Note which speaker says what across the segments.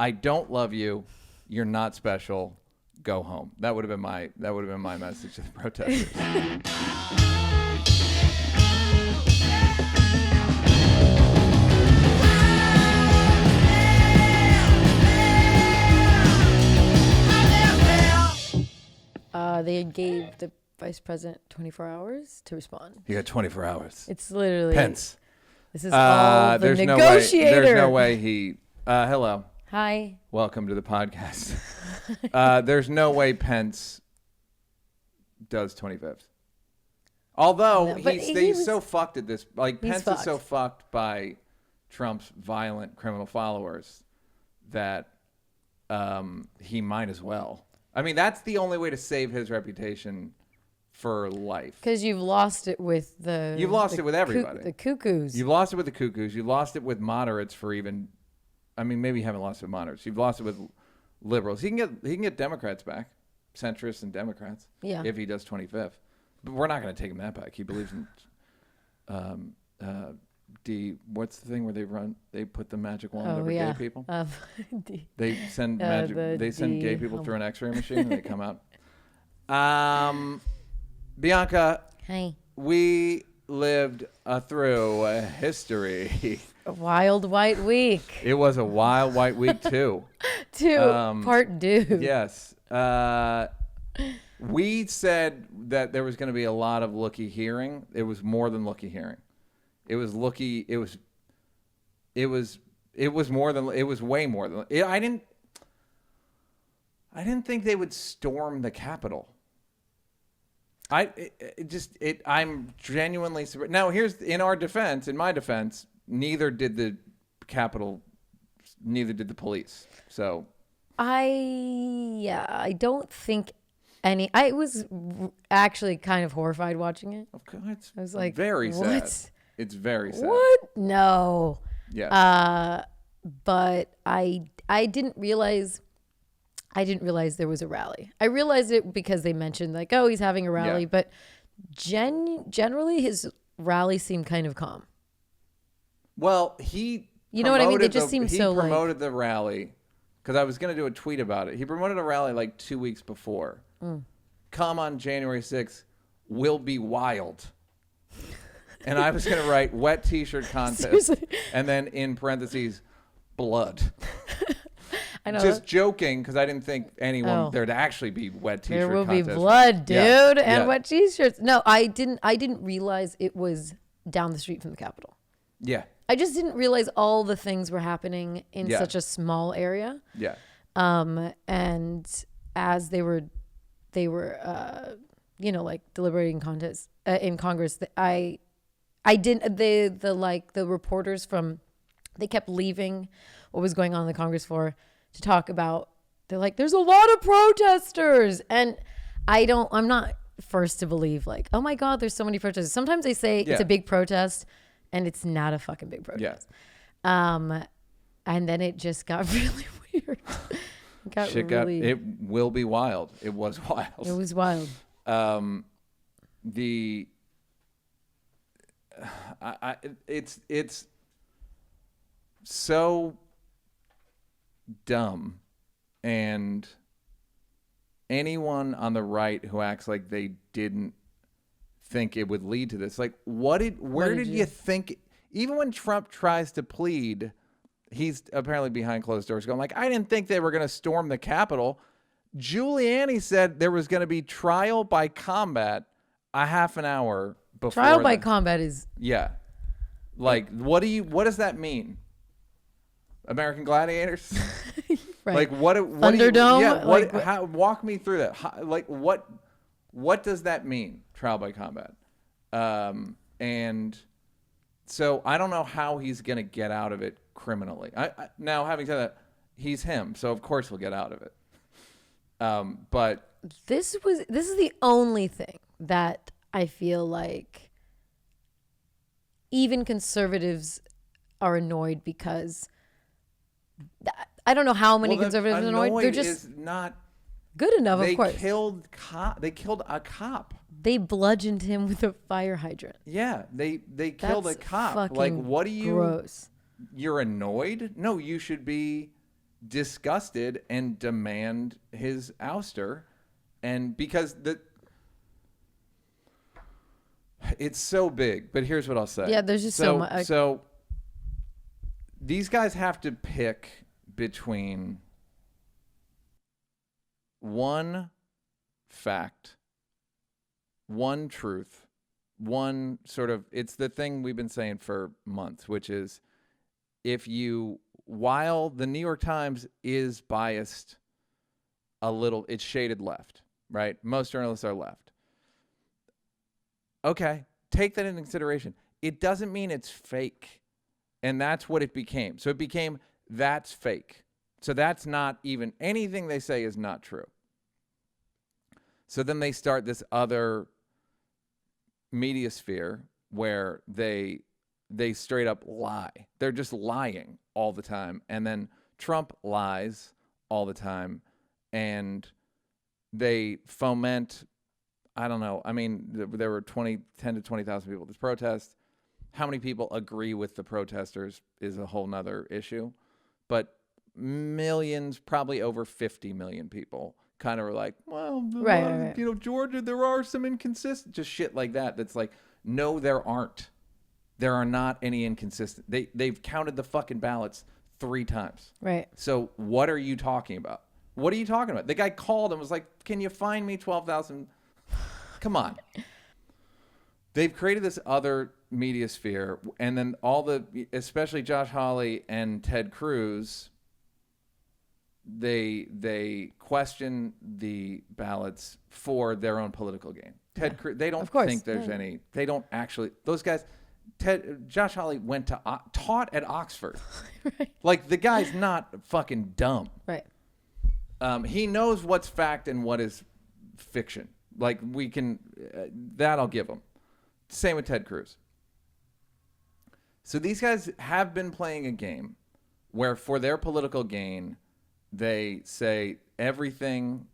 Speaker 1: I don't love you. You're not special. Go home. That would have been my message to the protesters.
Speaker 2: They gave the vice president 24 hours to respond.
Speaker 1: You got 24 hours.
Speaker 2: It's literally
Speaker 1: Pence.
Speaker 2: This is all the negotiator.
Speaker 1: There's no way he. Hello.
Speaker 2: Hi.
Speaker 1: Welcome to the podcast. There's no way Pence does 25th. Although he's so fucked at this. Like Pence is so fucked by Trump's violent criminal followers that he might as well. I mean, that's the only way to save his reputation for life.
Speaker 2: Because you've lost it with the...
Speaker 1: You've lost it with everybody.
Speaker 2: The cuckoos.
Speaker 1: You've lost it with the cuckoos. You lost it with moderates for even... I mean, maybe you haven't lost it with moderates. You've lost it with liberals. He can get Democrats back. Centrists and Democrats. Yeah. If he does 25th. But we're not going to take him that back. He believes in... what's the thing where they put the magic wand over gay people? They send gay people through an X-ray machine and they come out. Bianca.
Speaker 2: Hi.
Speaker 1: We lived through a history.
Speaker 2: A wild white week.
Speaker 1: It was a wild white week too.
Speaker 2: Part two.
Speaker 1: Yes. We said that there was going to be a lot of looky hearing. It was more than looky hearing. It was looky. It was more than. It was way more than. I didn't think they would storm the Capitol. I'm genuinely surprised. Now here's in my defense, neither did the Capitol, neither did the police. So
Speaker 2: I don't think any. I was actually kind of horrified watching it.
Speaker 1: Of course,
Speaker 2: I was like,
Speaker 1: very
Speaker 2: what?
Speaker 1: Sad. It's very sad.
Speaker 2: What? No.
Speaker 1: Yeah.
Speaker 2: But I didn't realize there was a rally. I realized it because they mentioned like, oh, he's having a rally, but generally his rally seemed kind of calm.
Speaker 1: Well,
Speaker 2: you know what I mean? They just seemed so
Speaker 1: He promoted the rally because I was going to do a tweet about it. He promoted a rally like 2 weeks before. Come on January 6th, will be wild. And I was going to write wet t-shirt contest. Seriously? And then in parentheses, blood.
Speaker 2: I know.
Speaker 1: Just joking because I didn't think there'd actually be wet t-shirt
Speaker 2: contest. There will
Speaker 1: contest.
Speaker 2: be blood, dude, and wet t-shirts. No, I didn't realize it was down the street from the Capitol.
Speaker 1: Yeah.
Speaker 2: I just didn't realize all the things were happening in such a small area.
Speaker 1: Yeah.
Speaker 2: And as they were like deliberating in Congress, I didn't, the reporters they kept leaving what was going on in the Congress floor to talk about, they're like, there's a lot of protesters. And I'm not first to believe like, oh my God, there's so many protesters. Sometimes they say it's a big protest and it's not a fucking big protest. Yeah. And then it just got really weird.
Speaker 1: It will be wild. It was wild.
Speaker 2: It was wild.
Speaker 1: It's so dumb, and anyone on the right who acts like they didn't think it would lead to this, like where did you think? Even when Trump tries to plead, he's apparently behind closed doors going like, I didn't think they were going to storm the Capitol. Giuliani said there was going to be trial by combat a half an hour before.
Speaker 2: Trial by combat is...
Speaker 1: Yeah. Like, what does that mean? American Gladiators?
Speaker 2: Right.
Speaker 1: Like, what
Speaker 2: Thunderdome?
Speaker 1: Yeah, walk me through that. What does that mean, trial by combat? And so I don't know how he's going to get out of it criminally. Now, having said that, he's him, so of course he'll get out of it. But
Speaker 2: this is the only thing that I feel like even conservatives are annoyed because I don't know how many conservatives are annoyed. They're just
Speaker 1: not
Speaker 2: good enough. Of course,
Speaker 1: they killed a cop.
Speaker 2: They bludgeoned him with a fire hydrant.
Speaker 1: Yeah, they killed a cop. Like, what do you?
Speaker 2: Gross.
Speaker 1: You're annoyed? No, you should be disgusted and demand his ouster. And because it's so big, but here's what I'll say.
Speaker 2: Yeah, there's just so much.
Speaker 1: So these guys have to pick between one fact, one truth, one sort of, it's the thing we've been saying for months, which is while the New York Times is biased a little, it's shaded left, right? Most journalists are left. Okay, take that into consideration. It doesn't mean it's fake. And that's what it became. So it became, that's fake. So that's not even, anything they say is not true. So then they start this other media sphere where they straight up lie. They're just lying all the time. And then Trump lies all the time. And they foment, I don't know. I mean, there were 10 to 20,000 people at this protest. How many people agree with the protesters is a whole nother issue. But millions, probably over 50 million people kind of were like, well,
Speaker 2: right.
Speaker 1: You know, Georgia, there are some inconsistent, just shit like that. That's like, no, there aren't. There are not any inconsistent. They've counted the fucking ballots 3 times.
Speaker 2: Right.
Speaker 1: So what are you talking about? What are you talking about? The guy called and was like, can you find me 12,000? Come on. They've created this other media sphere, and then especially Josh Hawley and Ted Cruz, they question the ballots for their own political gain. Ted Cruz, they don't think there's any. They don't actually. Those guys. Josh Hawley taught at Oxford. Right. Like, the guy's not fucking dumb.
Speaker 2: Right.
Speaker 1: He knows what's fact and what is fiction. Like, we can, that I'll give him. Same with Ted Cruz. So these guys have been playing a game where for their political gain, they say everything,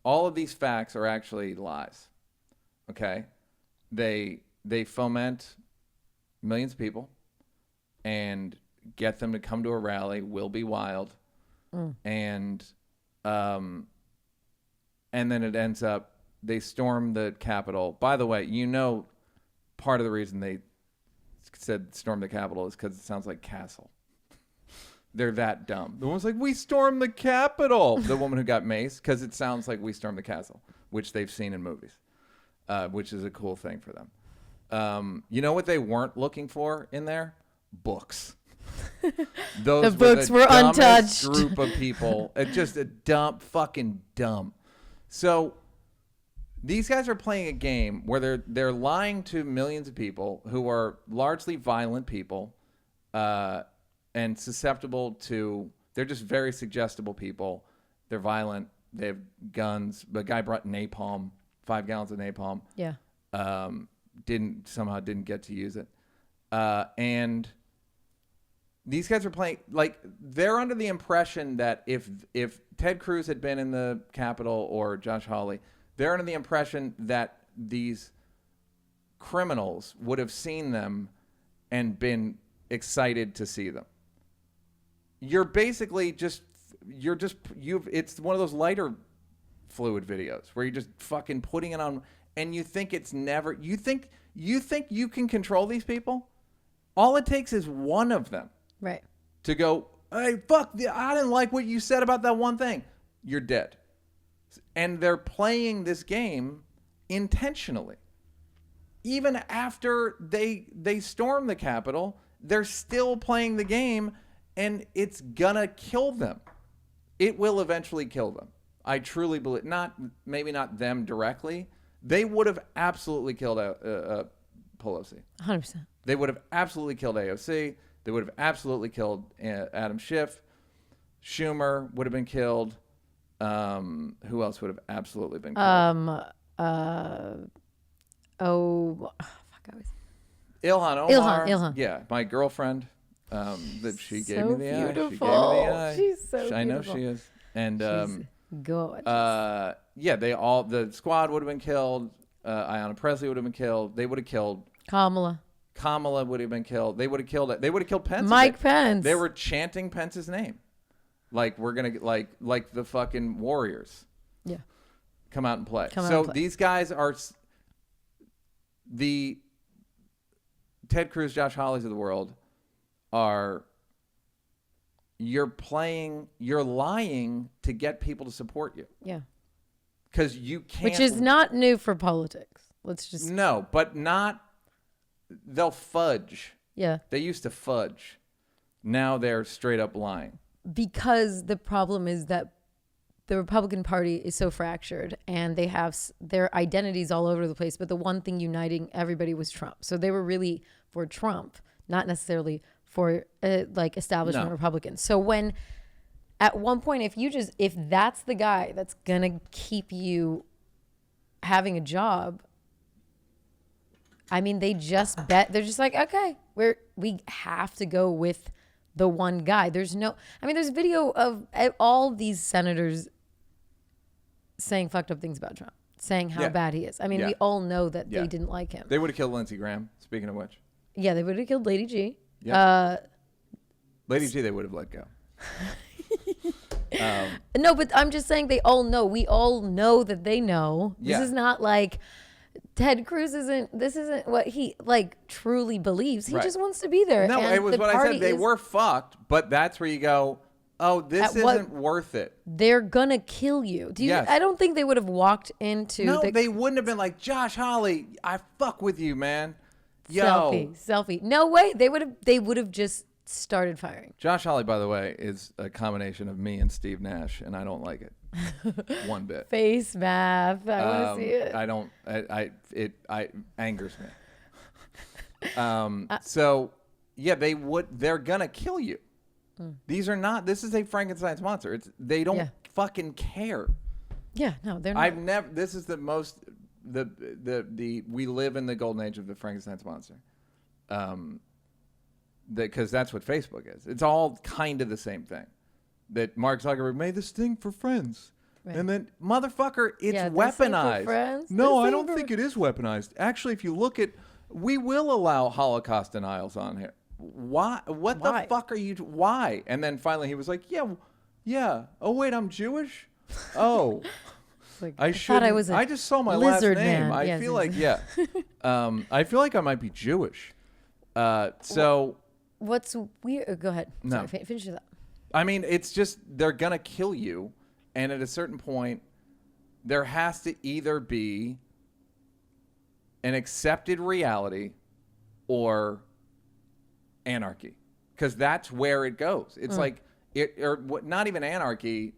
Speaker 1: all of these facts are actually lies. Okay? They foment millions of people and get them to come to a rally, will be wild. And then it ends up, they storm the Capitol. By the way, you know, part of the reason they said storm the Capitol is because it sounds like castle. They're that dumb. The woman's like, we stormed the Capitol. The woman who got maced, because it sounds like we stormed the castle, which they've seen in movies, which is a cool thing for them. You know what they weren't looking for in there? Books. Those
Speaker 2: the books were untouched.
Speaker 1: Group of people. Just a fucking dumb. So these guys are playing a game where they're lying to millions of people who are largely violent people, and susceptible to. They're just very suggestible people. They're violent. They have guns. The guy brought napalm, 5 gallons of napalm.
Speaker 2: Yeah.
Speaker 1: Didn't get to use it, and these guys are playing, like, they're under the impression that if Ted Cruz had been in the Capitol or Josh Hawley, they're under the impression that these criminals would have seen them and been excited to see them. You're basically it's one of those lighter fluid videos where you're just fucking putting it on, and you think it's never, you think you can control these people? All it takes is one of them.
Speaker 2: Right.
Speaker 1: To go, hey, fuck, I didn't like what you said about that one thing. You're dead. And they're playing this game intentionally. Even after they storm the Capitol, they're still playing the game, and it's gonna kill them. It will eventually kill them. I truly believe. Maybe not them directly. They would have absolutely killed Pelosi.
Speaker 2: 100%.
Speaker 1: They would have absolutely killed AOC. They would have absolutely killed Adam Schiff. Schumer would have been killed. Who else would have absolutely been killed? Ilhan Omar.
Speaker 2: Ilhan.
Speaker 1: Yeah, my girlfriend. That she gave me the eye. She gave me the eye.
Speaker 2: She's so beautiful.
Speaker 1: I know she is. And
Speaker 2: she's gorgeous.
Speaker 1: yeah, the squad would have been killed. Ayanna Pressley would have been killed. They would have killed Kamala would have been killed. They would have killed Pence.
Speaker 2: Mike Pence.
Speaker 1: They were chanting Pence's name. Like we're gonna get like the fucking Warriors.
Speaker 2: Yeah.
Speaker 1: Come out and play.
Speaker 2: So
Speaker 1: these guys are the Ted Cruz, Josh Hawleys of the world are. You're lying to get people to support you.
Speaker 2: Yeah.
Speaker 1: Because you can't.
Speaker 2: Which is not new for politics. Let's just.
Speaker 1: No, but not. They'll fudge.
Speaker 2: Yeah. They
Speaker 1: used to fudge. Now they're straight up lying.
Speaker 2: Because the problem is that the Republican Party is so fractured and they have their identities all over the place. But the one thing uniting everybody was Trump. So they were really for Trump, not necessarily for like establishment Republicans. So when at one point, if that's the guy that's going to keep you having a job, I mean, they're just like, okay, we have to go with the one guy. There's video of all these senators saying fucked up things about Trump, saying how bad he is. I mean, we all know that they didn't like him.
Speaker 1: They would have killed Lindsey Graham, speaking of which.
Speaker 2: Yeah, they would have killed Lady G.
Speaker 1: Yep. Lady G, they would have let go.
Speaker 2: No, but I'm just saying they all know. We all know that they know. This is not like Ted Cruz this isn't what he like truly believes. He just wants to be there.
Speaker 1: No,
Speaker 2: and
Speaker 1: it was what I said. They were fucked, but that's where you go, oh, this isn't worth it.
Speaker 2: They're gonna kill you. I don't think they would have walked into.
Speaker 1: No, they wouldn't have been like, Josh Hawley, I fuck with you, man. Yo.
Speaker 2: Selfie. No way. They would have just started firing.
Speaker 1: Josh Hawley, by the way, is a combination of me and Steve Nash, and I don't like it one bit.
Speaker 2: Face math. I want to see it.
Speaker 1: I don't. It angers me. So yeah, they're gonna kill you. These are not. This is a Frankenstein's monster. They don't fucking care.
Speaker 2: Yeah, no, they're not.
Speaker 1: This is the most. We live in the golden age of the Frankenstein's monster. Because that's what Facebook is. It's all kind of the same thing. That Mark Zuckerberg made this thing for friends. Right. And then, motherfucker, it's weaponized. No, I don't think it is weaponized. Actually, if you look at, we will allow Holocaust denials on here. Why? Why? The fuck are you? Why? And then finally he was like, yeah. Oh, wait, I'm Jewish? Oh.
Speaker 2: Like, I
Speaker 1: just saw my last name.
Speaker 2: Man.
Speaker 1: I feel like I feel like I might be Jewish. So
Speaker 2: what's weird? Go ahead.
Speaker 1: No,
Speaker 2: sorry, finish that.
Speaker 1: I mean, it's just they're gonna kill you, and at a certain point, there has to either be an accepted reality or anarchy, because that's where it goes. It's like not even anarchy.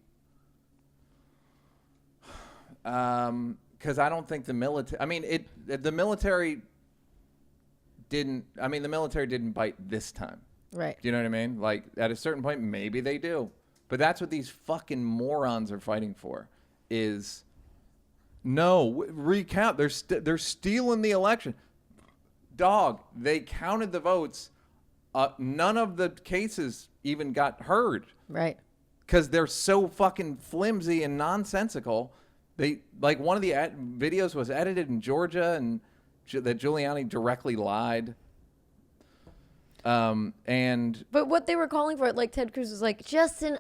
Speaker 1: Because I don't think the military. I mean, the military didn't bite this time.
Speaker 2: Right.
Speaker 1: Do you know what I mean? Like at a certain point, maybe they do. But that's what these fucking morons are fighting for. Is recount. They're stealing the election. Dog. They counted the votes. None of the cases even got heard.
Speaker 2: Right.
Speaker 1: Because they're so fucking flimsy and nonsensical. They like one of the videos was edited in Georgia, and that Giuliani directly lied.
Speaker 2: But what they were calling for, like Ted Cruz was like, just an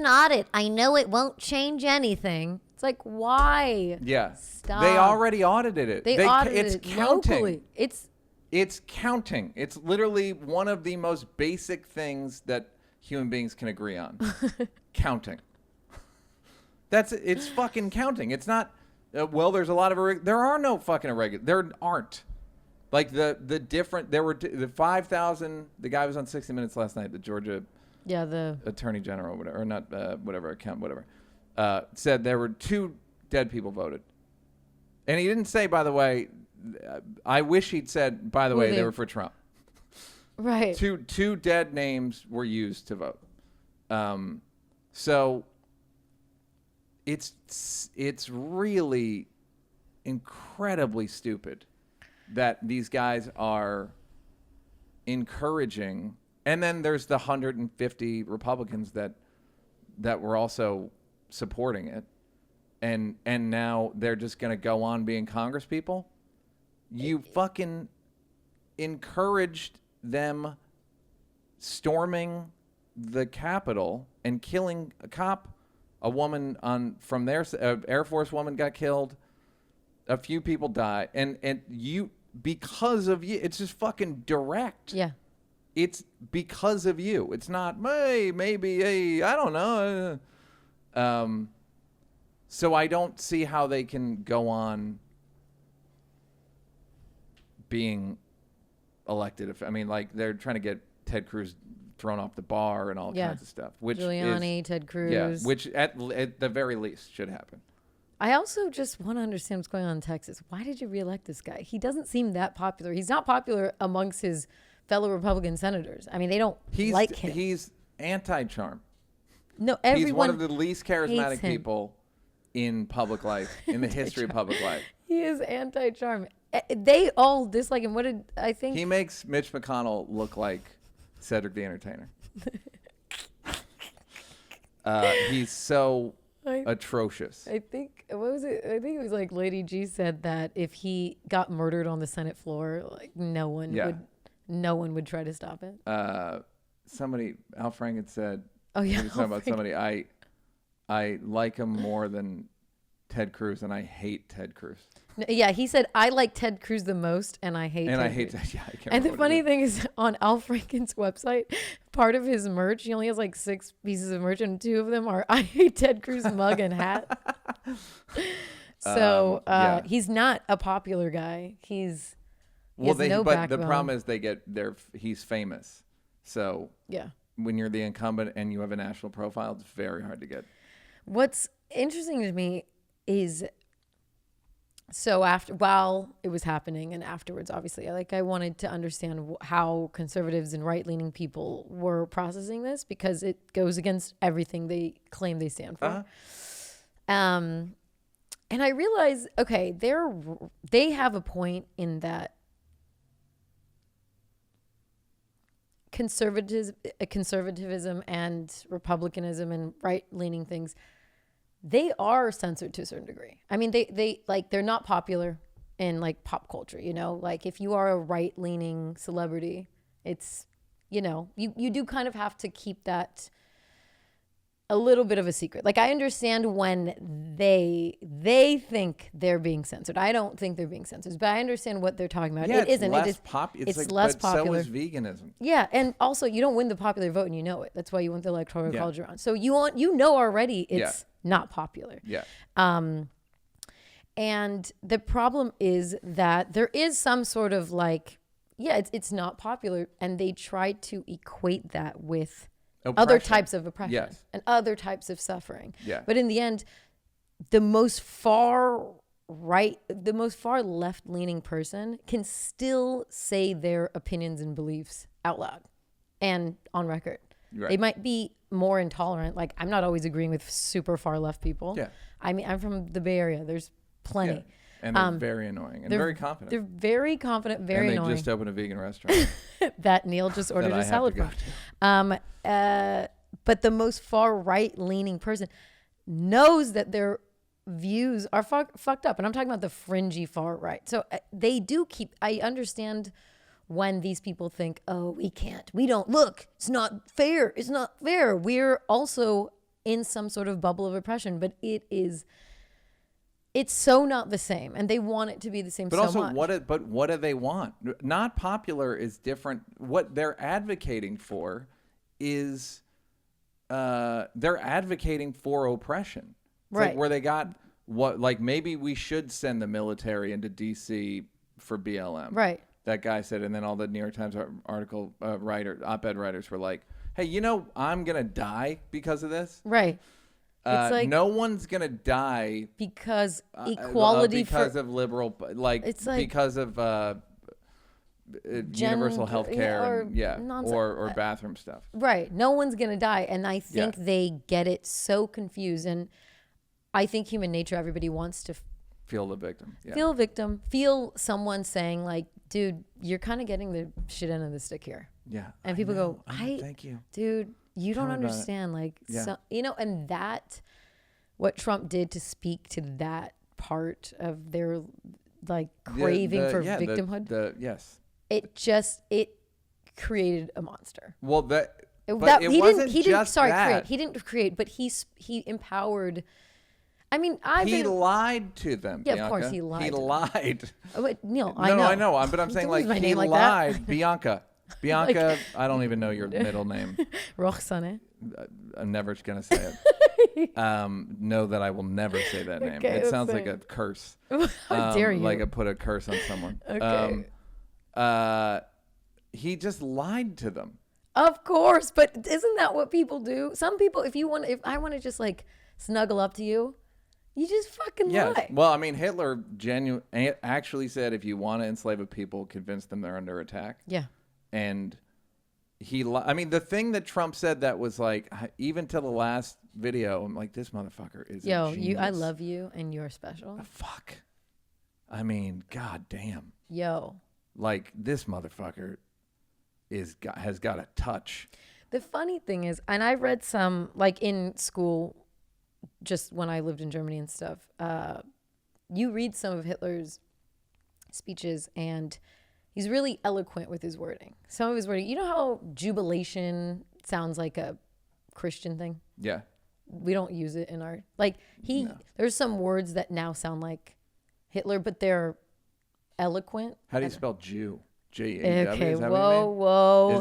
Speaker 2: audit. I know it won't change anything. It's like, why?
Speaker 1: Yeah.
Speaker 2: Stop.
Speaker 1: They already audited it.
Speaker 2: They audited
Speaker 1: it's
Speaker 2: it
Speaker 1: counting.
Speaker 2: Locally.
Speaker 1: It's counting. It's literally one of the most basic things that human beings can agree on. Counting. It's fucking counting. It's not, there's a lot of, there are no fucking irregular, there aren't. Like the different, there were the 5,000, the guy was on 60 Minutes last night, the Georgia
Speaker 2: the
Speaker 1: Attorney General, whatever, or not, whatever, said there were 2 dead people voted. And he didn't say, by the way, I wish he'd said, by the way, they were for Trump.
Speaker 2: Right.
Speaker 1: Two dead names were used to vote. So it's really incredibly stupid that these guys are encouraging. And then there's the 150 Republicans that were also supporting it. And now they're just going to go on being Congress people. You fucking encouraged them storming the Capitol and killing a cop, a woman from their Air Force woman got killed, a few people died, and you because of you, it's just fucking direct.
Speaker 2: Yeah.
Speaker 1: It's because of you. It's not, hey, maybe, hey, I don't know. So I don't see how they can go on being elected. They're trying to get Ted Cruz thrown off the bar and all kinds of stuff. Which
Speaker 2: Giuliani, Ted Cruz.
Speaker 1: Yeah, which at the very least should happen.
Speaker 2: I also just want to understand what's going on in Texas. Why did you reelect this guy? He doesn't seem that popular. He's not popular amongst his fellow Republican senators. I mean, they don't like him.
Speaker 1: He's anti-charm.
Speaker 2: No, everyone.
Speaker 1: He's one of the least charismatic people in public life, in the history of public life.
Speaker 2: He is anti-charm. They all dislike him. What did I think?
Speaker 1: He makes Mitch McConnell look like Cedric the Entertainer. He's so atrocious.
Speaker 2: I think, what was it? I think it was like Lady G said that if he got murdered on the Senate floor, like no one would try to stop it.
Speaker 1: Al Franken said,
Speaker 2: oh yeah,
Speaker 1: he was talking about somebody, I like him more than Ted Cruz, and I hate Ted Cruz.
Speaker 2: Yeah, he said, I like Ted Cruz the most, and I hate Ted Cruz.
Speaker 1: Yeah, I can't
Speaker 2: and the funny thing is, on Al Franken's website, part of his merch, he only has like 6 pieces of merch, and 2 of them are I hate Ted Cruz mug and hat. So he's not a popular guy. He's but
Speaker 1: the problem is he's famous. So
Speaker 2: yeah,
Speaker 1: when you're the incumbent and you have a national profile, it's very hard to get.
Speaker 2: What's interesting to me is, so while it was happening and afterwards, obviously, I wanted to understand how conservatives and right-leaning people were processing this, because it goes against everything they claim they stand for. And I realized, okay, they have a point in that conservatism and republicanism and right-leaning things, they are censored to a certain degree. I mean, they're not popular in like pop culture, like if you are a right-leaning celebrity, it's, you do kind of have to keep that a little bit of a secret. Like, I understand when they think they're being censored. I don't think they're being censored, but I understand what they're talking about.
Speaker 1: Yeah,
Speaker 2: it isn't.
Speaker 1: Less
Speaker 2: it is.
Speaker 1: It's
Speaker 2: less
Speaker 1: but
Speaker 2: popular.
Speaker 1: So is veganism.
Speaker 2: Yeah, and also you don't win the popular vote, and you know it. That's why you won the electoral college round. So you already it's not popular.
Speaker 1: Yeah.
Speaker 2: And the problem is that there is some sort of like, it's not popular, and they try to equate that with other types of oppression and other types of suffering.
Speaker 1: Yeah.
Speaker 2: But in the end, the most far left-leaning person can still say their opinions and beliefs out loud and on record. Right. They might be more intolerant. Like, I'm not always agreeing with super far left people. Yeah. I mean, I'm from the Bay Area. There's plenty. Yeah.
Speaker 1: And they're very annoying and very confident.
Speaker 2: They're very confident, very annoying.
Speaker 1: And they just opened a vegan restaurant.
Speaker 2: that Neal just ordered a salad from. But the most far right-leaning person knows that their views are fucked up. And I'm talking about the fringy far right. So they do I understand when these people think, oh, we don't, look, it's not fair. It's not fair. We're also in some sort of bubble of oppression, but it's so not the same, and they want it to be the same. But so much.
Speaker 1: What do they want? Not popular is different. What they're advocating for is they're advocating for oppression. It's
Speaker 2: right.
Speaker 1: Like where they got maybe we should send the military into D.C. for BLM.
Speaker 2: Right.
Speaker 1: That guy said, and then all the New York Times op-ed writers were like, hey, I'm gonna die because of this.
Speaker 2: Right.
Speaker 1: No one's gonna die
Speaker 2: because equality
Speaker 1: because of liberal because of universal health care or bathroom stuff.
Speaker 2: Right. No one's gonna die, and I think they get it so confused. And I think human nature, everybody wants to
Speaker 1: feel the victim. Yeah.
Speaker 2: Feel a victim. Feel someone saying like, "Dude, you're kind of getting the shit end of the stick here."
Speaker 1: Yeah.
Speaker 2: And people go,
Speaker 1: "Thank you,
Speaker 2: dude." You don't understand, and that, what Trump did to speak to that part of their, craving for victimhood.
Speaker 1: Yes.
Speaker 2: It created a monster.
Speaker 1: Well, But it wasn't just that.
Speaker 2: Create. He didn't create, but he empowered. I mean,
Speaker 1: he lied to them.
Speaker 2: Yeah,
Speaker 1: Bianca.
Speaker 2: Of course he lied.
Speaker 1: He lied.
Speaker 2: Oh, wait, Neal,
Speaker 1: I know. But I'm saying like he lied. Bianca. Bianca, I don't even know your middle name.
Speaker 2: Roxane.
Speaker 1: I'm never gonna say it. Know that I will never say that name.
Speaker 2: Okay,
Speaker 1: it sounds like a curse.
Speaker 2: How dare you?
Speaker 1: Like I put a curse on someone.
Speaker 2: Okay.
Speaker 1: He just lied to them.
Speaker 2: Of course, but isn't that what people do? Some people, if I want to just like snuggle up to you, you just fucking lie.
Speaker 1: Well, I mean, Hitler actually said, if you want to enslave a people, convince them they're under attack.
Speaker 2: Yeah.
Speaker 1: And I mean, the thing that Trump said that was like, even till the last video, I'm like, this motherfucker is a genius.
Speaker 2: I love you and you're special.
Speaker 1: Fuck. I mean, god damn.
Speaker 2: Yo.
Speaker 1: Like, this motherfucker has got a touch.
Speaker 2: The funny thing is, and I read some, like in school, just when I lived in Germany and stuff, you read some of Hitler's speeches and he's really eloquent with his wording. Some of his wording, you know how jubilation sounds like a Christian thing?
Speaker 1: Yeah.
Speaker 2: We don't use it in our, like there's some words that now sound like Hitler, but they're eloquent.
Speaker 1: How do you spell Jew? J-A-W?
Speaker 2: Okay,
Speaker 1: whoa.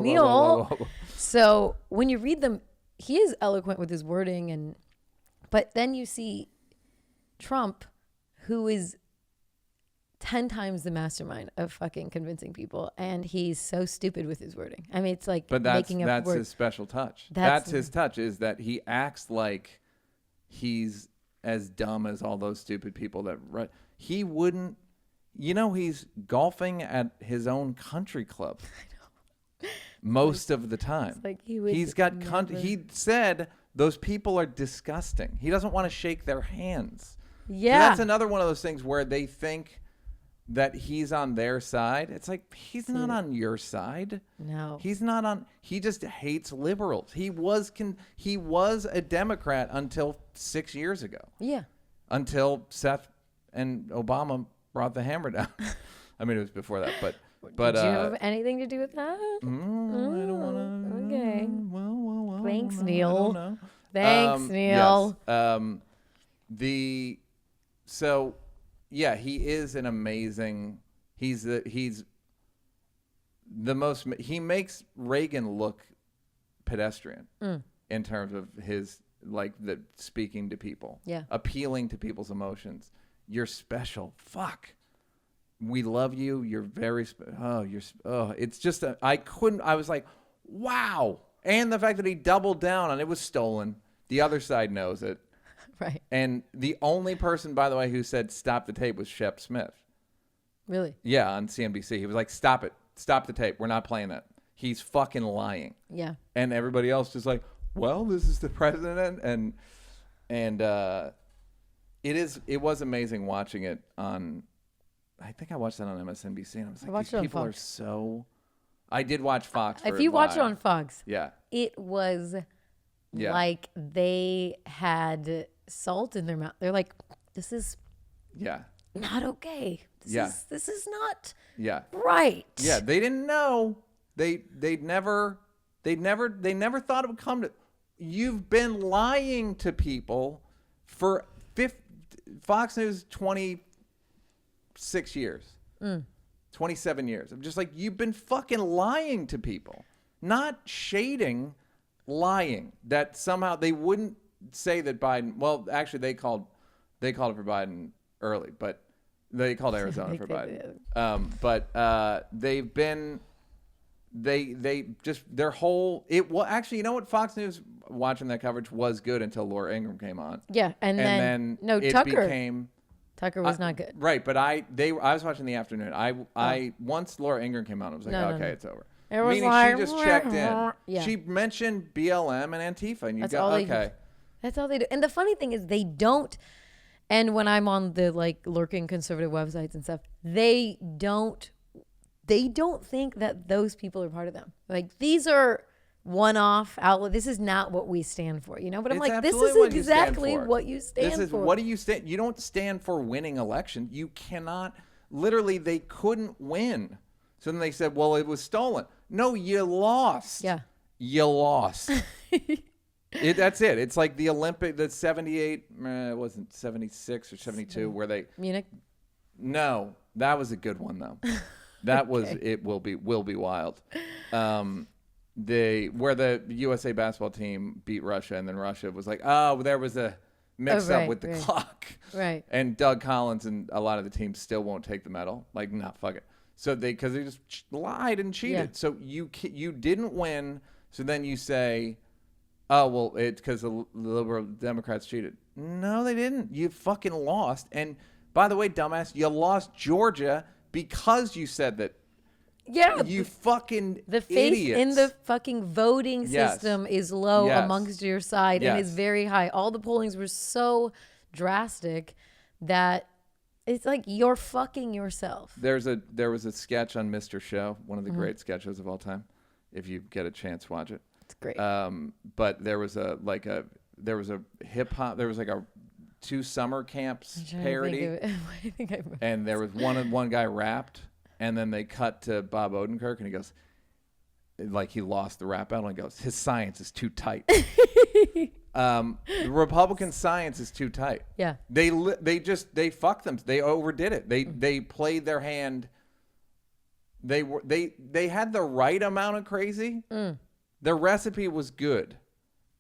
Speaker 2: Neal. So when you read them, he is eloquent with his wording, but then you see Trump, who is 10 times the mastermind of fucking convincing people, and he's so stupid with his wording. I mean, it's like making up
Speaker 1: that's
Speaker 2: words.
Speaker 1: His special touch. That's his touch, is that he acts like he's as dumb as all those stupid people that he wouldn't. He's golfing at his own country club. I know. Most of the time.
Speaker 2: It's like
Speaker 1: he said those people are disgusting. He doesn't want to shake their hands.
Speaker 2: Yeah.
Speaker 1: So that's another one of those things where they think that he's on their side. It's like, he's not on your side.
Speaker 2: No.
Speaker 1: He's not on. He just hates liberals. He was a Democrat until 6 years ago.
Speaker 2: Yeah.
Speaker 1: Until Seth and Obama brought the hammer down. I mean, it was before that, but
Speaker 2: did you have anything to do with that?
Speaker 1: I don't want to.
Speaker 2: Okay.
Speaker 1: Well.
Speaker 2: Thanks,
Speaker 1: Neal.
Speaker 2: Neal.
Speaker 1: I don't know.
Speaker 2: Thanks, Neal.
Speaker 1: Yes. So yeah, he is an amazing. He makes Reagan look pedestrian in terms of his the speaking to people, appealing to people's emotions. You're special. Fuck. We love you. You're very it's just I was like, wow. And the fact that he doubled down on it was stolen. The other side knows it.
Speaker 2: Right.
Speaker 1: And the only person, by the way, who said stop the tape was Shep Smith.
Speaker 2: Really?
Speaker 1: Yeah, on CNBC. He was like, stop it. Stop the tape. We're not playing that. He's fucking lying.
Speaker 2: Yeah.
Speaker 1: And everybody else just like, well, this is the president. And it was amazing watching it on, I think I watched that on MSNBC. And I was like, these people are so, I did watch Fox.
Speaker 2: If you watch it on Fox, it was like they had salt in their mouth. They're like, this is not okay. This is not right.
Speaker 1: Yeah, they didn't know. They never thought it would come to. You've been lying to people for Fox News 26 years. 27 years. I'm just like, you've been fucking lying to people. Not shading, lying. That somehow they wouldn't say that Biden, well, actually they called it for Biden early, but they called Arizona for Biden. They've been, they just, their whole, actually, you know what, Fox News watching that coverage was good until Laura Ingraham came on.
Speaker 2: Yeah, and then it
Speaker 1: became,
Speaker 2: Tucker was not good.
Speaker 1: Right, but I was watching the afternoon. Once Laura Ingraham came on, I was like, okay, it's over. Meaning she just checked in. Yeah. She mentioned BLM and Antifa, and you go, okay.
Speaker 2: That's all they do. And the funny thing is they don't, and when I'm on the lurking conservative websites and stuff, they don't think that those people are part of them. Like, these are one-off outlet. This is not what we stand for, But I'm like, this is exactly what you stand for.
Speaker 1: What do you stand? You don't stand for winning election. You cannot. Literally, they couldn't win. So then they said, well, it was stolen. No, you lost.
Speaker 2: Yeah.
Speaker 1: You lost. That's it. It's like the Olympic, the 78, it wasn't 76 or 72 where they.
Speaker 2: Munich?
Speaker 1: No, that was a good one, though. That was, it will be wild. Where the USA basketball team beat Russia, and then Russia was like, oh, there was a mix up with the clock.
Speaker 2: Right.
Speaker 1: And Doug Collins and a lot of the teams still won't take the medal. Like, nah, fuck it. So because they just lied and cheated.
Speaker 2: Yeah.
Speaker 1: So you didn't win. So then you say, oh, well, it's because the liberal Democrats cheated. No, they didn't. You fucking lost. And by the way, dumbass, you lost Georgia because you said that.
Speaker 2: Yeah.
Speaker 1: You fucking
Speaker 2: The faith
Speaker 1: idiots.
Speaker 2: in the fucking voting system is low amongst your side and is very high. All the pollings were so drastic that it's like you're fucking yourself.
Speaker 1: There was a sketch on Mr. Show, one of the great sketches of all time. If you get a chance, watch it.
Speaker 2: It's great.
Speaker 1: But there was a hip hop. There was like a 2 summer camps parody, and there was one guy rapped, and then they cut to Bob Odenkirk, and he goes, like he lost the rap battle, and he goes, his science is too tight. The Republican science is too tight.
Speaker 2: Yeah.
Speaker 1: They fucked them. They overdid it. They played their hand. They had the right amount of crazy. Their recipe was good,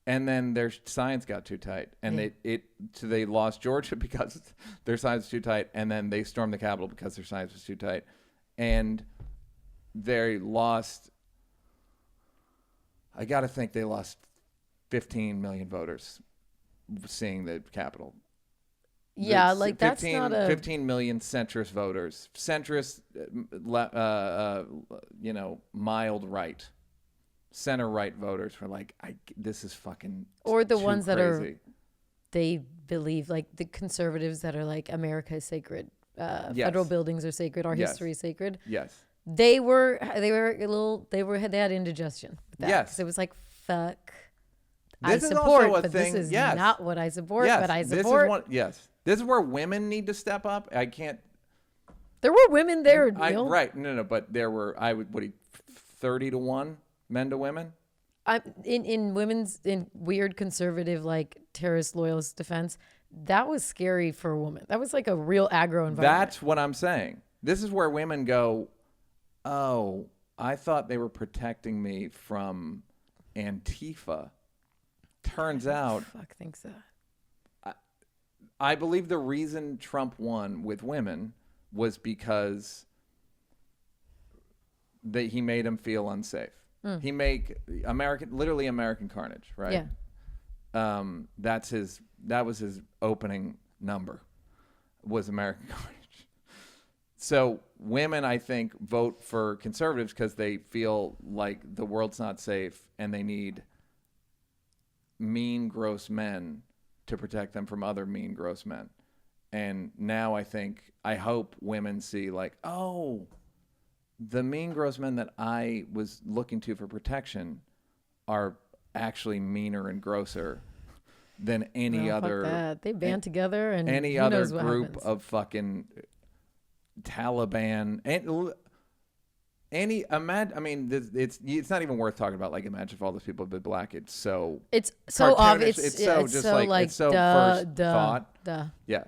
Speaker 1: and then their science got too tight, and they lost Georgia because their science was too tight, and then they stormed the Capitol because their science was too tight, and they lost. I got to think they lost 15 million voters seeing the Capitol.
Speaker 2: Yeah, like 15, that's not
Speaker 1: 15 million centrist voters. Centrist, mild right. Center right voters were like, this is fucking
Speaker 2: or the
Speaker 1: too
Speaker 2: ones
Speaker 1: crazy.
Speaker 2: That are, they believe, like the conservatives that are like, America is sacred. Federal buildings are sacred. Our history is sacred.
Speaker 1: Yes.
Speaker 2: They had indigestion with that.
Speaker 1: Yes.
Speaker 2: 'Cause it was like, fuck.
Speaker 1: This
Speaker 2: I
Speaker 1: is
Speaker 2: support,
Speaker 1: also a
Speaker 2: but
Speaker 1: thing.
Speaker 2: this is
Speaker 1: Yes.
Speaker 2: not what I support,
Speaker 1: Yes.
Speaker 2: but I support.
Speaker 1: This is where women need to step up. I can't.
Speaker 2: There were women there, Neal.
Speaker 1: Right. No, but there were, 30 to 1 men to women?
Speaker 2: In weird conservative, like terrorist loyalist defense, that was scary for a woman. That was like a real aggro environment.
Speaker 1: That's what I'm saying. This is where women go, oh, I thought they were protecting me from Antifa. Turns out.
Speaker 2: Fuck thinks that.
Speaker 1: I believe the reason Trump won with women was because he made them feel unsafe. He made literally American Carnage, right?
Speaker 2: Yeah.
Speaker 1: That was his opening number, was American Carnage. So women, I think, vote for conservatives because they feel like the world's not safe and they need mean, gross men to protect them from other mean, gross men. And now I hope women see like, oh, the mean, gross men that I was looking to for protection are actually meaner and grosser than any other.
Speaker 2: Fuck that. They band together and
Speaker 1: any
Speaker 2: who
Speaker 1: other
Speaker 2: knows what
Speaker 1: group
Speaker 2: happens.
Speaker 1: of fucking Taliban. It's not even worth talking about. Like, imagine if all those people had been black. It's so
Speaker 2: obvious.
Speaker 1: It's so just
Speaker 2: so
Speaker 1: like it's so
Speaker 2: duh,
Speaker 1: first thought.
Speaker 2: Duh.
Speaker 1: Yeah.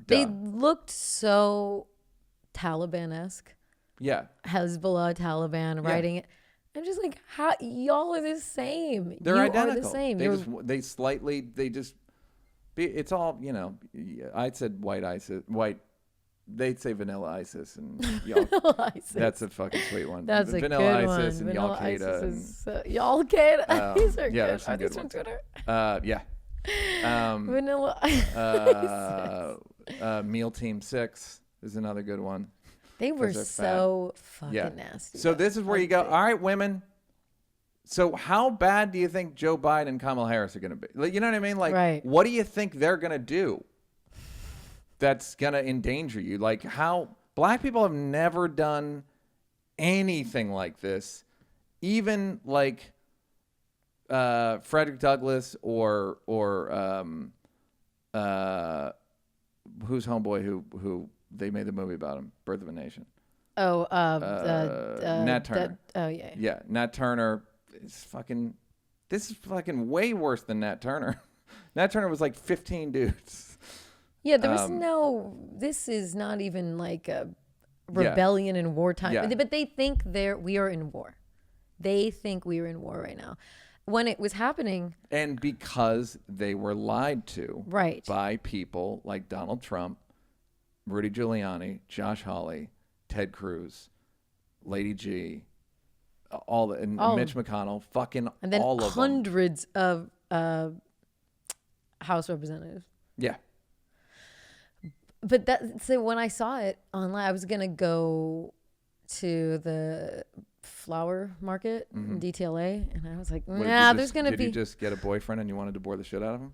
Speaker 2: They looked so Taliban-esque.
Speaker 1: Yeah.
Speaker 2: Hezbollah, Taliban, writing it. I'm just like, how y'all are the same.
Speaker 1: They're identical.
Speaker 2: Are the same.
Speaker 1: It's all, I said white ISIS, they'd say vanilla ISIS and y'all.
Speaker 2: ISIS.
Speaker 1: That's a fucking sweet one.
Speaker 2: That's
Speaker 1: vanilla
Speaker 2: a good
Speaker 1: ISIS
Speaker 2: one.
Speaker 1: and
Speaker 2: Vanilla
Speaker 1: Al-Qaeda.
Speaker 2: Al-Qaeda. These are
Speaker 1: yeah,
Speaker 2: good.
Speaker 1: some
Speaker 2: Are
Speaker 1: good
Speaker 2: these on
Speaker 1: ones.
Speaker 2: Twitter?
Speaker 1: Yeah.
Speaker 2: Vanilla ISIS.
Speaker 1: Meal Team 6 is another good one.
Speaker 2: They were so fucking nasty.
Speaker 1: So this is where you go, all right, women. So how bad do you think Joe Biden and Kamala Harris are going to be? Like, you know what I mean? Like, what do you think they're going to do that's going to endanger you? Like, how black people have never done anything like this. Even like Frederick Douglass or who's homeboy who they made the movie about him, Birth of a Nation. Nat Turner.
Speaker 2: Yeah.
Speaker 1: Yeah, Nat Turner is fucking. This is fucking way worse than Nat Turner. Nat Turner was like 15 dudes.
Speaker 2: Yeah, there was no. This is not even like a rebellion in wartime.
Speaker 1: Yeah.
Speaker 2: But they think we are in war. They think we are in war right now. When it was happening,
Speaker 1: and because they were lied to,
Speaker 2: right,
Speaker 1: by people like Donald Trump, Rudy Giuliani, Josh Hawley, Ted Cruz, Lady G, Mitch McConnell, fucking
Speaker 2: and then
Speaker 1: all of them.
Speaker 2: Hundreds of House representatives.
Speaker 1: Yeah.
Speaker 2: But so when I saw it online, I was gonna go to the flower market in DTLA, and I was like, there's gonna be.
Speaker 1: Did you just get a boyfriend and you wanted to bore the shit out of him?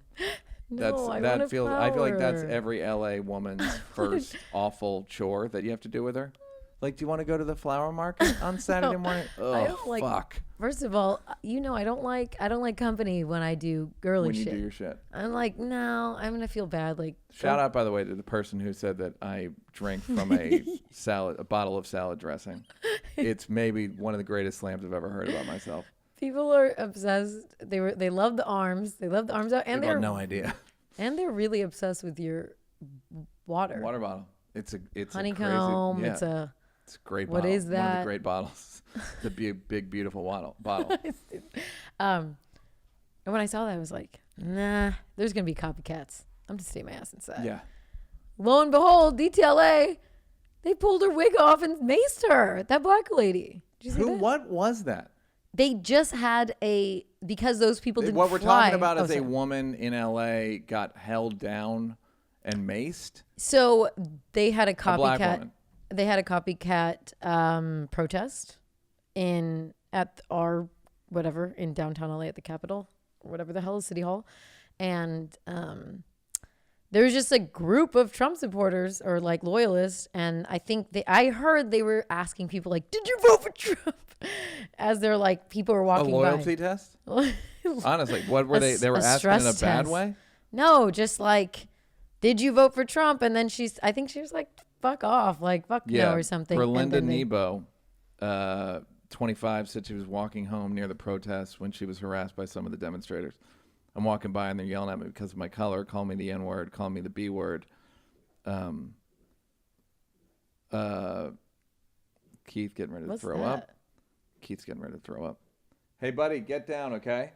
Speaker 2: No,
Speaker 1: I feel like that's every LA woman's first awful chore that you have to do with her. Like, do you want to go to the flower market on Saturday morning? Oh, fuck.
Speaker 2: First of all, I don't like company when I do girly shit.
Speaker 1: When you do your shit.
Speaker 2: I'm like, no, I'm gonna feel bad. Like,
Speaker 1: shout out, by the way, to the person who said that I drank from a bottle of salad dressing. It's maybe one of the greatest slams I've ever heard about myself.
Speaker 2: People are obsessed. They love the arms. They love the arms out, and
Speaker 1: they're no idea.
Speaker 2: And they're really obsessed with your water
Speaker 1: bottle. It's
Speaker 2: honeycomb.
Speaker 1: It's a great bottle.
Speaker 2: What is that?
Speaker 1: One of the great bottles. It's a big, beautiful bottle.
Speaker 2: And when I saw that, I was like, nah, there's going to be copycats. I'm just staying my ass inside.
Speaker 1: Yeah.
Speaker 2: Lo and behold, DTLA, they pulled her wig off and maced her. That black lady. Did you see that?
Speaker 1: What was that?
Speaker 2: They just had because those people didn't fly.
Speaker 1: What we're talking about is a woman in LA got held down and maced.
Speaker 2: So they had a copycat.
Speaker 1: A black woman.
Speaker 2: They had a copycat protest at our whatever in downtown LA at the Capitol or whatever the hell is City Hall, and there was just a group of Trump supporters or like loyalists, and I heard they were asking people like, "Did you vote for Trump?" As they're like people were walking by.
Speaker 1: A loyalty test? Honestly, what were they? They were asking in a bad way?
Speaker 2: No, just like, "Did you vote for Trump?" And then I think she was like, fuck off, like fuck no or something.
Speaker 1: Berlinda Nebo, 25, said she was walking home near the protests when she was harassed by some of the demonstrators. I'm walking by and they're yelling at me because of my color, calling me the N-word, calling me the B-word. Keith getting ready to throw up. Keith's getting ready to throw up. Hey, buddy, get down, okay?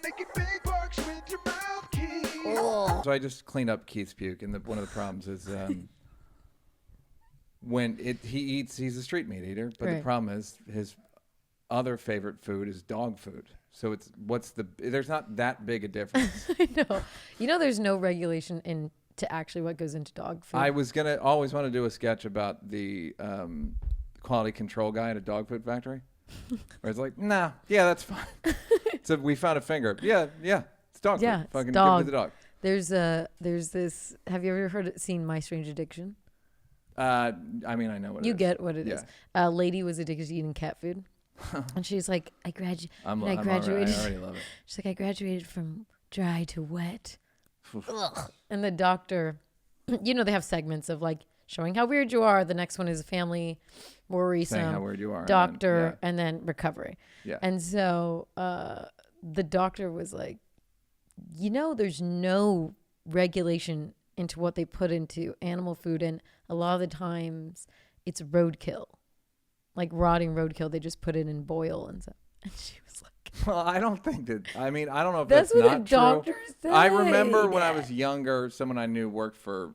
Speaker 1: Make it big barks with your mouth, Keith. Oh. So I just cleaned up Keith's puke, and one of the problems is when he eats, he's a street meat eater, but the problem is his other favorite food is dog food. So there's not that big a difference.
Speaker 2: I know. There's no regulation into actually what goes into dog food.
Speaker 1: I was always want to do a sketch about the quality control guy at a dog food factory. Where it's like, nah, yeah, that's fine. So we found a finger. Yeah, it's dog food. Fucking
Speaker 2: dog.
Speaker 1: give it to the dog.
Speaker 2: There's this. Have you ever seen My Strange Addiction?
Speaker 1: I mean, I know what it is.
Speaker 2: You get what it is. A lady was addicted to eating cat food. And she's like, I graduated.
Speaker 1: I already love it.
Speaker 2: She's like, I graduated from dry to wet. And the doctor, they have segments of like showing how weird you are. The next one is family, worrisome,
Speaker 1: saying how weird you are,
Speaker 2: doctor, and then recovery.
Speaker 1: Yeah.
Speaker 2: And so the doctor was like, there's no regulation into what they put into animal food, and a lot of the times it's roadkill. Like rotting roadkill, they just put it in boil and stuff. And she was like,
Speaker 1: well, I don't think that. I mean, I don't know if that's
Speaker 2: what
Speaker 1: not
Speaker 2: a doctor
Speaker 1: true.
Speaker 2: said.
Speaker 1: I remember when I was younger, someone I knew worked for.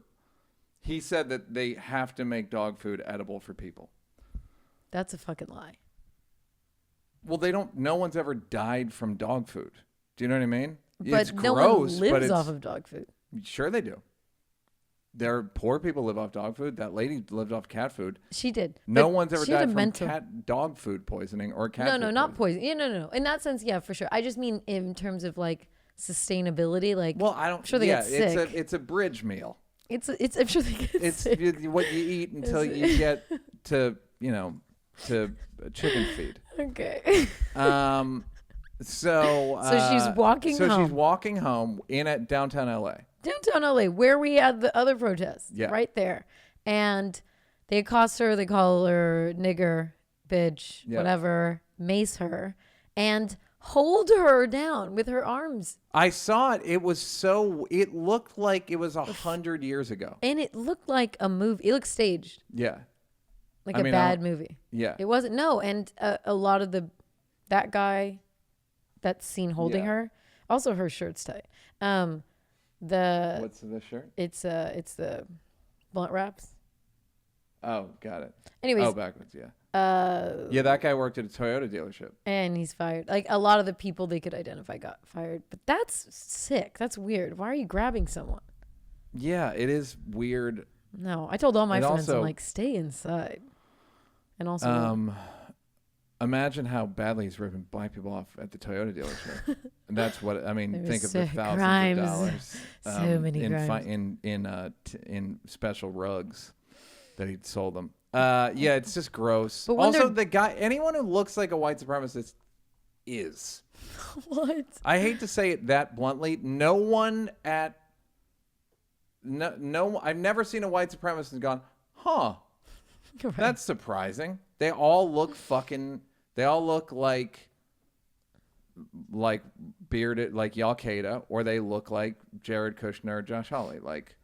Speaker 1: He said that they have to make dog food edible for people.
Speaker 2: That's a fucking lie.
Speaker 1: Well, they don't. No one's ever died from dog food. Do you know what I mean?
Speaker 2: But
Speaker 1: it's
Speaker 2: no
Speaker 1: gross,
Speaker 2: one lives off of dog food.
Speaker 1: Sure, they do. There, poor people live off dog food. That lady lived off cat food.
Speaker 2: She did.
Speaker 1: No one's ever died from dog food poisoning or cat food.
Speaker 2: No, not poison. Yeah, no. In that sense, yeah, for sure. I just mean in terms of like sustainability. Like, well, I don't. I'm sure they get sick.
Speaker 1: It's a bridge meal.
Speaker 2: It's. I'm sure they get sick.
Speaker 1: It's what you eat until you get to to chicken feed.
Speaker 2: Okay.
Speaker 1: So
Speaker 2: she's walking home.
Speaker 1: So she's walking home in downtown LA.
Speaker 2: Downtown LA, where we had the other protests, right there. And They accost her. They call her nigger, bitch,
Speaker 1: Yeah.
Speaker 2: whatever. Mace her and hold her down with her arms.
Speaker 1: I saw it. It looked like it was 100 years ago.
Speaker 2: And it looked like a movie. It looked staged.
Speaker 1: Yeah.
Speaker 2: Like a bad movie.
Speaker 1: Yeah.
Speaker 2: It wasn't. No. And a lot of that guy that's seen holding her, also her shirt's tight.
Speaker 1: What's the shirt?
Speaker 2: It's the blunt wraps.
Speaker 1: Oh, got it.
Speaker 2: Anyways.
Speaker 1: Oh, backwards, yeah. That guy worked at a Toyota dealership.
Speaker 2: And he's fired. Like, a lot of the people they could identify got fired. But that's sick. That's weird. Why are you grabbing someone?
Speaker 1: Yeah, it is weird.
Speaker 2: No, I told all my friends,
Speaker 1: also,
Speaker 2: I'm like, stay inside. And also,
Speaker 1: imagine how badly he's ripping black people off at the Toyota dealership. And that's what I mean. Think of the thousands
Speaker 2: crimes.
Speaker 1: of dollars,
Speaker 2: So many crimes.
Speaker 1: in special rugs that he'd sold them. Yeah, it's just gross.
Speaker 2: But
Speaker 1: also, the guy, anyone who looks like a white supremacist is.
Speaker 2: What?
Speaker 1: I hate to say it that bluntly. No one I've never seen a white supremacist and gone, huh,
Speaker 2: Right.
Speaker 1: that's surprising. They all look like bearded, like Al-Qaeda, or they look like Jared Kushner or Josh Hawley, like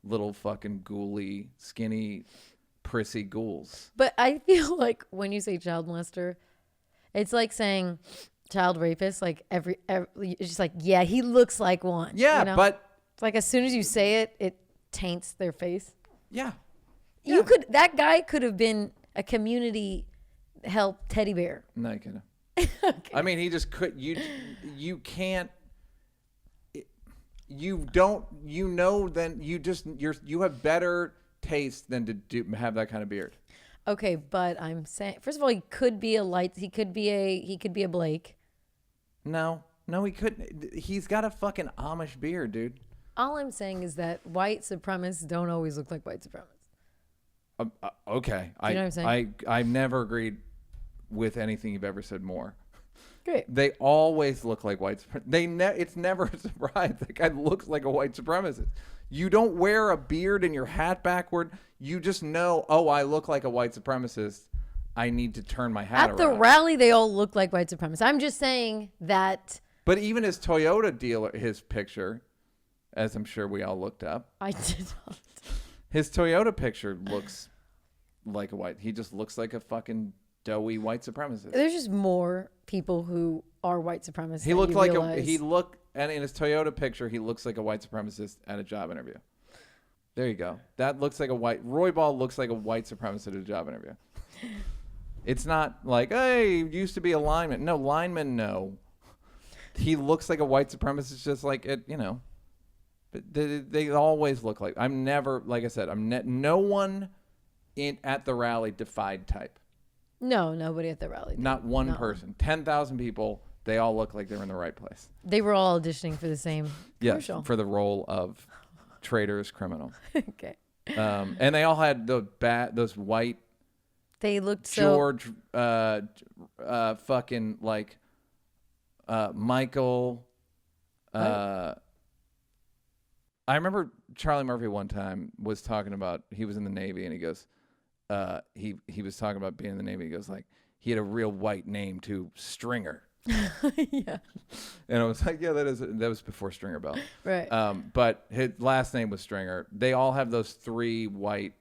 Speaker 1: little fucking ghouly, skinny, prissy ghouls.
Speaker 2: But I feel like when you say child molester, it's like saying child rapist. Like every it's just like, yeah, he looks like one.
Speaker 1: Yeah,
Speaker 2: you know?
Speaker 1: but
Speaker 2: it's like as soon as you say it, it taints their face.
Speaker 1: yeah.
Speaker 2: That guy could have been a community help teddy bear.
Speaker 1: No, you couldn't. Okay. I mean, he just could. You can't. You don't. You know. Then you have better taste than to have that kind of beard.
Speaker 2: Okay, but I'm saying, first of all, he could be a Blake.
Speaker 1: No, he couldn't. He's got a fucking Amish beard, dude.
Speaker 2: All I'm saying is that white supremacists don't always look like white supremacists.
Speaker 1: Okay.
Speaker 2: Do you know what I'm saying?
Speaker 1: I've never agreed with anything you've ever said more.
Speaker 2: Great.
Speaker 1: They always look like white supremacists. It's never a surprise. That guy looks like a white supremacist. You don't wear a beard and your hat backward. You just know, oh, I look like a white supremacist. I need to turn my hat around.
Speaker 2: At the rally, they all look like white supremacists. I'm just saying that.
Speaker 1: But even his Toyota dealer, his picture, as I'm sure we all looked up.
Speaker 2: I did not.
Speaker 1: His Toyota picture looks like a white. He just looks like a fucking doughy white supremacist.
Speaker 2: There's just more people who are white supremacists.
Speaker 1: He looked like and in his Toyota picture, he looks like a white supremacist at a job interview. There you go. That looks like Roy Ball looks like a white supremacist at a job interview. It's not like, hey, used to be a lineman. No, linemen, no. He looks like a white supremacist, just like it, you know. They always look like. I'm never, like I said, no one at the rally defied type.
Speaker 2: No, nobody at the rally.
Speaker 1: Not one person. 10,000 people. They all look like they're in the right place.
Speaker 2: They were all auditioning for the same commercial.
Speaker 1: Yes, for the role of traitorous criminal.
Speaker 2: Okay.
Speaker 1: And they all had those white.
Speaker 2: They looked
Speaker 1: George, fucking like, Michael. I remember Charlie Murphy one time was talking about, he was in the Navy and he goes, he was talking about being in the Navy. He goes like, he had a real white name too, Stringer.
Speaker 2: Yeah.
Speaker 1: And I was like, yeah, that was before Stringer Bell.
Speaker 2: Right.
Speaker 1: But his last name was Stringer. They all have those three white,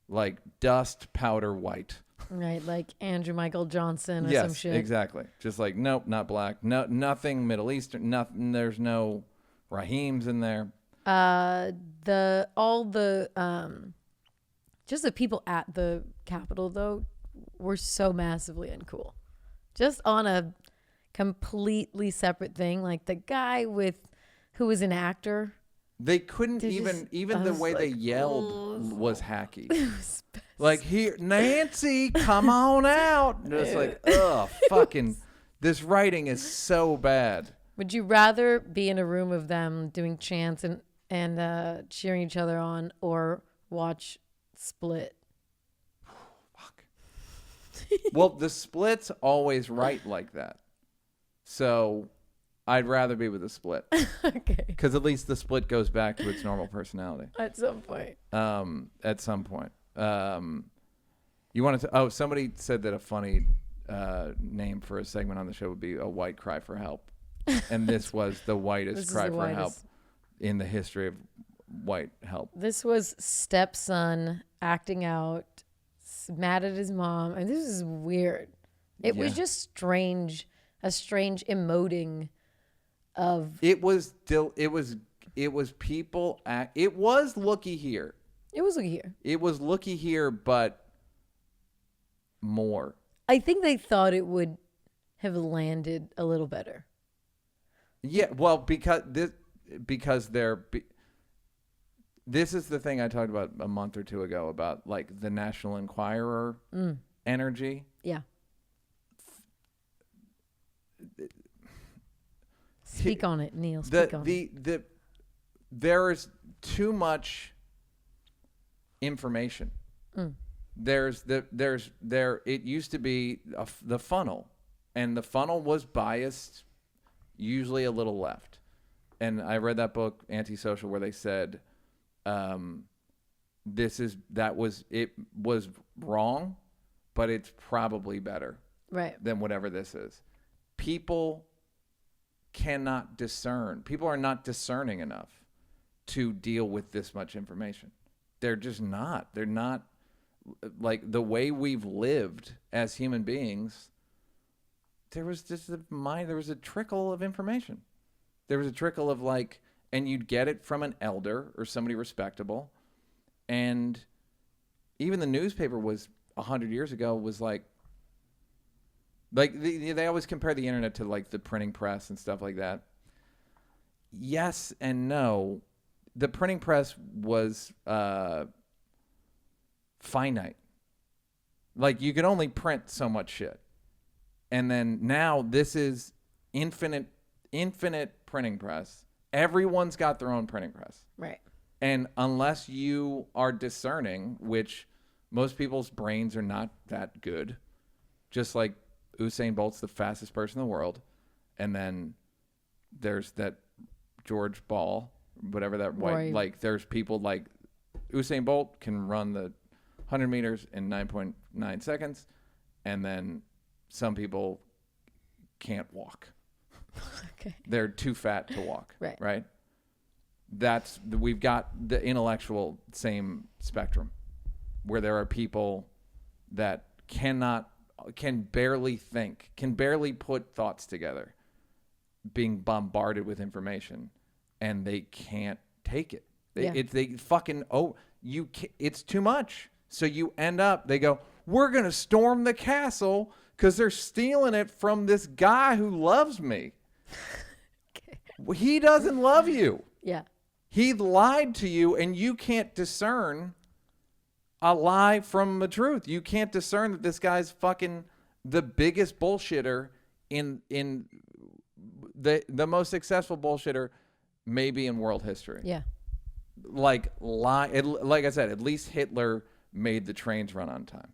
Speaker 1: like dust powder white.
Speaker 2: Right, like Andrew Michael Johnson or
Speaker 1: yes,
Speaker 2: some shit.
Speaker 1: Exactly. Just like, nope, not black. No, nothing Middle Eastern. Nothing. There's no Rahims in there.
Speaker 2: Just the people at the Capitol though were so massively uncool. Just on a completely separate thing, like the guy who was an actor.
Speaker 1: They couldn't even the way they yelled was hacky. Like, here, Nancy, come on out. Just like, ugh, fucking, this writing is so bad.
Speaker 2: Would you rather be in a room of them doing chants and cheering each other on, or watch Split?
Speaker 1: Fuck. Well, the Split's always right like that. So I'd rather be with the Split.
Speaker 2: Okay.
Speaker 1: Because at least the Split goes back to its normal personality.
Speaker 2: At some point.
Speaker 1: At some point. You wanted to? Oh, somebody said that a funny name for a segment on the show would be a white cry for help, and this was the whitest cry for help in the history of white help.
Speaker 2: This was stepson acting out, mad at his mom, and this is weird. It was just strange, a strange emoting of.
Speaker 1: It was people. It was looky here.
Speaker 2: It was looky here.
Speaker 1: It was looky here, but more.
Speaker 2: I think they thought it would have landed a little better.
Speaker 1: Yeah, well, because they're. This is the thing I talked about a month or two ago about like the National Enquirer energy.
Speaker 2: Yeah. Speak on it, Neal. Speak on it.
Speaker 1: There is too much information. It used to be the funnel, and the funnel was biased, usually a little left. And I read that book, Antisocial, where they said, it was wrong, but it's probably better than whatever this is. People cannot discern. People are not discerning enough to deal with this much information. They're just not. They're not, like, the way we've lived as human beings. There was just there was a trickle of information. There was a trickle of like, and you'd get it from an elder or somebody respectable. And even the newspaper was 100 years ago was like they always compare the internet to like the printing press and stuff like that. Yes and no. The printing press was finite. Like you could only print so much shit. And then now this is infinite printing press. Everyone's got their own printing press.
Speaker 2: Right.
Speaker 1: And unless you are discerning, which most people's brains are not that good, just like Usain Bolt's the fastest person in the world. And then there's that George Ball, whatever that white, like there's people like Usain Bolt can run the 100 meters in 9.9 seconds. And then some people can't walk.
Speaker 2: Okay.
Speaker 1: They're too fat to walk.
Speaker 2: Right.
Speaker 1: We've got the intellectual same spectrum where there are people that can barely think, can barely put thoughts together, being bombarded with information, and they can't take it. It's too much. So you end up, they go, we're going to storm the castle because they're stealing it from this guy who loves me. Okay. He doesn't love you.
Speaker 2: Yeah.
Speaker 1: He lied to you, and you can't discern a lie from the truth. You can't discern that this guy's fucking the biggest bullshitter in the most successful bullshitter maybe in world history.
Speaker 2: Yeah.
Speaker 1: Like I said, at least Hitler made the trains run on time.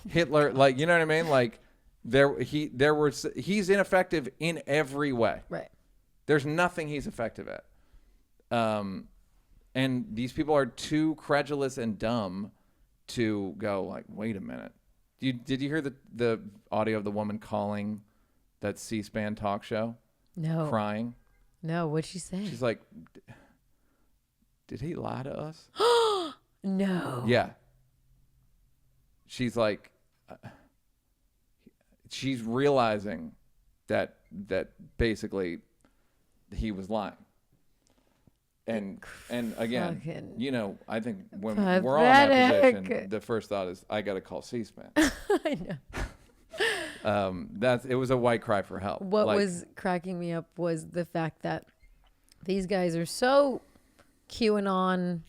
Speaker 1: Hitler, like, you know what I mean? Like he's ineffective in every way.
Speaker 2: Right.
Speaker 1: There's nothing he's effective at. And these people are too credulous and dumb to go like, wait a minute. Did you hear the audio of the woman calling that C-SPAN talk show?
Speaker 2: No.
Speaker 1: Crying?
Speaker 2: No, what'd she say?
Speaker 1: She's like, did he lie to us?
Speaker 2: No.
Speaker 1: Yeah. She's like, she's realizing that basically he was lying. And again,
Speaker 2: fucking
Speaker 1: you know, I think when
Speaker 2: pathetic.
Speaker 1: we're all in that position, the first thought is, I got to call C-SPAN.
Speaker 2: I know.
Speaker 1: It was a white cry for help.
Speaker 2: What was cracking me up was the fact that these guys are so QAnon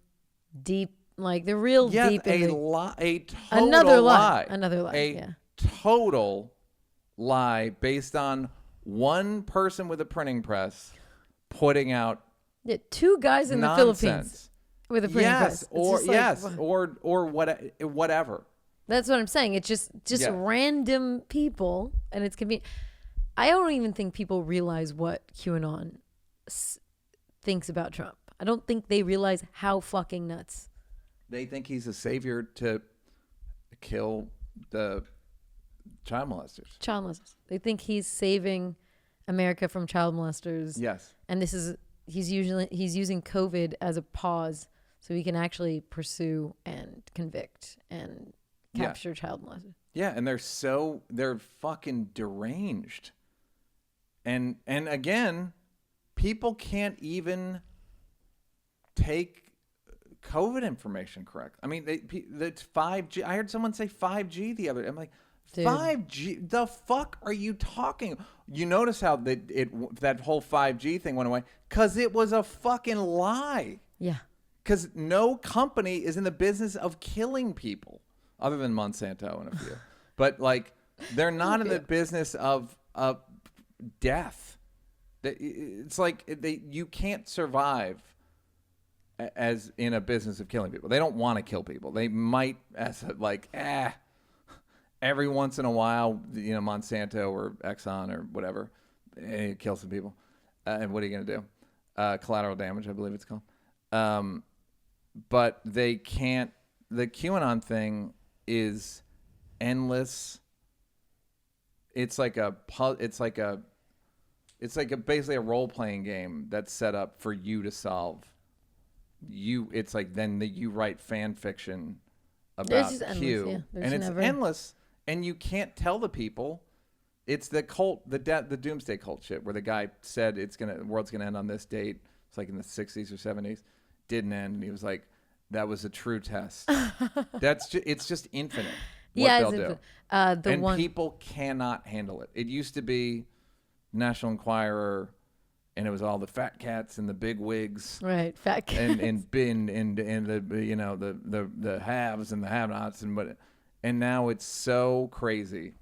Speaker 2: deep, like they're real deep.
Speaker 1: Another lie.
Speaker 2: Yeah.
Speaker 1: Total lie based on one person with a printing press putting out.
Speaker 2: Yeah, two guys in
Speaker 1: nonsense.
Speaker 2: The Philippines with a printing press.
Speaker 1: Or whatever.
Speaker 2: That's what I'm saying. It's just random people, and it's convenient. I don't even think people realize what QAnon thinks about Trump. I don't think they realize how fucking nuts
Speaker 1: They think he's a savior to kill the child molesters.
Speaker 2: Child molesters. They think he's saving America from child molesters.
Speaker 1: Yes.
Speaker 2: And he's using COVID as a pause so he can actually pursue and convict and capture child molesters.
Speaker 1: Yeah, and they're fucking deranged. And again, people can't even take COVID information correct. I mean, it's 5G. I heard someone say 5G the other day. I'm like, dude. 5G? The fuck are you talking? You notice how that whole 5G thing went away? Because it was a fucking lie.
Speaker 2: Yeah.
Speaker 1: Because no company is in the business of killing people, other than Monsanto and a few. But like, they're not in the business of death. It's like you can't survive as in a business of killing people. They don't want to kill people. They might, as every once in a while, Monsanto or Exxon or whatever, kill some people. And what are you going to do? Collateral damage, I believe it's called. But they can't. The QAnon thing is endless. It's like basically a role playing game that's set up for you to solve. It's like then you write fan fiction about Q, and it's endless, and you can't tell the people. It's the cult, the doomsday cult shit, where the guy said the world's gonna end on this date. It's like in the 60s or 70s, didn't end, and he was like, that was a true test. It's just infinite. They'll do. And people cannot handle it. It used to be National Enquirer. And it was all the fat cats and the big wigs,
Speaker 2: right? Fat cats
Speaker 1: and the haves and the have-nots and now it's so crazy.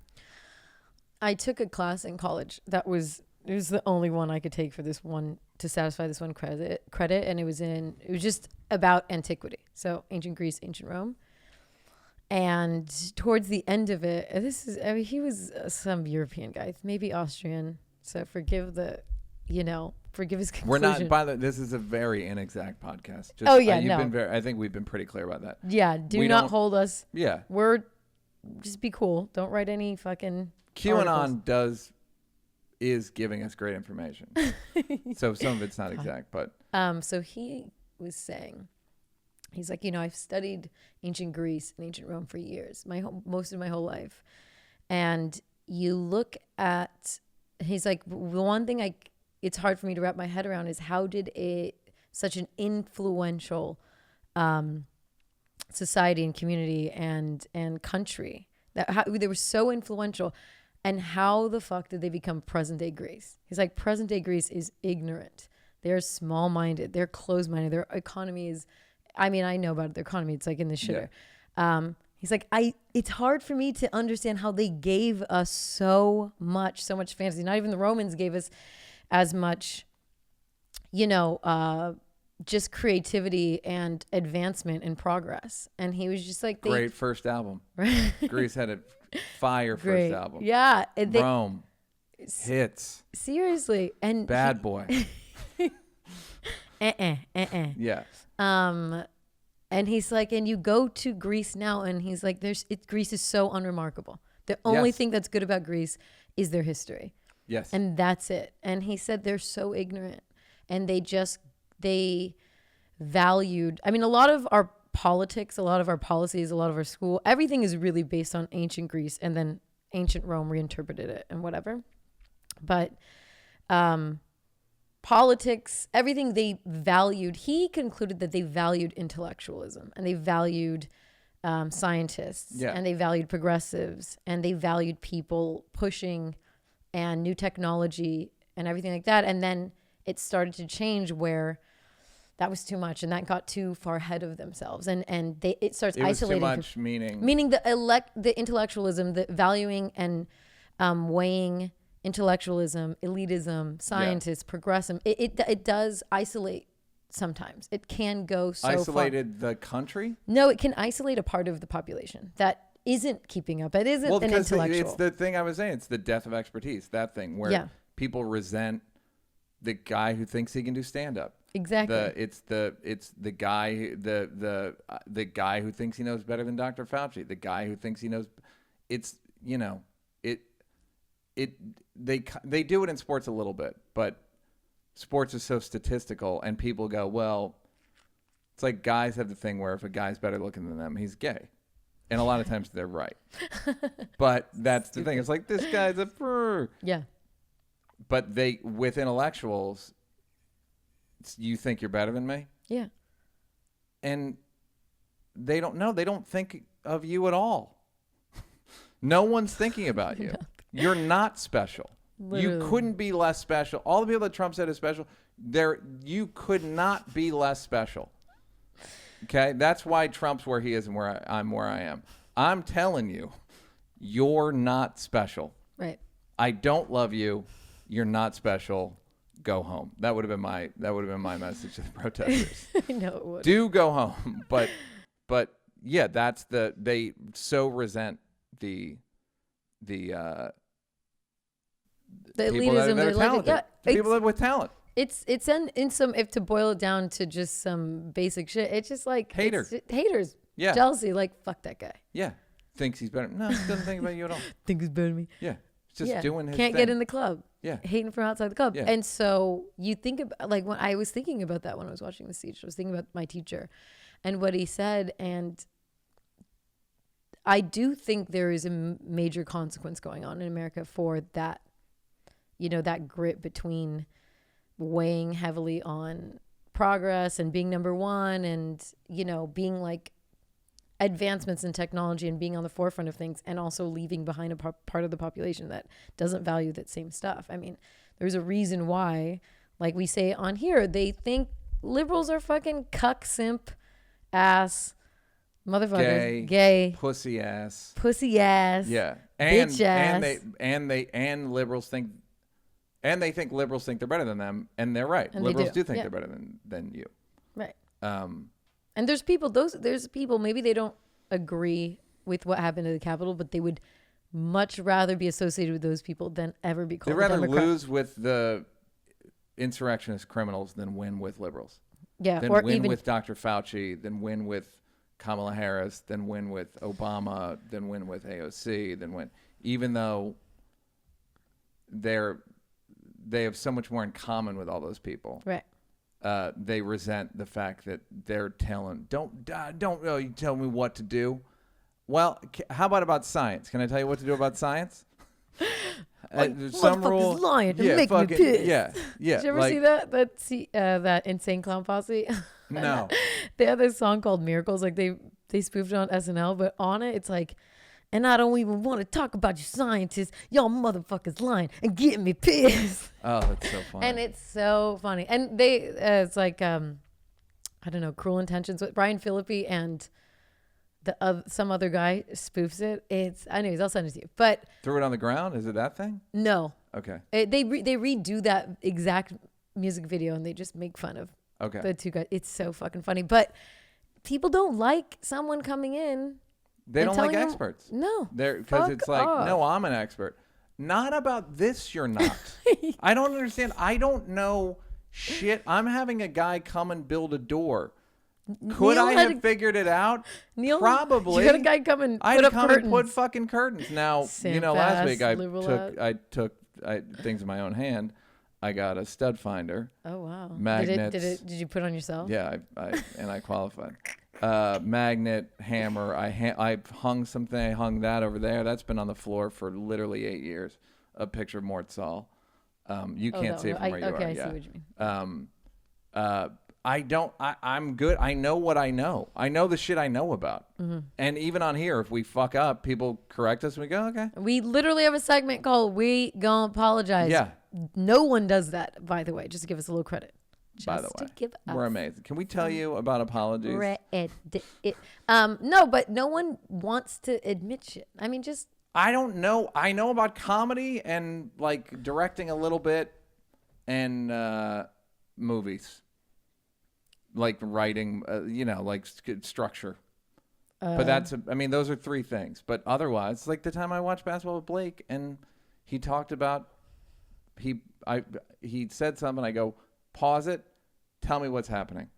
Speaker 2: I took a class in college it was the only one I could take for this one to satisfy this one credit, and it was just about antiquity, so ancient Greece, ancient Rome. And towards the end of it, he was some European guy, maybe Austrian. So forgive his conclusion.
Speaker 1: We're not, by the way, this is a very inexact podcast. I think we've been pretty clear about that.
Speaker 2: Yeah, do not hold us.
Speaker 1: Yeah.
Speaker 2: Just be cool. Don't write any fucking
Speaker 1: QAnon is giving us great information. So some of it's not exact, but.
Speaker 2: So he was saying, he's like, I've studied ancient Greece and ancient Rome for years, most of my whole life. And you look at, he's like, the one thing it's hard for me to wrap my head around is how did such an influential society and community and country they were so influential, and how the fuck did they become present day Greece? He's like, present day Greece is ignorant. They're small minded. They're closed minded. Their economy is, I know about their economy. It's like in the shitter. Yeah. He's like, it's hard for me to understand how they gave us so much fantasy. Not even the Romans gave us as much, just creativity and advancement and progress. And he was just like,
Speaker 1: great first album. Greece had a fire
Speaker 2: great.
Speaker 1: First album.
Speaker 2: Yeah.
Speaker 1: Rome. Hits.
Speaker 2: Seriously. And
Speaker 1: Bad Boy. Yeah.
Speaker 2: And he's like, and you go to Greece now, and he's like, Greece is so unremarkable. The only thing that's good about Greece is their history.
Speaker 1: Yes.
Speaker 2: And that's it. And he said they're so ignorant, and they valued, a lot of our politics, a lot of our policies, a lot of our school, everything is really based on ancient Greece, and then ancient Rome reinterpreted it and whatever. But, politics, everything they valued, he concluded that they valued intellectualism, and they valued scientists, and they valued progressives, and they valued people pushing and new technology and everything like that. And then it started to change where that was too much, and that got too far ahead of themselves, and it starts isolating.
Speaker 1: It was too much,
Speaker 2: meaning the intellectualism, the valuing and weighing intellectualism, elitism, scientists, progressive. It does isolate sometimes. It can go so
Speaker 1: isolated
Speaker 2: far.
Speaker 1: The country?
Speaker 2: No, it can isolate a part of the population that isn't keeping up. It isn't an intellectual.
Speaker 1: It's the thing I was saying. It's the death of expertise. That thing where people resent the guy who thinks he can do stand-up.
Speaker 2: Exactly.
Speaker 1: It's the guy the guy who thinks he knows better than Dr. Fauci. The guy who thinks he knows. It's they do it in sports a little bit, but sports is so statistical, and people go, well, it's like guys have the thing where if a guy's better looking than them, he's gay. And a lot of times they're right. But that's the thing. It's like, this guy's a brr.
Speaker 2: Yeah.
Speaker 1: But with intellectuals, you think you're better than me?
Speaker 2: Yeah.
Speaker 1: And they don't know. They don't think of you at all. No one's thinking about you. You're not special. Literally. You couldn't be less special. All the people that Trump said is special, you could not be less special. Okay? That's why Trump's where he is and I'm where I am. I'm telling you, you're not special.
Speaker 2: Right.
Speaker 1: I don't love you. You're not special. Go home. That would have been my message to the protesters.
Speaker 2: I know it would.
Speaker 1: Do go home. But yeah, they so resent the
Speaker 2: elitism.
Speaker 1: They're talented.
Speaker 2: Yeah,
Speaker 1: people with talent.
Speaker 2: It's in some, if to boil it down to just some basic shit, it's just like haters.
Speaker 1: Yeah.
Speaker 2: Jealousy. Like, fuck that guy.
Speaker 1: Yeah. Thinks he's better. No, he doesn't think about you at all.
Speaker 2: Think he's better than me.
Speaker 1: Yeah. Just doing his
Speaker 2: Can't
Speaker 1: thing.
Speaker 2: get in the club.
Speaker 1: Yeah.
Speaker 2: Hating from outside the club.
Speaker 1: Yeah.
Speaker 2: And so you think about, like, when I was thinking about that when I was watching the speech, I was thinking about my teacher and what he said. And I do think there is a major consequence going on in America for that, that grit between weighing heavily on progress and being number one and, being like advancements in technology and being on the forefront of things, and also leaving behind a part of the population that doesn't value that same stuff. I mean, there's a reason why, like we say on here, they think liberals are fucking cuck simp ass motherfuckers, gay
Speaker 1: pussy ass,
Speaker 2: yeah, and bitch ass.
Speaker 1: and liberals think, and they think liberals think they're better than them, and they're right. And liberals do think they're better than you,
Speaker 2: right? And there's people, maybe they don't agree with what happened to the Capitol, but they would much rather be associated with those people than ever be called.
Speaker 1: They'd rather
Speaker 2: Democrat.
Speaker 1: lose with the insurrectionist criminals than win with liberals.
Speaker 2: Yeah,
Speaker 1: than
Speaker 2: or
Speaker 1: win
Speaker 2: even
Speaker 1: with Dr. Fauci, than win with Kamala Harris, than win with Obama, than win with AOC, than win. Even though they have so much more in common with all those people.
Speaker 2: Right.
Speaker 1: They resent the fact that they're telling, don't you tell me what to do. Well, how about science? Can I tell you what to do about science?
Speaker 2: Some rule. Lying to make me pissed.
Speaker 1: Yeah.
Speaker 2: Did you ever see that Insane Clown Posse?
Speaker 1: No.
Speaker 2: They have this song called Miracles. Like they spoofed it on SNL, but on it, it's like, and I don't even want to talk about you scientists. Y'all motherfuckers lying and getting me pissed.
Speaker 1: Oh, that's so funny.
Speaker 2: And it's so funny. And it's like, I don't know, Cruel Intentions with Brian Phillippe and some other guy spoofs it. Anyways, I'll send it to you. But
Speaker 1: Threw It on the Ground? Is it that thing?
Speaker 2: No.
Speaker 1: Okay.
Speaker 2: They redo that exact music video and they just make fun of the two guys. It's so fucking funny. But people don't like someone coming in.
Speaker 1: They don't like experts.
Speaker 2: No.
Speaker 1: Because it's like, no, I'm an expert. Not about this, you're not. I don't understand. I don't know shit. I'm having a guy come and build a door. Could I have figured it out?
Speaker 2: Neal,
Speaker 1: probably.
Speaker 2: You had a guy come and put up curtains.
Speaker 1: And put fucking curtains. Now, last week I took things in my own hand. I got a stud finder.
Speaker 2: Oh wow!
Speaker 1: Magnets.
Speaker 2: Did you put it on yourself?
Speaker 1: Yeah, I qualified. Magnet, hammer. I hung something. I hung that over there. That's been on the floor for literally 8 years. A picture of Mort Saul. You can't see it from where you are.
Speaker 2: Okay, I see what you mean.
Speaker 1: I'm good. I know what I know. I know the shit I know about. Mm-hmm. And even on here, if we fuck up, people correct us and we go, okay.
Speaker 2: We literally have a segment called We Gonna Apologize.
Speaker 1: Yeah.
Speaker 2: No one does that, by the way, just to give us a little credit.
Speaker 1: By the way, we're amazing. Can we tell you about apologies?
Speaker 2: No, but no one wants to admit shit. I mean, just...
Speaker 1: I don't know. I know about comedy and like directing a little bit and movies. Like writing, like structure. But those are three things. But otherwise, like the time I watched Basketball with Blake and he talked about, he said something, I go, pause it, Tell me what's happening.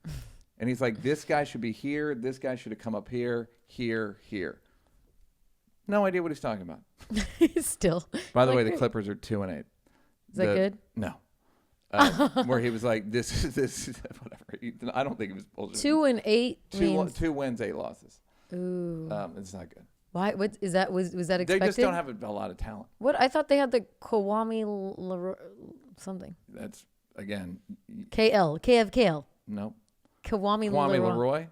Speaker 1: And he's like, this guy should be here. This guy should have come up here, here, here. No idea what he's talking about.
Speaker 2: Still.
Speaker 1: By the way, the Clippers are 2-8.
Speaker 2: Is that good?
Speaker 1: No. Where he was like, this is whatever. I don't think it was bullshit.
Speaker 2: 2-8 means
Speaker 1: 2 wins, 8 losses.
Speaker 2: Ooh.
Speaker 1: It's not good.
Speaker 2: Why? What is that? Was that expected?
Speaker 1: They just don't have a lot of talent.
Speaker 2: What? I thought they had the something.
Speaker 1: That's, again.
Speaker 2: KL.
Speaker 1: Nope.
Speaker 2: Kwame
Speaker 1: Leroy.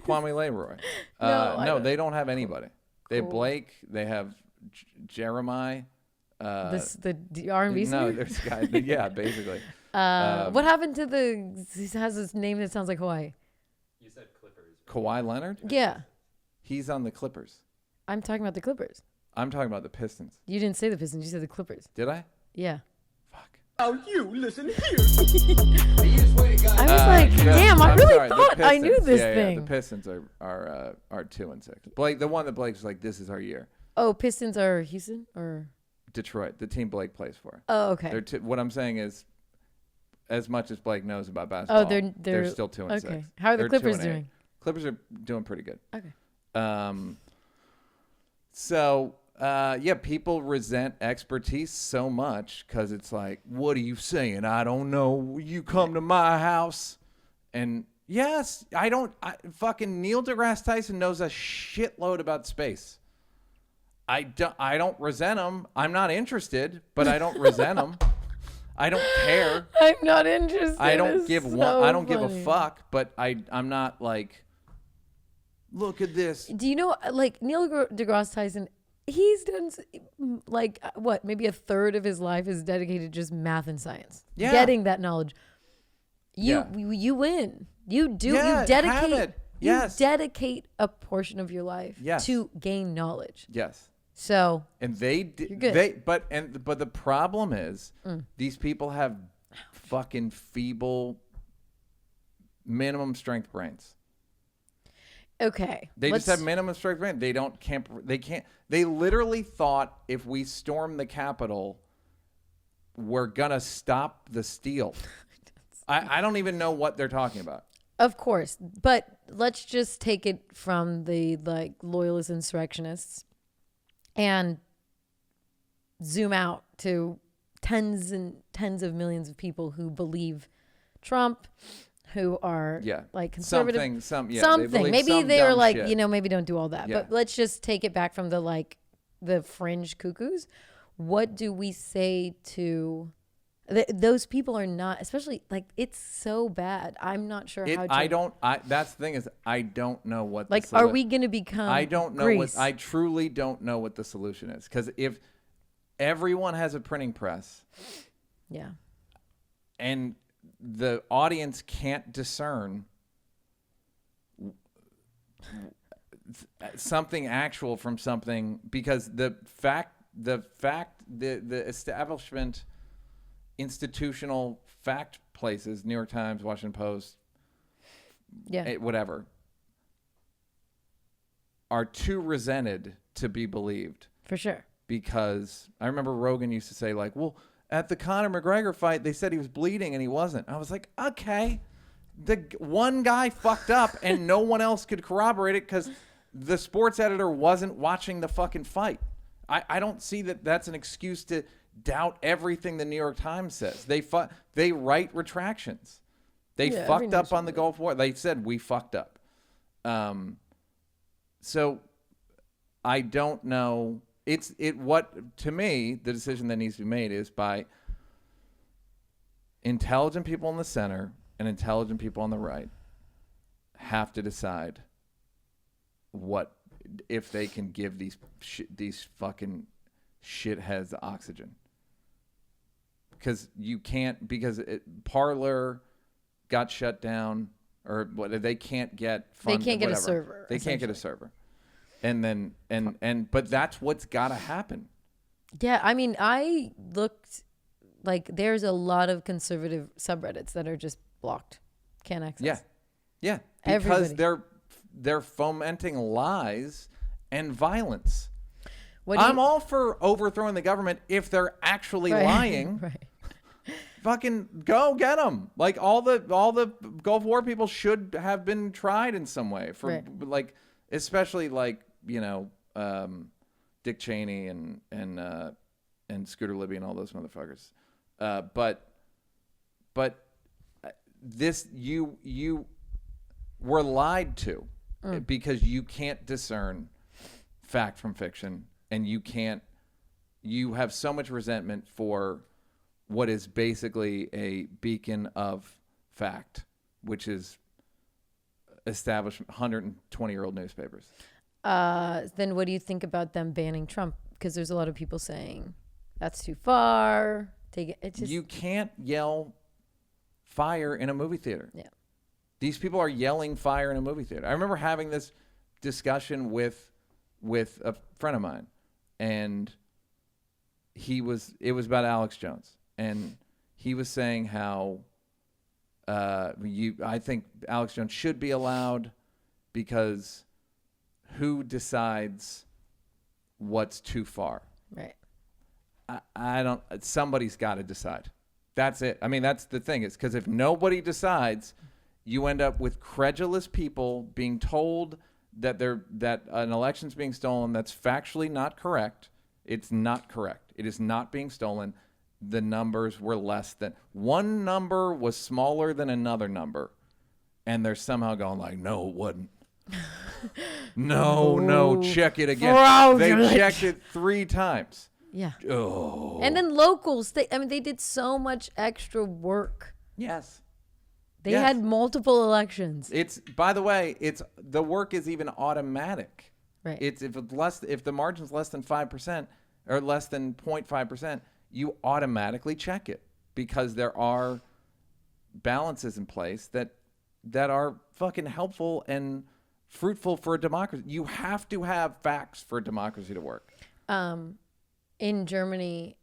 Speaker 1: Kwame Leroy. No, they don't have anybody. They have Blake. They have Jeremiah.
Speaker 2: The R&B singer?
Speaker 1: No, there's a guy. Yeah, basically.
Speaker 2: What happened to he has this name that sounds like Hawaii.
Speaker 3: You said Clippers.
Speaker 1: Kawhi Leonard?
Speaker 2: Yeah.
Speaker 1: He's on the Clippers.
Speaker 2: I'm talking about the Clippers.
Speaker 1: I'm talking about the Pistons.
Speaker 2: You didn't say the Pistons. You said the Clippers.
Speaker 1: Did I?
Speaker 2: Yeah.
Speaker 1: Fuck.
Speaker 4: Oh, you listen here.
Speaker 2: I was like, damn, I really thought I knew this thing.
Speaker 1: Yeah, the Pistons are 2-6. Blake, the one that Blake's like, this is our year.
Speaker 2: Oh, Pistons are Houston or
Speaker 1: Detroit, the team Blake plays for.
Speaker 2: Oh, okay.
Speaker 1: What I'm saying is, as much as Blake knows about basketball, they're still 2-6.
Speaker 2: Okay. How are the Clippers doing?
Speaker 1: Clippers are doing pretty good.
Speaker 2: Okay.
Speaker 1: People resent expertise so much because it's like, what are you saying? I don't know. You come to my house. And yes, fucking Neil deGrasse Tyson knows a shitload about space. I don't resent him. I'm not interested, but I don't resent him. I don't care.
Speaker 2: I'm not interested.
Speaker 1: I don't give a fuck, but I'm not like, look at this.
Speaker 2: Do you know, like, Neil deGrasse Tyson, he's done, like, what, maybe a third of his life is dedicated to just math and science.
Speaker 1: Yeah.
Speaker 2: Getting that knowledge. You win. You do. You dedicate. You dedicate a portion of your life to gain knowledge.
Speaker 1: Yes.
Speaker 2: So.
Speaker 1: And they
Speaker 2: you're good.
Speaker 1: But the problem is these people have fucking feeble minimum strength brains.
Speaker 2: Okay.
Speaker 1: They just have minimum strength brains. They literally thought if we storm the Capitol, we're gonna stop the steal. I don't even know what they're talking about.
Speaker 2: Of course, but let's just take it from the like loyalist insurrectionists and zoom out to tens and tens of millions of people who believe Trump, who are like conservative. Something. Maybe they are like, shit. Maybe don't do all that. Yeah. But let's just take it back from the fringe cuckoos. What do we say to those people? Are not, especially like, it's so bad. I'm not sure how to.
Speaker 1: That's the thing is, I don't know what.
Speaker 2: Like, are we going to become?
Speaker 1: I don't know
Speaker 2: Greece?
Speaker 1: I truly don't know what the solution is, because if everyone has a printing press, and the audience can't discern something actual from something, because the establishment, institutional fact places, New York Times, Washington Post, whatever, are too resented to be believed.
Speaker 2: For sure.
Speaker 1: Because I remember Rogan used to say, like, well, at the Conor McGregor fight, they said he was bleeding and he wasn't. I was like, okay. The one guy fucked up and no one else could corroborate it because the sports editor wasn't watching the fucking fight. I don't see that that's an excuse to doubt everything the New York Times says. They write retractions. They fucked up on the Gulf War. They said, we fucked up. So I don't know. To me, the decision that needs to be made is by intelligent people in the center and intelligent people on the right have to decide what, if they can give these fucking shitheads oxygen. Because you can't, because Parler got shut down, or what, they can't get funded.
Speaker 2: They can't get a server.
Speaker 1: They can't get a server. And then, but that's what's got to happen.
Speaker 2: Yeah, I mean, I looked, like, there's a lot of conservative subreddits that are just blocked. Can't access.
Speaker 1: Yeah. Because they're fomenting lies and violence. I'm all for overthrowing the government if they're actually lying.
Speaker 2: Right.
Speaker 1: fucking go get them. Like all the Gulf War people should have been tried in some way for like, especially like, you know, Dick Cheney and Scooter Libby and all those motherfuckers. But this you were lied to because you can't discern fact from fiction, and you have so much resentment for what is basically a beacon of fact, which is established 120-year-old newspapers.
Speaker 2: Then what do you think about them banning Trump? Because there's a lot of people saying that's too far.
Speaker 1: You can't yell fire in a movie theater.
Speaker 2: Yeah. These
Speaker 1: people are yelling fire in a movie theater. I remember having this discussion with a friend of mine, and it was about Alex Jones, and he was saying how I think Alex Jones should be allowed because who decides what's too far?
Speaker 2: Right.
Speaker 1: I don't. Somebody's got to decide. That's it. I mean, that's the thing. Is because if nobody decides, you end up with credulous people being told that an election's being stolen. That's factually not correct. It's not correct. It is not being stolen. The numbers were less than one number was smaller than another number, and they're somehow going like, no, it wasn't. No, check it again. They checked it 3 times.
Speaker 2: Yeah.
Speaker 1: Oh.
Speaker 2: And then locals, they did so much extra work.
Speaker 1: Yes.
Speaker 2: They had multiple elections.
Speaker 1: By the way, the work is even automatic.
Speaker 2: Right.
Speaker 1: If the margin's less than 5% or less than 0.5%, you automatically check it because there are balances in place that are fucking helpful and fruitful for a democracy. You have to have facts for a democracy to work.
Speaker 2: In Germany,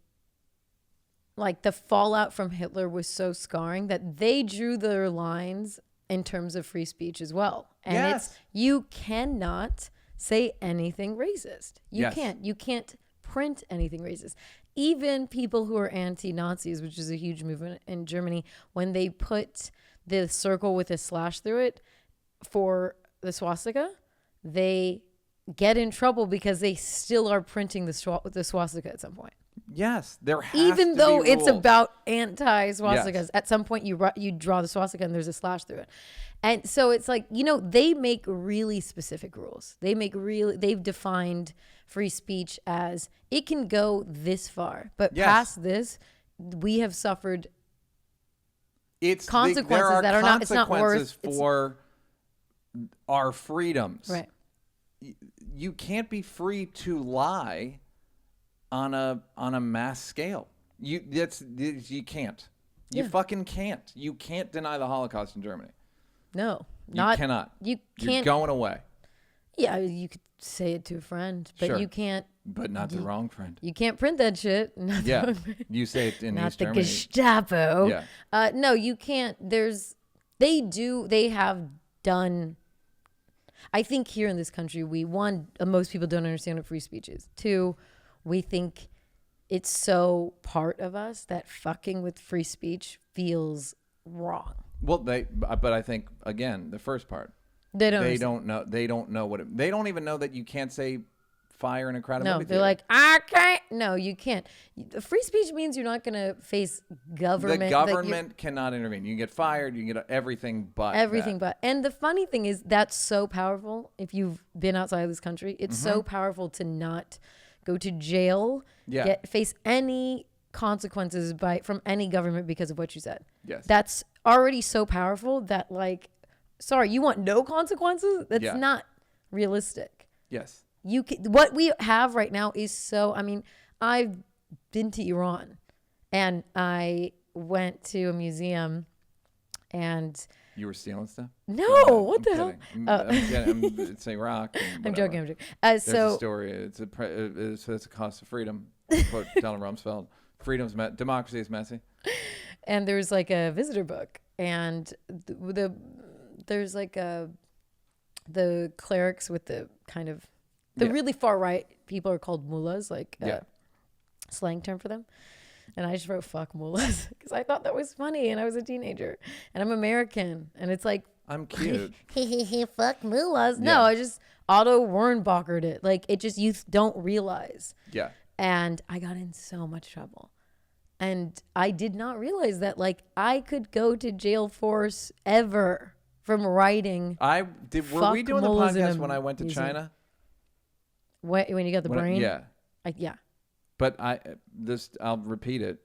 Speaker 2: like the fallout from Hitler was so scarring that they drew their lines in terms of free speech as well. And you cannot say anything racist. You can't print anything racist. Even people who are anti-Nazis, which is a huge movement in Germany, when they put the circle with a slash through it for the swastika, they get in trouble because they still are printing the swastika at some point.
Speaker 1: Yes, there has
Speaker 2: even
Speaker 1: to
Speaker 2: though
Speaker 1: be
Speaker 2: it's
Speaker 1: rules.
Speaker 2: about anti-swastikas.
Speaker 1: Yes.
Speaker 2: At some point you draw the swastika and there's a slash through it. And so it's like, they make really specific rules. They've defined free speech as it can go this far, but past this, we have suffered consequences that are not. It's not worth
Speaker 1: for our freedoms.
Speaker 2: Right.
Speaker 1: You can't be free to lie on a mass scale. You can't. You fucking can't. You can't deny the Holocaust in Germany.
Speaker 2: No,
Speaker 1: you cannot.
Speaker 2: You can't.
Speaker 1: You're going away.
Speaker 2: Yeah, you could say it to a friend, but you can't.
Speaker 1: But not the wrong friend.
Speaker 2: You can't print that shit.
Speaker 1: You say it in
Speaker 2: not
Speaker 1: East
Speaker 2: the
Speaker 1: Germany.
Speaker 2: Gestapo.
Speaker 1: Yeah.
Speaker 2: No, you can't. They have done. I think here in this country, most people don't understand what free speech is. 2, we think it's so part of us that fucking with free speech feels wrong.
Speaker 1: Well, but I think again, the first part, they don't know. They don't know they don't even know that you can't say fire in a crowded movie theater.
Speaker 2: They're like, I can't. No, you can't. Free speech means you're not going to face government.
Speaker 1: The government cannot intervene. You can get fired. You can get everything but that.
Speaker 2: And the funny thing is that's so powerful. If you've been outside of this country, it's so powerful to not go to jail, face any consequences from any government because of what you said.
Speaker 1: Yes.
Speaker 2: That's already so powerful that sorry, you want no consequences? That's not realistic.
Speaker 1: Yes.
Speaker 2: What we have right now is I've been to Iran and I went to a museum and
Speaker 1: you were stealing stuff?
Speaker 2: No, what the hell?
Speaker 1: It's Iraq.
Speaker 2: I'm joking.
Speaker 1: There's a story. It's a cost of freedom. Quote Donald Rumsfeld. Democracy is messy.
Speaker 2: And there's like a visitor book, and there's like the clerics with the kind of really far right people are called mullahs, slang term for them. And I just wrote fuck mullahs because I thought that was funny and I was a teenager and I'm American and it's like
Speaker 1: I'm cute.
Speaker 2: fuck mullahs.
Speaker 1: Yeah.
Speaker 2: No, I just Otto Warrenbachered it. Like it just, you don't realize.
Speaker 1: Yeah.
Speaker 2: And I got in so much trouble. And I did not realize that like I could go to jail forever from writing.
Speaker 1: Were we doing the podcast when I went to China?
Speaker 2: When you got the brain?
Speaker 1: Yeah.
Speaker 2: Yeah.
Speaker 1: But I'll repeat it.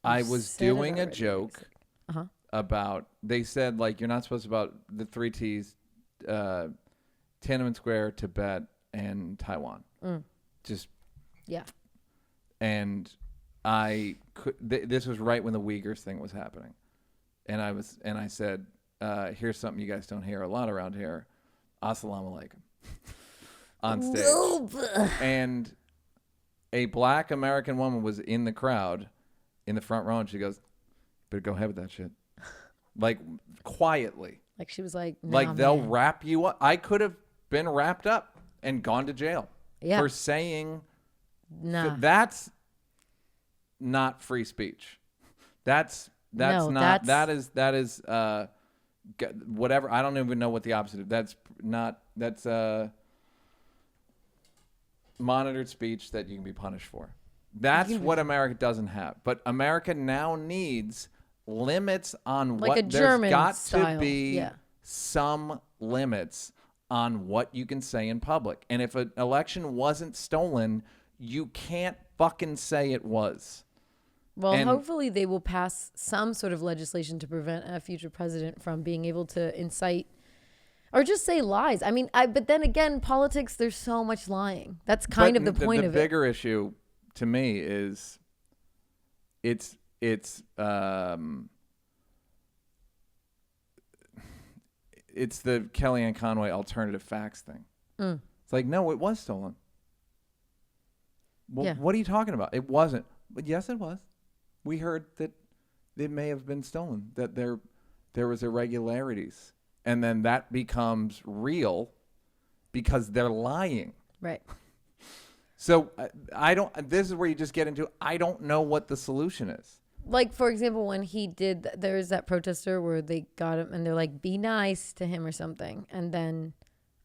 Speaker 1: I was doing a joke about, they said like, you're not supposed to, about the 3 T's, Tiananmen Square, Tibet, and Taiwan. Just.
Speaker 2: Yeah.
Speaker 1: And this was right when the Uyghurs thing was happening. And I said, here's something you guys don't hear a lot around here. Assalamu alaikum. On stage. And a black American woman was in the crowd in the front row, and she goes, better go ahead with that shit. Like, quietly.
Speaker 2: Like, she was like, nah,
Speaker 1: like, they'll
Speaker 2: man.
Speaker 1: wrap you up. I could have been wrapped up and gone to jail for saying, that's not free speech. That is whatever. I don't even know what the opposite of that's monitored speech that you can be punished for. That's what America doesn't have. But America now needs limits on
Speaker 2: like
Speaker 1: what
Speaker 2: a German
Speaker 1: there's got
Speaker 2: style.
Speaker 1: to be some limits on what you can say in public. And if an election wasn't stolen, you can't fucking say it was.
Speaker 2: Well, hopefully they will pass some sort of legislation to prevent a future president from being able to incite or just say lies. I mean, but then again, politics, there's so much lying. That's kind of the point of it.
Speaker 1: The bigger issue to me is it's the Kellyanne Conway alternative facts thing. It's like, no, it was stolen. Well, what are you talking about? It wasn't. But yes, it was. We heard that it may have been stolen, that there was irregularities. And then that becomes real because they're lying.
Speaker 2: Right.
Speaker 1: So this is where you just get into, I don't know what the solution is.
Speaker 2: Like, for example, when there's that protester where they got him and they're like, be nice to him or something. And then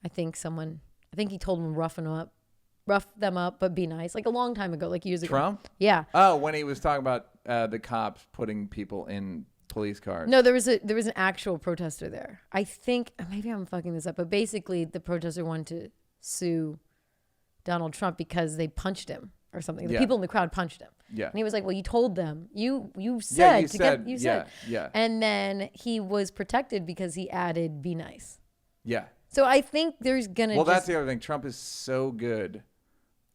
Speaker 2: I think he told him rough them up, but be nice. Like a long time ago, like years ago.
Speaker 1: Trump?
Speaker 2: Yeah.
Speaker 1: Oh, when he was talking about the cops putting people in police cars.
Speaker 2: No, there was an actual protester there. I think, maybe I'm fucking this up, but basically the protester wanted to sue Donald Trump because they punched him or something. The people in the crowd punched him. Yeah. And he was like, well, you told them. You said. You said.
Speaker 1: Yeah.
Speaker 2: And then he was protected because he added be nice.
Speaker 1: Yeah.
Speaker 2: So I think there's going to
Speaker 1: that's the other thing. Trump is so good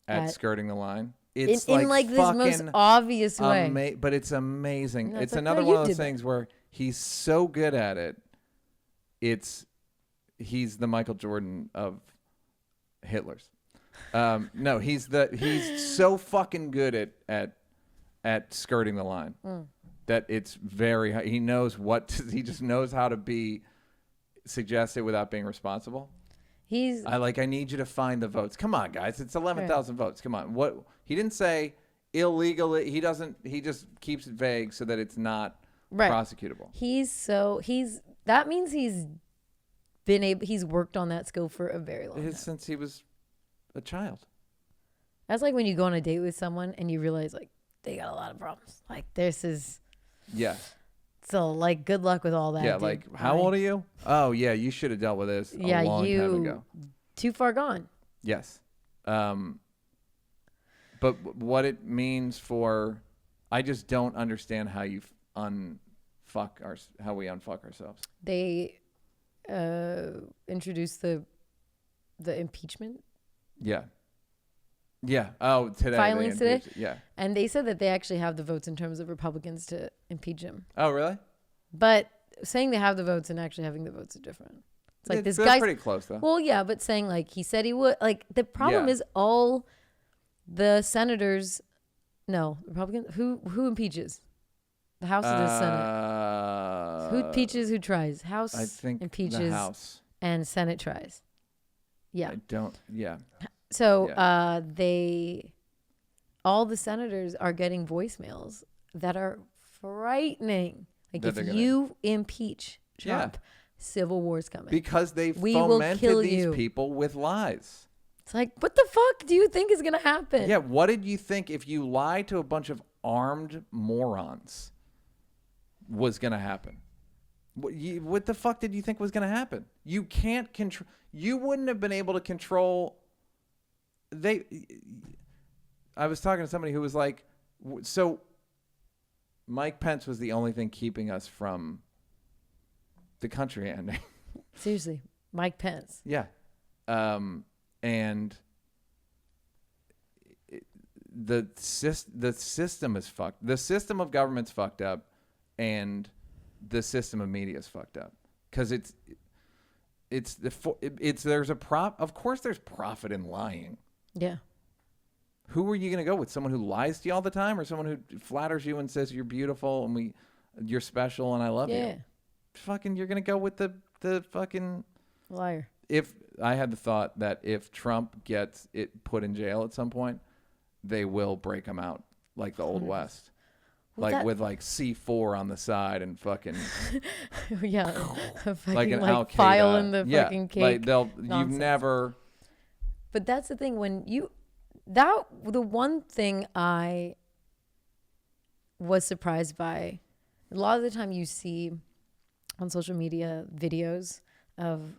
Speaker 1: at skirting the line. It's
Speaker 2: in like this most obvious way.
Speaker 1: But it's amazing. It's another one of those things where he's so good at it. He's the Michael Jordan of Hitler's. No, he's so fucking good at skirting the line that it's very high. He knows he just knows how to be suggestive without being responsible. I need you to find the votes. Come on, guys. It's 11,000 votes. Come on. What he didn't say illegally. He just keeps it vague so that it's not prosecutable. That means he's worked on that skill for a very long time.
Speaker 2: Since
Speaker 1: he was a child.
Speaker 2: That's like when you go on a date with someone and you realize like they got a lot of problems. Like this is. Yeah. So, like, good luck with all that.
Speaker 1: Yeah, dude. Like, how old are you? Oh, yeah, you should have dealt with this a long time ago.
Speaker 2: Too far gone.
Speaker 1: Yes. But what it means for, I just don't understand how you how we unfuck ourselves.
Speaker 2: They introduced the impeachment.
Speaker 1: Yeah. Yeah. Oh, today.
Speaker 2: Filings today.
Speaker 1: Yeah.
Speaker 2: And they said that they actually have the votes in terms of Republicans to impeach him.
Speaker 1: Oh, really?
Speaker 2: But saying they have the votes and actually having the votes are different. It's like this
Speaker 1: guy's
Speaker 2: guy's
Speaker 1: pretty close though.
Speaker 2: Well, yeah, but saying like he said he would. Like the problem is all the senators. No, Republicans. Who impeaches? The House or the Senate? Who impeaches? Who tries? House.
Speaker 1: I think
Speaker 2: impeaches.
Speaker 1: The House.
Speaker 2: And Senate tries. Yeah.
Speaker 1: I don't. Yeah.
Speaker 2: So all the senators are getting voicemails that are frightening. Like, if you impeach Trump, civil war's coming.
Speaker 1: Because they fomented these people with lies.
Speaker 2: It's like, what the fuck do you think is going to happen?
Speaker 1: Yeah, what did you think if you lied to a bunch of armed morons was going to happen? What the fuck did you think was going to happen? You can't control. You wouldn't have been able to control. I was talking to somebody who was like, so Mike Pence was the only thing keeping us from the country ending.
Speaker 2: Seriously, Mike Pence.
Speaker 1: Yeah. And the system is fucked. The system of government's fucked up, and the system of media is fucked up, because of course there's profit in lying.
Speaker 2: Yeah.
Speaker 1: Who are you going to go with? Someone who lies to you all the time, or someone who flatters you and says you're beautiful and you're special and I love you? Fucking, you're going to go with the fucking
Speaker 2: liar.
Speaker 1: If I had the thought that if Trump gets it put in jail at some point, they will break him out like the Old West. With like C4 on the side and fucking
Speaker 2: yeah, fucking,
Speaker 1: like an
Speaker 2: like file in the fucking cake.
Speaker 1: Like you've never.
Speaker 2: But that's the thing, the one thing I was surprised by, a lot of the time you see on social media videos of,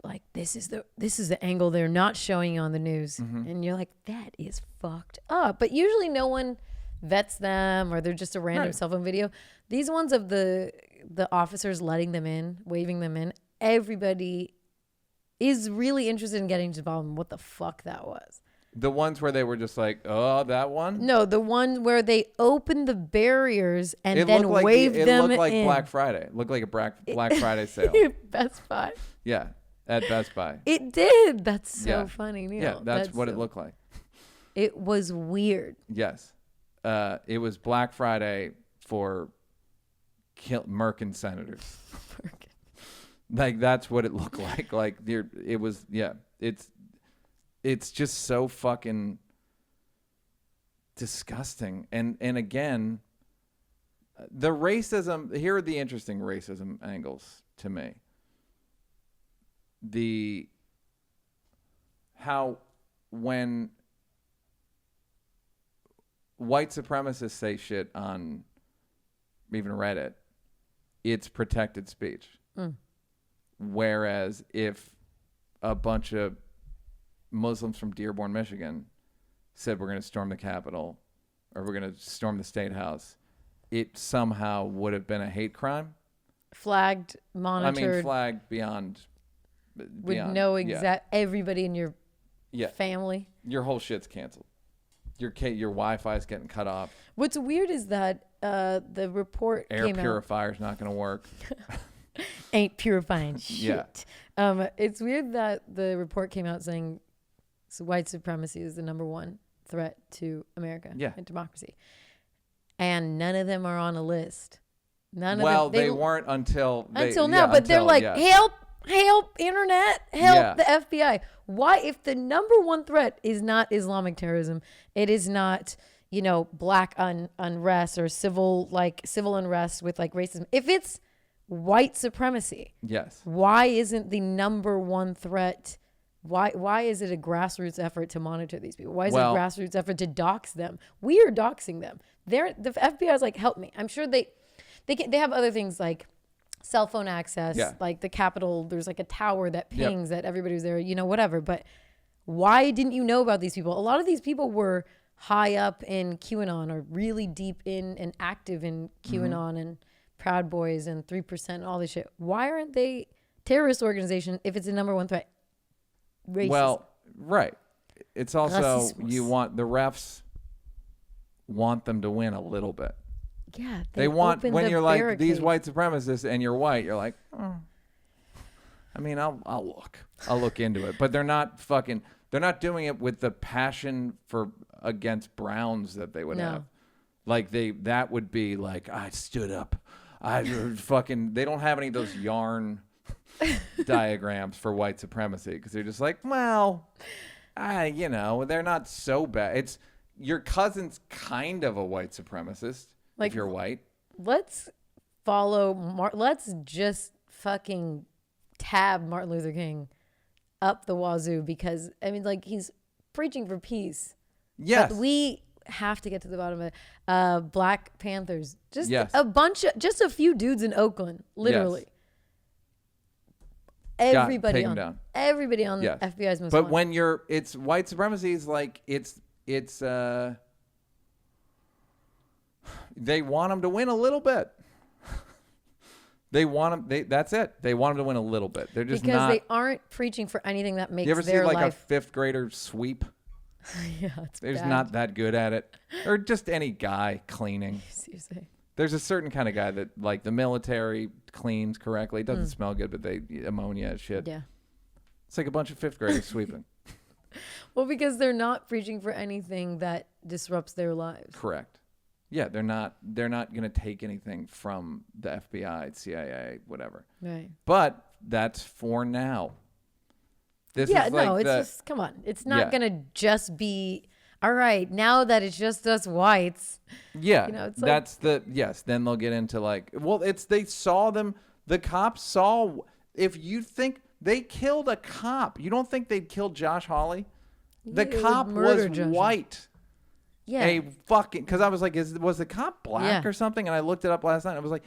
Speaker 2: like, this is the angle they're not showing you on the news, and you're like, that is fucked up. But usually no one vets them, or they're just a random cell phone video. These ones of the officers letting them in, waving them in, everybody is really interested in getting involved in what the fuck that was.
Speaker 1: The ones where they were just like, oh, that one?
Speaker 2: No, the one where they opened the barriers and then waved them in. It looked
Speaker 1: like Black Friday. It looked like a Black Friday sale.
Speaker 2: Best Buy.
Speaker 1: Yeah, at Best Buy.
Speaker 2: It did. That's so funny, Neal.
Speaker 1: Yeah, that's what it looked like.
Speaker 2: It was weird.
Speaker 1: Yes. It was Black Friday for Merkin senators. Like, that's what it looked like. Like, it was, yeah. It's just so fucking disgusting. And again, the racism, here are the interesting racism angles to me. How when white supremacists say shit on even Reddit, it's protected speech. Whereas if a bunch of Muslims from Dearborn, Michigan said we're going to storm the Capitol or we're going to storm the State House, it somehow would have been a hate crime.
Speaker 2: Flagged, monitored.
Speaker 1: I mean, flagged beyond
Speaker 2: would know everybody in your family.
Speaker 1: Your whole shit's canceled. Your Wi-Fi is getting cut off.
Speaker 2: What's weird is that the report
Speaker 1: air purifier's not going to work.
Speaker 2: Ain't purifying shit.
Speaker 1: Yeah.
Speaker 2: It's weird that the report came out saying white supremacy is the number one threat to America and democracy. And none of them are on a list.
Speaker 1: They weren't until
Speaker 2: now, but they're like, help internet, help the FBI. Why, if the number one threat is not Islamic terrorism, it is not, black unrest or civil unrest with like racism. If it's white supremacy,
Speaker 1: yes,
Speaker 2: why isn't the number one threat? Why is it a grassroots effort to monitor these people? Why is it a grassroots effort to dox them? We are doxing them. The FBI is like, help me. I'm sure they have other things like cell phone access, like the Capitol. There's like a tower that pings that everybody was there, whatever. But why didn't you know about these people? A lot of these people were high up in QAnon or really deep in and active in QAnon and Proud Boys and 3% and all this shit. Why aren't they terrorist organization if it's the number one threat? Racism.
Speaker 1: Well, right. It's also you want the refs want them to win a little bit.
Speaker 2: Yeah,
Speaker 1: they want when you're like
Speaker 2: barricades.
Speaker 1: These white supremacists and you're white, you're like, I mean, I'll look into it, but they're not doing it with the passion against Browns that they would have. Like that would be like, I stood up. They don't have any of those yarn diagrams for white supremacy because they're just like, well, You know, they're not so bad. It's your cousin's kind of a white supremacist if you're white.
Speaker 2: Let's follow. Let's just fucking tab Martin Luther King up the wazoo because I mean, like he's preaching for peace.
Speaker 1: Yes,
Speaker 2: but we have to get to the bottom of it. Black Panthers, just just a few dudes in Oakland, literally.
Speaker 1: Yes.
Speaker 2: Everybody on the FBI's most.
Speaker 1: But when it's white supremacy is like it's they want them to win a little bit. They want them. That's it. They want them to win a little bit. They're just
Speaker 2: because
Speaker 1: not.
Speaker 2: they aren't preaching for anything that makes
Speaker 1: you ever
Speaker 2: their
Speaker 1: see like
Speaker 2: life.
Speaker 1: a fifth grader sweep?
Speaker 2: Yeah, it's
Speaker 1: There's
Speaker 2: bad.
Speaker 1: not that good at it, or just any guy cleaning.
Speaker 2: Seriously.
Speaker 1: There's a certain kind of guy that like the military cleans correctly. It doesn't smell good, but they ammonia and shit.
Speaker 2: Yeah.
Speaker 1: It's like a bunch of fifth graders sweeping.
Speaker 2: Well, because they're not preaching for anything that disrupts their lives.
Speaker 1: Correct. Yeah, they're not going to take anything from the FBI, CIA, whatever.
Speaker 2: Right.
Speaker 1: But that's for now. This
Speaker 2: yeah,
Speaker 1: is like
Speaker 2: no, it's just come on. It's not going to just be all right, now that it's just us whites.
Speaker 1: Yeah.
Speaker 2: You know, it's
Speaker 1: that's then they'll get into like they saw them, the cops saw, if you think they killed a cop, you don't think they'd killed Josh Hawley? The cop was white.
Speaker 2: Yeah.
Speaker 1: Because I was like, was the cop black or something? And I looked it up last night. I was like,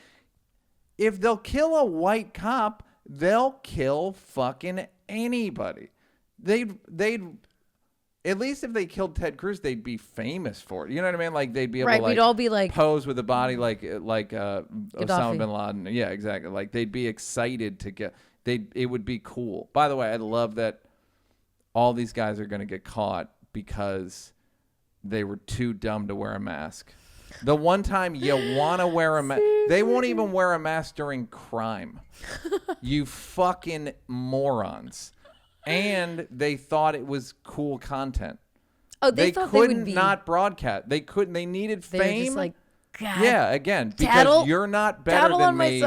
Speaker 1: if they'll kill a white cop, they'll kill fucking anybody. They'd at least if they killed Ted Cruz, they'd be famous for it. You know what I mean? Like they'd be able to
Speaker 2: we'd all be like
Speaker 1: pose with a body like Osama bin Laden. Yeah, exactly. Like they'd be excited to get. It would be cool. By the way, I love that all these guys are going to get caught because they were too dumb to wear a mask. The one time you want to wear a mask, they won't even wear a mask during crime. You fucking morons. And they thought it was cool content.
Speaker 2: Oh, they thought
Speaker 1: couldn't
Speaker 2: they would be
Speaker 1: not broadcast. They couldn't. They needed fame.
Speaker 2: Just like, God,
Speaker 1: yeah, again, because you're not better than me,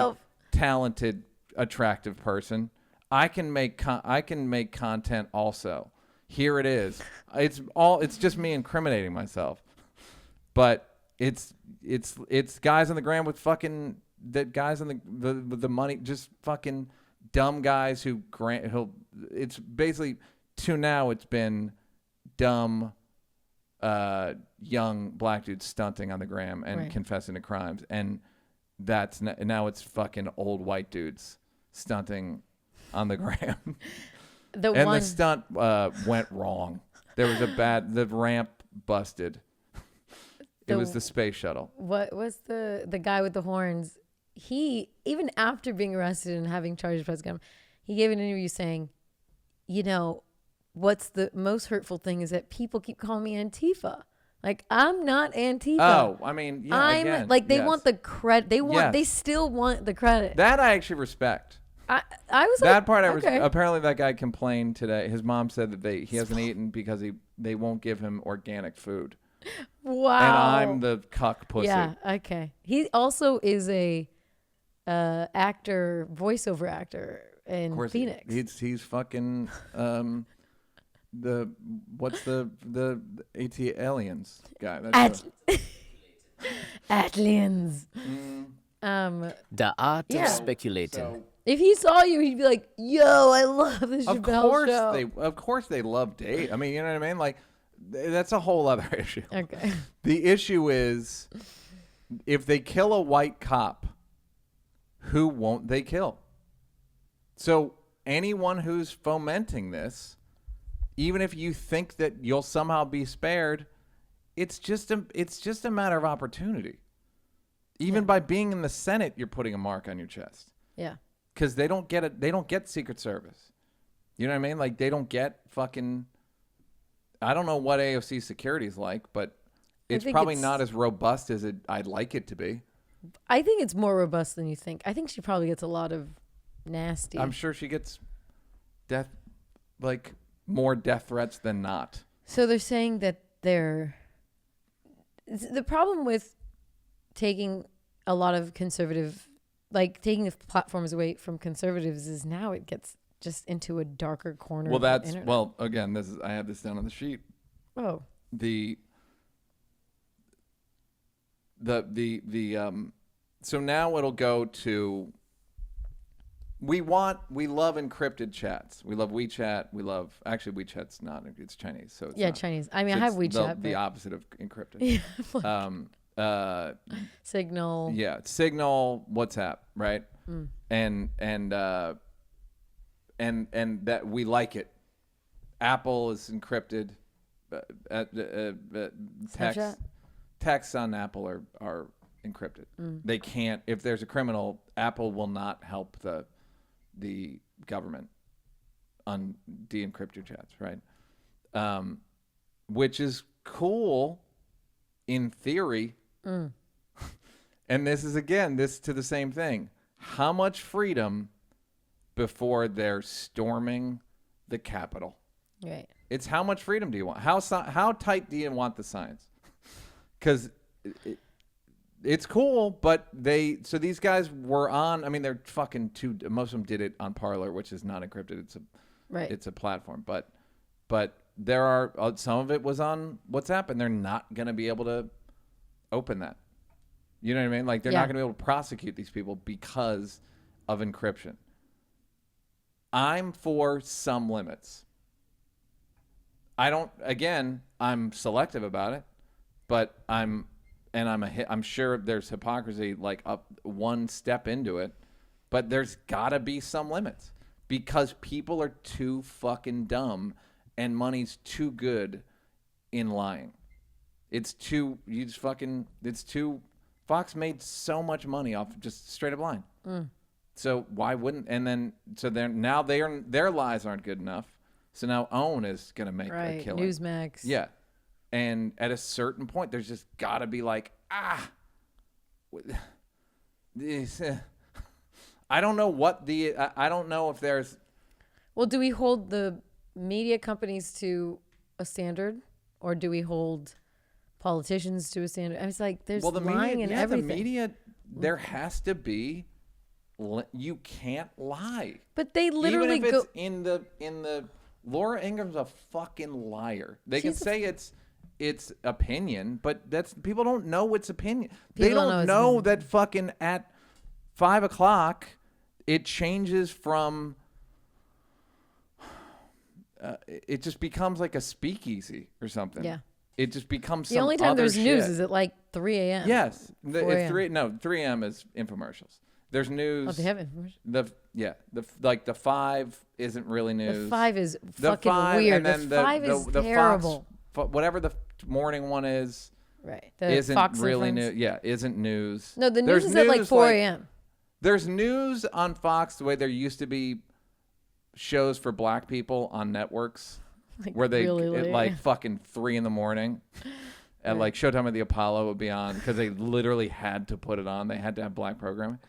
Speaker 1: talented, attractive person. I can make content also. Here it is. It's just me incriminating myself. But it's guys on the gram with fucking guys on the money, just fucking dumb guys it's basically to now it's been dumb young black dudes stunting on the gram and confessing to crimes, and now it's fucking old white dudes stunting on the gram. The stunt went wrong. There was the ramp busted. It was the space shuttle.
Speaker 2: What was the guy with the horns? He, even after being arrested and having charges pressed against him, he gave an interview saying, you know, what's the most hurtful thing is that people keep calling me Antifa. Like, I'm not Antifa.
Speaker 1: Oh, I mean, yeah,
Speaker 2: they want the credit. They still want the credit.
Speaker 1: That I actually respect.
Speaker 2: I was
Speaker 1: that part I respect. Apparently that guy complained today. His mom said that he hasn't eaten because they won't give him organic food.
Speaker 2: Wow.
Speaker 1: And I'm the cuck pussy.
Speaker 2: Yeah, okay. He also is a voiceover actor in Phoenix.
Speaker 1: He's fucking what's the AT aliens guy?
Speaker 2: Aliens.
Speaker 3: The art of speculating.
Speaker 1: So,
Speaker 2: if he saw you, he'd be like, "Yo, I love this Chappelle show."
Speaker 1: Of course they love Dave. I mean, you know what I mean? Like, that's a whole other issue.
Speaker 2: Okay.
Speaker 1: The issue is, if they kill a white cop, who won't they kill? So anyone who's fomenting this, even if you think that you'll somehow be spared, it's just a matter of opportunity. Even by being in the Senate, you're putting a mark on your chest.
Speaker 2: Yeah.
Speaker 1: Because they don't get Secret Service. You know what I mean? Like they don't get fucking. I don't know what AOC security is like, but it's probably not as robust as I'd like it to be.
Speaker 2: I think it's more robust than you think. I think she probably gets a lot of nasty.
Speaker 1: I'm sure she gets more death threats than not.
Speaker 2: So they're saying that the problem with taking a lot of conservative, like taking the platforms away from conservatives is now it gets just into a darker corner.
Speaker 1: Well,
Speaker 2: of the internet.
Speaker 1: well, again, I have this down on the sheet.
Speaker 2: Oh.
Speaker 1: So now it'll go to, we love encrypted chats. We love WeChat. Actually WeChat's not, it's Chinese. So it's not.
Speaker 2: Chinese. I mean, I have WeChat.
Speaker 1: The opposite of encrypted.
Speaker 2: Signal.
Speaker 1: Yeah. Signal, WhatsApp, right? And that we like it. Apple is encrypted. Texts on Apple are encrypted. They can't, if there's a criminal, Apple will not help the government on de-encrypt your chats, right? Which is cool in theory. And this is, again, to the same thing. How much freedom before they're storming the Capitol?
Speaker 2: Right.
Speaker 1: It's how much freedom do you want? How tight do you want the science? Because it's cool, but these guys were on. I mean, they're fucking most of them did it on Parler, which is not encrypted. It's a platform, but there are some of it was on WhatsApp, and they're not gonna be able to open that. You know what I mean? Like they're not gonna be able to prosecute these people because of encryption. I'm for some limits. I'm selective about it, but I'm sure there's hypocrisy like up one step into it, but there's gotta be some limits because people are too fucking dumb and money's too good in lying. Fox made so much money off just straight up lying. So why wouldn't, their lies aren't good enough. So now OWN is going to make a killing.
Speaker 2: Newsmax.
Speaker 1: Yeah. And at a certain point, there's just got to be like, I don't know I don't know if there's.
Speaker 2: Well, do we hold the media companies to a standard, or do we hold politicians to a standard? I was like, there's lying in everything.
Speaker 1: The media, there has to be. You can't lie.
Speaker 2: But they literally
Speaker 1: even if it's in the Laura Ingram's a fucking liar. They can say it's opinion, but people don't know it's opinion. They don't know that fucking at 5 o'clock it changes from. It just becomes like a speakeasy or something.
Speaker 2: Yeah.
Speaker 1: It just becomes
Speaker 2: the only time there's news is at like 3 a.m.
Speaker 1: Yes. 3 a.m. is infomercials. There's news.
Speaker 2: Oh, they have infomercials?
Speaker 1: The 5 isn't really news.
Speaker 2: The 5 is fucking weird. The 5 is terrible.
Speaker 1: Whatever the morning one is.
Speaker 2: Right.
Speaker 1: Isn't
Speaker 2: Fox
Speaker 1: really news. Yeah, isn't news.
Speaker 2: No, the news is at like 4 a.m.
Speaker 1: There's news on Fox the way there used to be shows for black people on networks where they at like fucking 3 a.m. at like Showtime of the Apollo would be on because they literally had to put it on. They had to have black programming.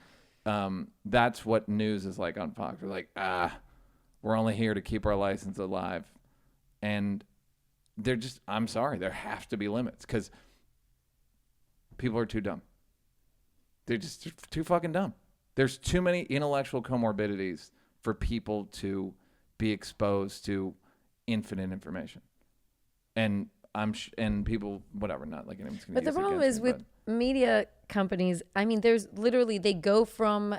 Speaker 1: That's what news is like on Fox. We're like, we're only here to keep our license alive. And I'm sorry, there have to be limits because people are too dumb. They're just too fucking dumb. There's too many intellectual comorbidities for people to be exposed to infinite information. And and people, whatever, not like anyone's going to.
Speaker 2: But the problem is with media companies. I mean, there's literally they go from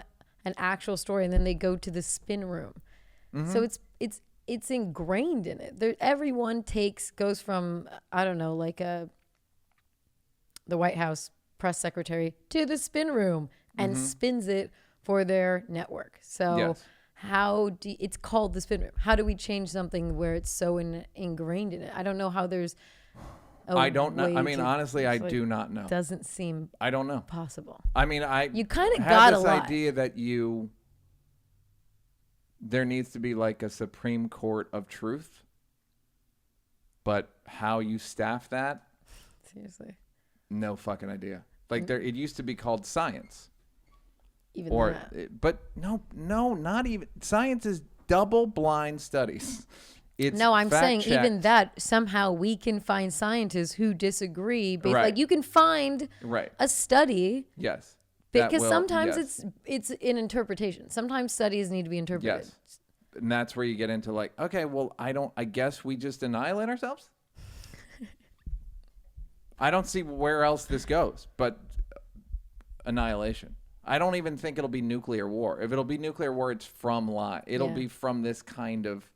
Speaker 2: an actual story and then they go to the spin room. Mm-hmm. So it's ingrained in it. Everyone goes from I don't know, like the White House press secretary to the spin room and spins it for their network. So.
Speaker 1: Yes.
Speaker 2: It's called the spin room. How do we change something where it's so ingrained in it? I don't know how there's.
Speaker 1: I don't know. I mean, honestly, I do not know.
Speaker 2: Doesn't seem.
Speaker 1: I don't know.
Speaker 2: Possible.
Speaker 1: I mean,
Speaker 2: you kind of
Speaker 1: have
Speaker 2: got
Speaker 1: this idea that there needs to be like a Supreme Court of truth, but how you staff that?
Speaker 2: Seriously.
Speaker 1: No fucking idea. Like it used to be called science.
Speaker 2: Even that.
Speaker 1: But no, not even. Science is double-blind studies.
Speaker 2: I'm saying even that somehow we can find scientists who disagree.
Speaker 1: Right.
Speaker 2: Like you can find a study.
Speaker 1: Yes.
Speaker 2: Because sometimes it's an interpretation. Sometimes studies need to be interpreted.
Speaker 1: Yes. And that's where you get into like, okay, well, I guess we just annihilate ourselves. I don't see where else this goes, but annihilation. I don't even think it'll be nuclear war. If it'll be nuclear war, it's from lie. It'll be from this kind of,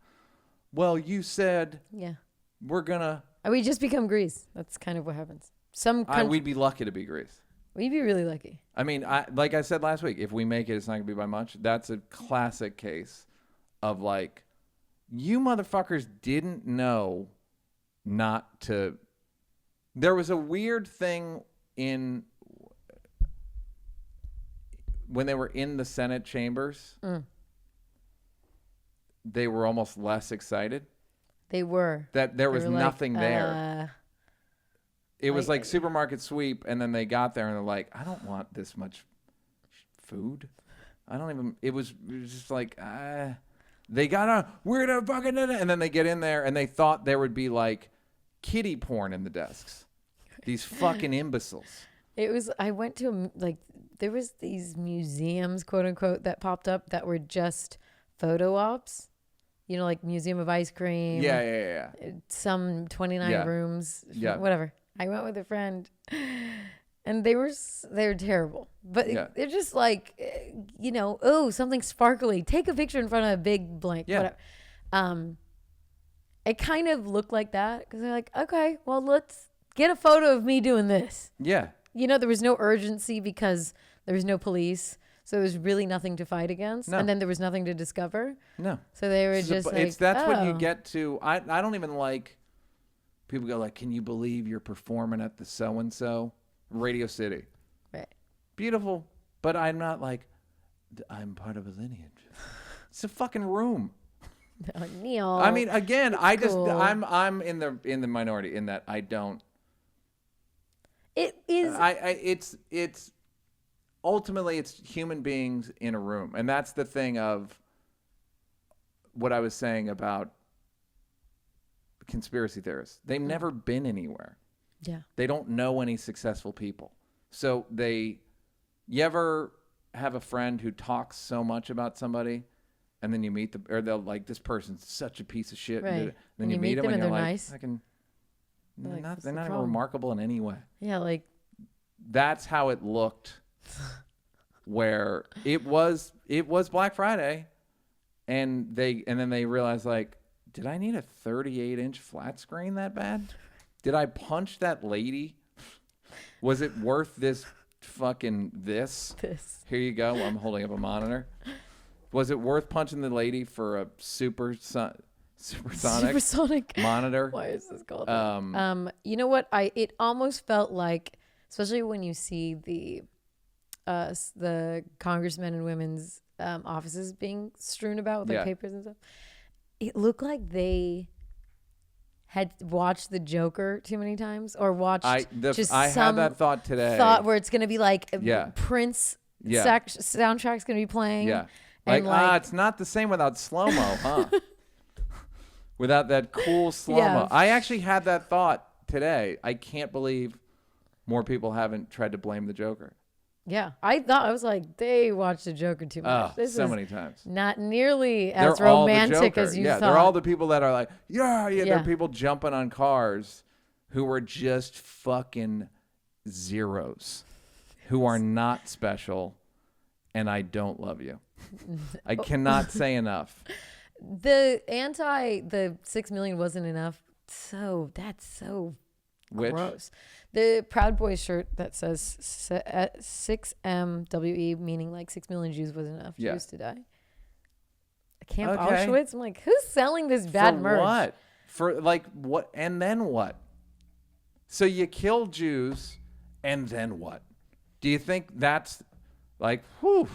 Speaker 1: well, you said we're going to.
Speaker 2: We just become Greece. That's kind of what happens.
Speaker 1: We'd be lucky to be Greece.
Speaker 2: We'd be really lucky.
Speaker 1: I mean, like I said last week, if we make it, it's not going to be by much. That's a classic case of like, you motherfuckers didn't know not to. There was a weird thing when they were in the Senate chambers. They were almost less excited.
Speaker 2: They were.
Speaker 1: That there was nothing there. It was like supermarket sweep, and then they got there and they're like, I don't want this much food. I don't even. It was just like, they we're gonna fucking, and then they get in there and they thought there would be like kiddie porn in the desks. These fucking imbeciles.
Speaker 2: It was. I went to there was these museums, quote unquote, that popped up that were just photo ops. You know, like Museum of Ice Cream.
Speaker 1: Yeah.
Speaker 2: Some 29 rooms. Yeah. Whatever. I went with a friend, and they were terrible. But they're just like, something sparkly. Take a picture in front of a big blank. Yeah. Whatever. It kind of looked like that because they're like, okay, well, let's get a photo of me doing this. Yeah. There was no urgency because there was no police. So there was really nothing to fight against. No. And then there was nothing to discover. No. So they were just
Speaker 1: that's when you get to, I don't even like, people go like, can you believe you're performing at the so-and-so? Radio City. Right. Beautiful. But I'm not like, I'm part of a lineage. It's a fucking room.
Speaker 2: Oh, Neal.
Speaker 1: I mean, again, I'm in the minority in that I don't.
Speaker 2: It is.
Speaker 1: It's ultimately it's human beings in a room, and that's the thing of what I was saying about conspiracy theorists. They've never been anywhere. Yeah. They don't know any successful people. So you ever have a friend who talks so much about somebody, and then you meet or they'll like, this person's such a piece of shit. Right. And then you meet them and you're like, nice. They're not remarkable in any way.
Speaker 2: Yeah, like
Speaker 1: that's how it looked. Where it was Black Friday, and then they realized like, did I need a 38-inch flat screen that bad? Did I punch that lady? Was it worth this fucking this? Here you go. I'm holding up a monitor. Was it worth punching the lady for a supersonic monitor?
Speaker 2: Why is this called that? You know what? It almost felt like, especially when you see the congressmen and women's offices being strewn about with like papers and stuff. It looked like they had watched The Joker too many times, or watched
Speaker 1: I had that thought today.
Speaker 2: Thought where it's gonna be like Prince soundtrack's gonna be playing.
Speaker 1: Yeah, it's not the same without slow mo, huh? Without that cool slow mo. I actually had that thought today. I can't believe more people haven't tried to blame the Joker.
Speaker 2: Yeah, I was like, they watched The Joker too much.
Speaker 1: So many times.
Speaker 2: Not nearly as romantic as you thought.
Speaker 1: They're all the people that are like, they're people jumping on cars who were just fucking zeros, who are not special, and I don't love you. I cannot say enough.
Speaker 2: The 6 million wasn't enough. So that's so gross. The Proud Boys shirt that says 6MWE, meaning like 6 million Jews was enough Jews to die. Camp Auschwitz? I'm like, who's selling this bad merch?
Speaker 1: What? For like what? And then what? So you kill Jews, and then what? Do you think that's like, whew?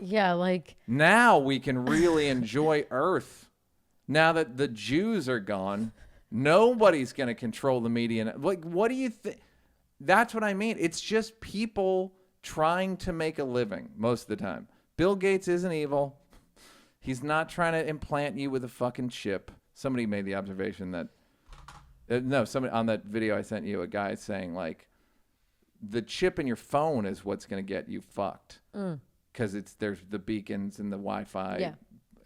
Speaker 2: Yeah, like.
Speaker 1: Now we can really enjoy Earth. Now that the Jews are gone. Nobody's going to control the media. Like, what do you think? That's what I mean. It's just people trying to make a living most of the time. Bill Gates isn't evil. He's not trying to implant you with a fucking chip. Somebody made the observation that, somebody on that video I sent you, a guy saying like, the chip in your phone is what's going to get you fucked. Because there's the beacons and the Wi-Fi. Yeah.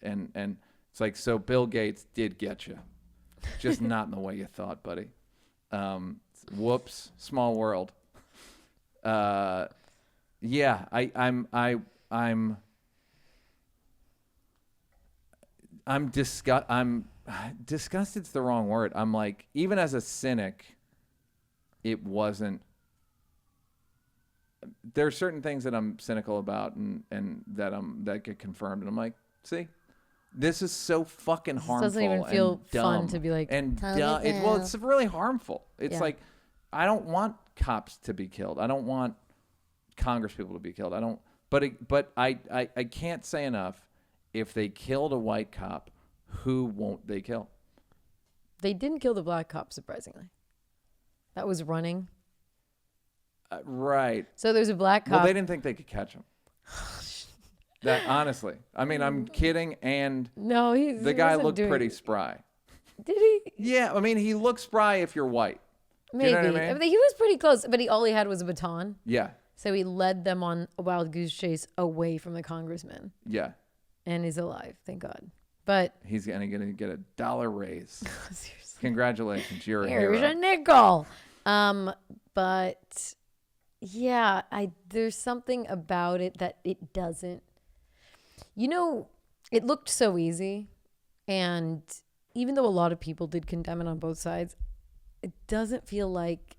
Speaker 1: and it's like, so Bill Gates did get you, just not in the way you thought, buddy. Whoops, small world. Yeah, I'm disgusted's the wrong word. I'm like, even as a cynic, it wasn't. There are certain things that I'm cynical about and that get confirmed, and I'm like, see, this is so fucking harmful. It
Speaker 2: doesn't even feel
Speaker 1: and dumb
Speaker 2: fun to be like,
Speaker 1: and dumb. Well, it's really harmful. It's like, I don't want cops to be killed. I don't want Congress people to be killed. I don't. But I can't say enough. If they killed a white cop, who won't they kill?
Speaker 2: They didn't kill the black cop, surprisingly. That was running.
Speaker 1: Right.
Speaker 2: So there's a black cop.
Speaker 1: Well, they didn't think they could catch him. That honestly, I mean, I'm kidding. And
Speaker 2: no,
Speaker 1: the guy looked pretty spry.
Speaker 2: Did he?
Speaker 1: Yeah, I mean, he looks spry if you're white.
Speaker 2: Maybe.
Speaker 1: You know what I mean?
Speaker 2: He was pretty close, but all he had was a baton.
Speaker 1: Yeah.
Speaker 2: So he led them on a wild goose chase away from the congressman.
Speaker 1: Yeah.
Speaker 2: And he's alive, thank God. But
Speaker 1: he's gonna get $1 raise.
Speaker 2: Seriously.
Speaker 1: Congratulations, you're a
Speaker 2: Here's
Speaker 1: hero.
Speaker 2: a nickel. But yeah, there's something about it that it doesn't. You know, it looked so easy, and even though a lot of people did condemn it on both sides, it doesn't feel like.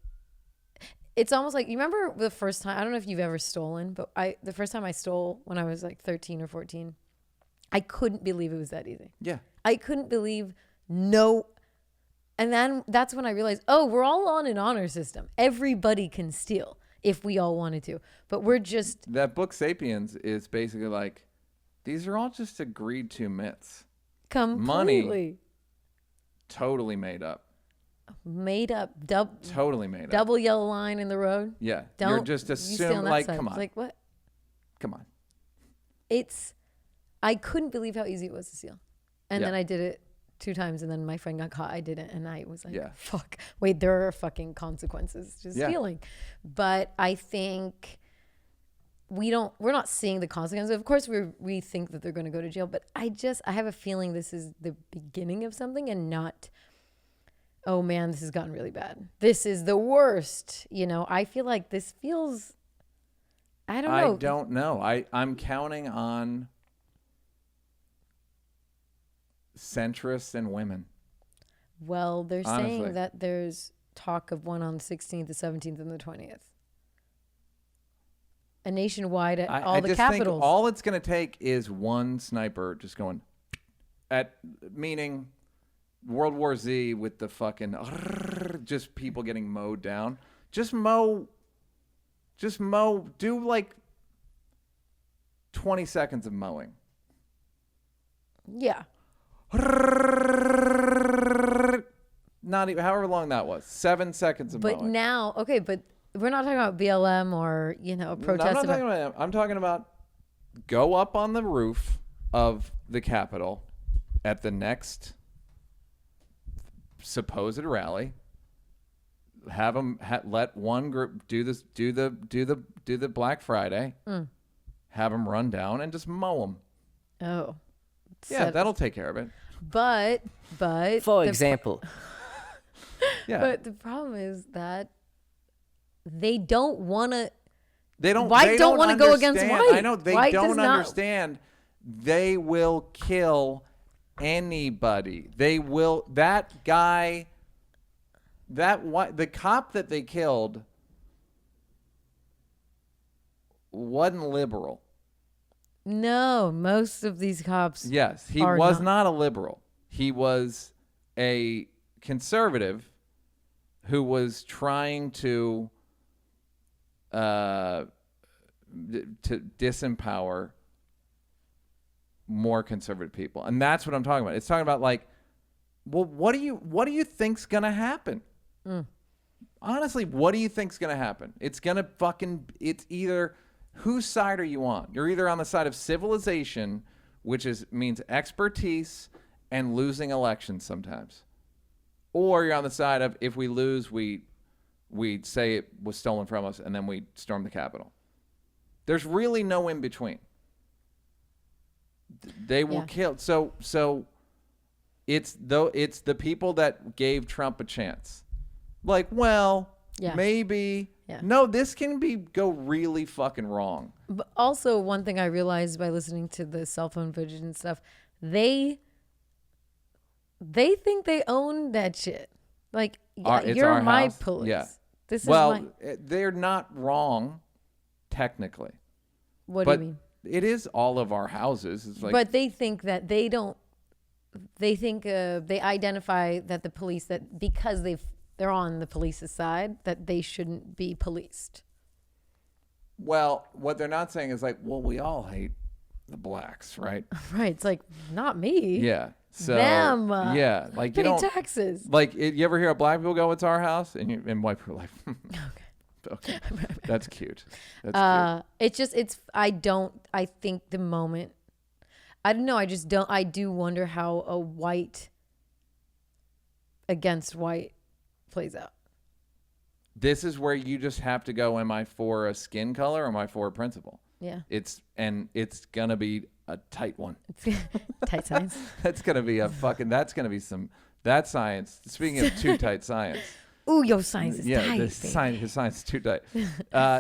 Speaker 2: It's almost like, you remember the first time, I don't know if you've ever stolen, but the first time I stole when I was like 13 or 14, I couldn't believe it was that easy.
Speaker 1: Yeah.
Speaker 2: I couldn't believe no. And then that's when I realized, oh, we're all on an honor system. Everybody can steal if we all wanted to, but we're just.
Speaker 1: That book Sapiens is basically like, these are all just agreed to myths.
Speaker 2: Completely.
Speaker 1: Money, totally made up.
Speaker 2: Made up.
Speaker 1: Totally made up.
Speaker 2: Double yellow line in the road.
Speaker 1: Yeah. You're just assuming, like, come on.
Speaker 2: It's like, what?
Speaker 1: Come on.
Speaker 2: I couldn't believe how easy it was to steal. And then I did it 2 times, and then my friend got caught. I didn't, and I was like, fuck. Wait, there are fucking consequences to stealing. But I think we're not seeing the consequences. Of course, we think that they're going to go to jail, but I have a feeling this is the beginning of something, and not, oh man, this has gotten really bad. This is the worst. You know, I feel like this feels, I don't know.
Speaker 1: I don't know. I'm counting on centrists and women.
Speaker 2: Well, they're saying that there's talk of one on the 16th, the 17th, and the 20th. A nationwide at all the capitals.
Speaker 1: Think all it's going to take is one sniper just going meaning World War Z with the fucking just people getting mowed down. Just mow. Do like 20 seconds of mowing.
Speaker 2: Yeah.
Speaker 1: Not even, however long that was. 7 seconds of mowing.
Speaker 2: But now, okay, but we're not talking about BLM or, a protest.
Speaker 1: I'm not talking about that. I'm talking about go up on the roof of the Capitol at the next supposed rally. Have them let one group do this, do the Black Friday. Have them run down and just mow them.
Speaker 2: Oh.
Speaker 1: Yeah, that'll take care of it.
Speaker 2: But
Speaker 3: for example.
Speaker 1: Yeah.
Speaker 2: But the problem is that they don't want to.
Speaker 1: White
Speaker 2: don't want to go against white.
Speaker 1: I know they don't understand. They will kill anybody. They will. That guy. The cop that they killed wasn't liberal.
Speaker 2: No, most of these cops.
Speaker 1: Yes, he was not a liberal. He was a conservative who was trying to disempower more conservative people, and that's what I'm talking about. It's talking about like, well, what do you think's gonna happen? Honestly, what do you think's gonna happen? It's either. Whose side are you on? You're either on the side of civilization, which means expertise and losing elections sometimes, or you're on the side of, if we lose, we say it was stolen from us and then we storm the Capitol. There's really no in between. They will kill. So it's the people that gave Trump a chance. Like, well, maybe. Yeah. No, this can go really fucking wrong.
Speaker 2: But also, one thing I realized by listening to the cell phone footage and stuff, they think they own that shit. Like, you're my house. Police. Yeah. This is
Speaker 1: they're not wrong, technically.
Speaker 2: What do you mean?
Speaker 1: It is all of our houses. It's like,
Speaker 2: but they think that they don't. They think they identify that the police, that because they're on the police's side, that they shouldn't be policed.
Speaker 1: Well, what they're not saying is like, well, we all hate the blacks, right?
Speaker 2: Right. It's like, not me.
Speaker 1: Yeah. So
Speaker 2: them.
Speaker 1: Yeah. Like,
Speaker 2: you don't taxes.
Speaker 1: Like, you ever hear black people go, "It's our house," and white people are like, okay, that's cute. That's cute.
Speaker 2: I think the moment. I don't know. I do wonder how a white against white plays out.
Speaker 1: This is where you just have to go, am I for a skin color or am I for a principle?
Speaker 2: Yeah.
Speaker 1: It's going to be a tight one.
Speaker 2: Tight science.
Speaker 1: That's going to be that science. Speaking of too tight science.
Speaker 2: Ooh, your science is tight.
Speaker 1: His science is too tight.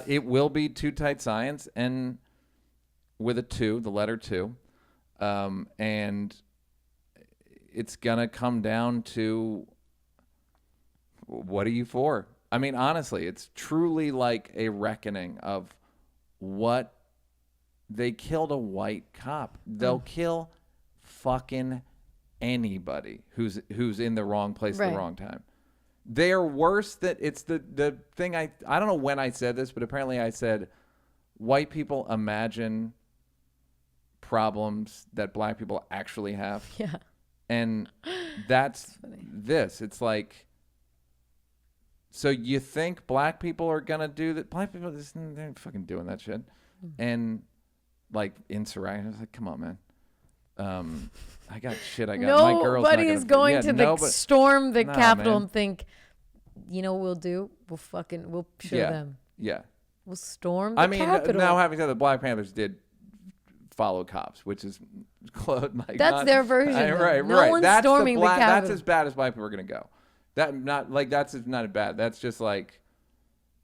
Speaker 1: It will be too tight science, and with a 2, the letter 2. And it's going to come down to, what are you for? I mean, honestly, it's truly like a reckoning of what they killed a white cop. They'll kill fucking anybody who's in the wrong place at the wrong time. They're worse than it's the thing. I don't know when I said this, but apparently I said white people imagine problems that black people actually have.
Speaker 2: Yeah.
Speaker 1: And that's this. It's like, so you think black people are going to do that? Black people, they're fucking doing that shit. And like insurrection, I was like, come on, man. I got shit. My girl's
Speaker 2: nobody is going to storm the Capitol and think, you know what we'll do? We'll show them.
Speaker 1: Yeah.
Speaker 2: We'll storm the Capitol.
Speaker 1: Now having said that, the Black Panthers did follow cops, which is like
Speaker 2: that's their version.
Speaker 1: Right.
Speaker 2: No one's storming the Capitol.
Speaker 1: That's as bad as black people are gonna go. That's not bad. That's just like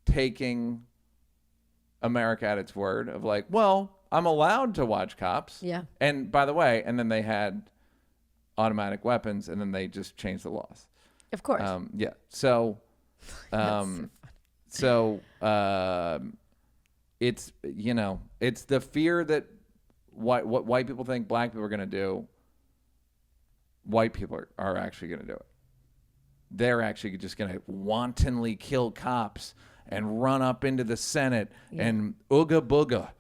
Speaker 1: taking America at its word of like, well, I'm allowed to watch cops.
Speaker 2: Yeah. And
Speaker 1: by the way, and then they had automatic weapons, and then they just changed the laws.
Speaker 2: Of course.
Speaker 1: Yeah. So, it's it's the fear that what white people think black people are going to do. White people are actually going to do it. They're actually just going to wantonly kill cops and run up into the Senate and ooga booga.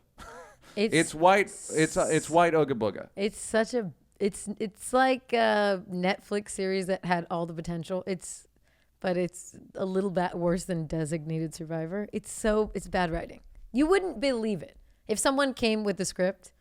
Speaker 1: It's white. It's white ooga booga.
Speaker 2: It's like a Netflix series that had all the potential. But it's a little bit worse than Designated Survivor. It's bad writing. You wouldn't believe it if someone came with the script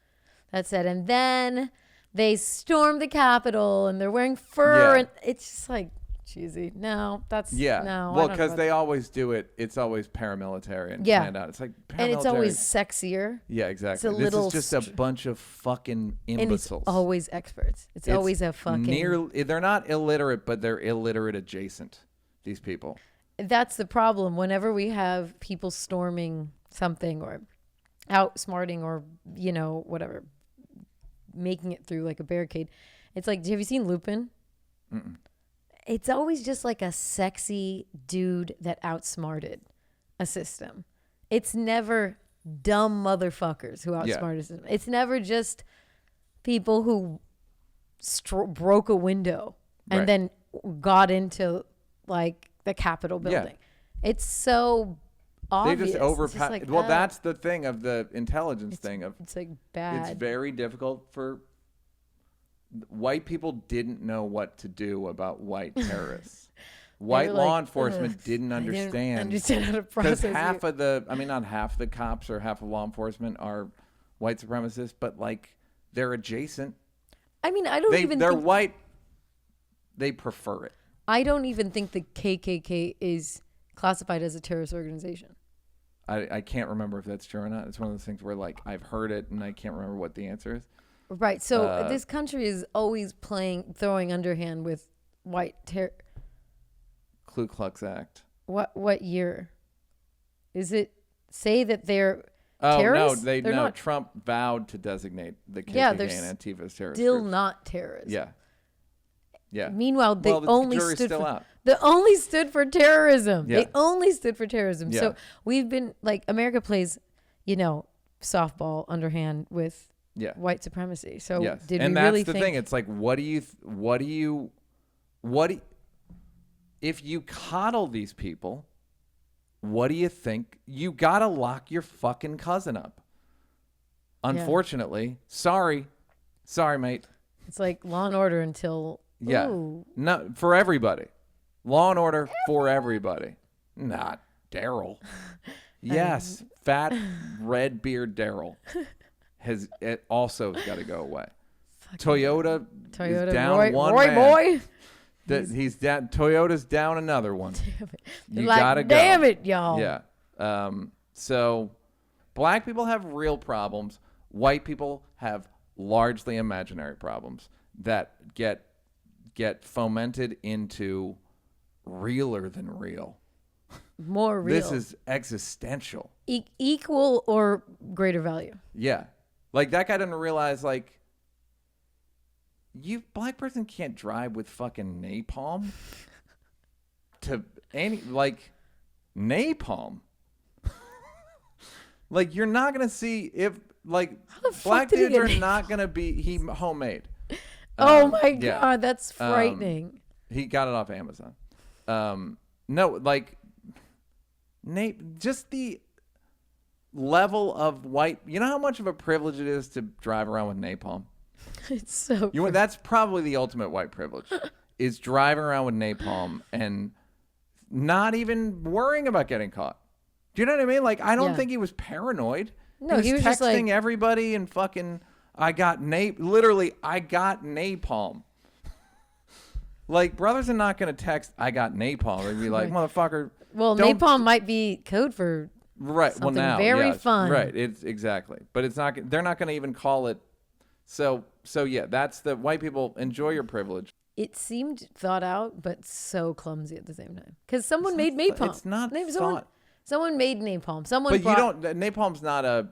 Speaker 2: that said, and then they stormed the Capitol and they're wearing fur, and it's just like cheesy. No, that's no.
Speaker 1: Well, because they always do it. It's always paramilitary and planned out. It's like paramilitary.
Speaker 2: And it's always sexier.
Speaker 1: Yeah, exactly. This is just a bunch of fucking imbeciles.
Speaker 2: And it's always experts. It's always a fucking.
Speaker 1: They're not illiterate, but they're illiterate adjacent. These people.
Speaker 2: That's the problem. Whenever we have people storming something or outsmarting or whatever, making it through like a barricade, it's like, have you seen Lupin? Mm-mm. It's always just like a sexy dude that outsmarted a system. It's never dumb motherfuckers who outsmarted a system. It's never just people who broke a window and then got into like the Capitol building. Yeah. It's so obvious.
Speaker 1: They just overpower. Like, well, that's the thing of the intelligence thing of
Speaker 2: it's like bad.
Speaker 1: It's very difficult for white people didn't know what to do about white terrorists. White law enforcement didn't understand
Speaker 2: how to process.
Speaker 1: Because not half the cops or half of law enforcement are white supremacists, but like they're adjacent.
Speaker 2: I mean,
Speaker 1: they're white. They prefer it.
Speaker 2: I don't even think the KKK is classified as a terrorist organization.
Speaker 1: I can't remember if that's true or not. It's one of those things where like I've heard it and I can't remember what the answer is.
Speaker 2: Right. So this country is always throwing underhand with white
Speaker 1: Ku Klux Act.
Speaker 2: What year? Is it say that they're
Speaker 1: Oh,
Speaker 2: terrorists?
Speaker 1: no,
Speaker 2: They're not.
Speaker 1: Trump vowed to designate the KKK and Antifa as terrorists.
Speaker 2: Still not terrorists.
Speaker 1: Yeah. Yeah.
Speaker 2: Meanwhile, the
Speaker 1: out.
Speaker 2: They only stood for terrorism.
Speaker 1: Yeah.
Speaker 2: They only stood for terrorism.
Speaker 1: Yeah.
Speaker 2: So we've been like, America plays, softball underhand with white supremacy. So did we really think? And that's
Speaker 1: the thing. It's like, if you coddle these people, what do you think? You got to lock your fucking cousin up. Unfortunately. Sorry, mate.
Speaker 2: It's like Law and Order until...
Speaker 1: Yeah.
Speaker 2: Ooh.
Speaker 1: No, for everybody. Law and Order for everybody. Not Daryl. Yes, fat red beard Daryl it also got to go away. Toyota is down one
Speaker 2: Roy
Speaker 1: man.
Speaker 2: boy.
Speaker 1: He's down. Toyota's down another one.
Speaker 2: Damn it.
Speaker 1: You gotta go.
Speaker 2: Damn it, y'all.
Speaker 1: Yeah. So, black people have real problems. White people have largely imaginary problems that get fomented into realer than real.
Speaker 2: More real.
Speaker 1: This is existential.
Speaker 2: Equal or greater value.
Speaker 1: Yeah. Like, that guy doesn't realize, like, you black person can't drive with fucking napalm to any, like, napalm. Like, you're not going to see if, like, black dudes are not going to be homemade.
Speaker 2: Oh my God, that's frightening.
Speaker 1: He got it off Amazon. No, like, just the level of white. You know how much of a privilege it is to drive around with napalm?
Speaker 2: It's so.
Speaker 1: That's probably the ultimate white privilege, is driving around with napalm and not even worrying about getting caught. Do you know what I mean? Like, I don't think he was paranoid.
Speaker 2: No,
Speaker 1: he was texting
Speaker 2: just like,
Speaker 1: everybody and fucking. I got napalm. Like, brothers are not going to text, I got napalm. They'd be like, motherfucker.
Speaker 2: Well, napalm might be code for something very fun.
Speaker 1: Right. It's exactly. But it's not. They're not going to even call it. So yeah, that's the white people. Enjoy your privilege.
Speaker 2: It seemed thought out, but so clumsy at the same time. Because someone made napalm.
Speaker 1: It's not thought.
Speaker 2: Someone made napalm.
Speaker 1: Napalm's not a.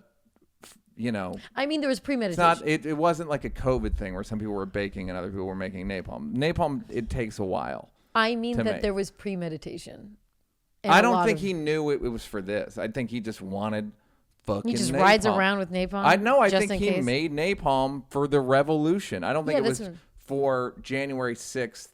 Speaker 2: I mean, there was premeditation.
Speaker 1: It wasn't like a COVID thing where some people were baking and other people were making napalm. Napalm, it takes a while.
Speaker 2: I mean that there was premeditation.
Speaker 1: I don't think he knew it was for this. I think he just wanted fucking napalm. He just
Speaker 2: rides around with napalm?
Speaker 1: I think he made napalm for the revolution. I don't think it was for January 6th,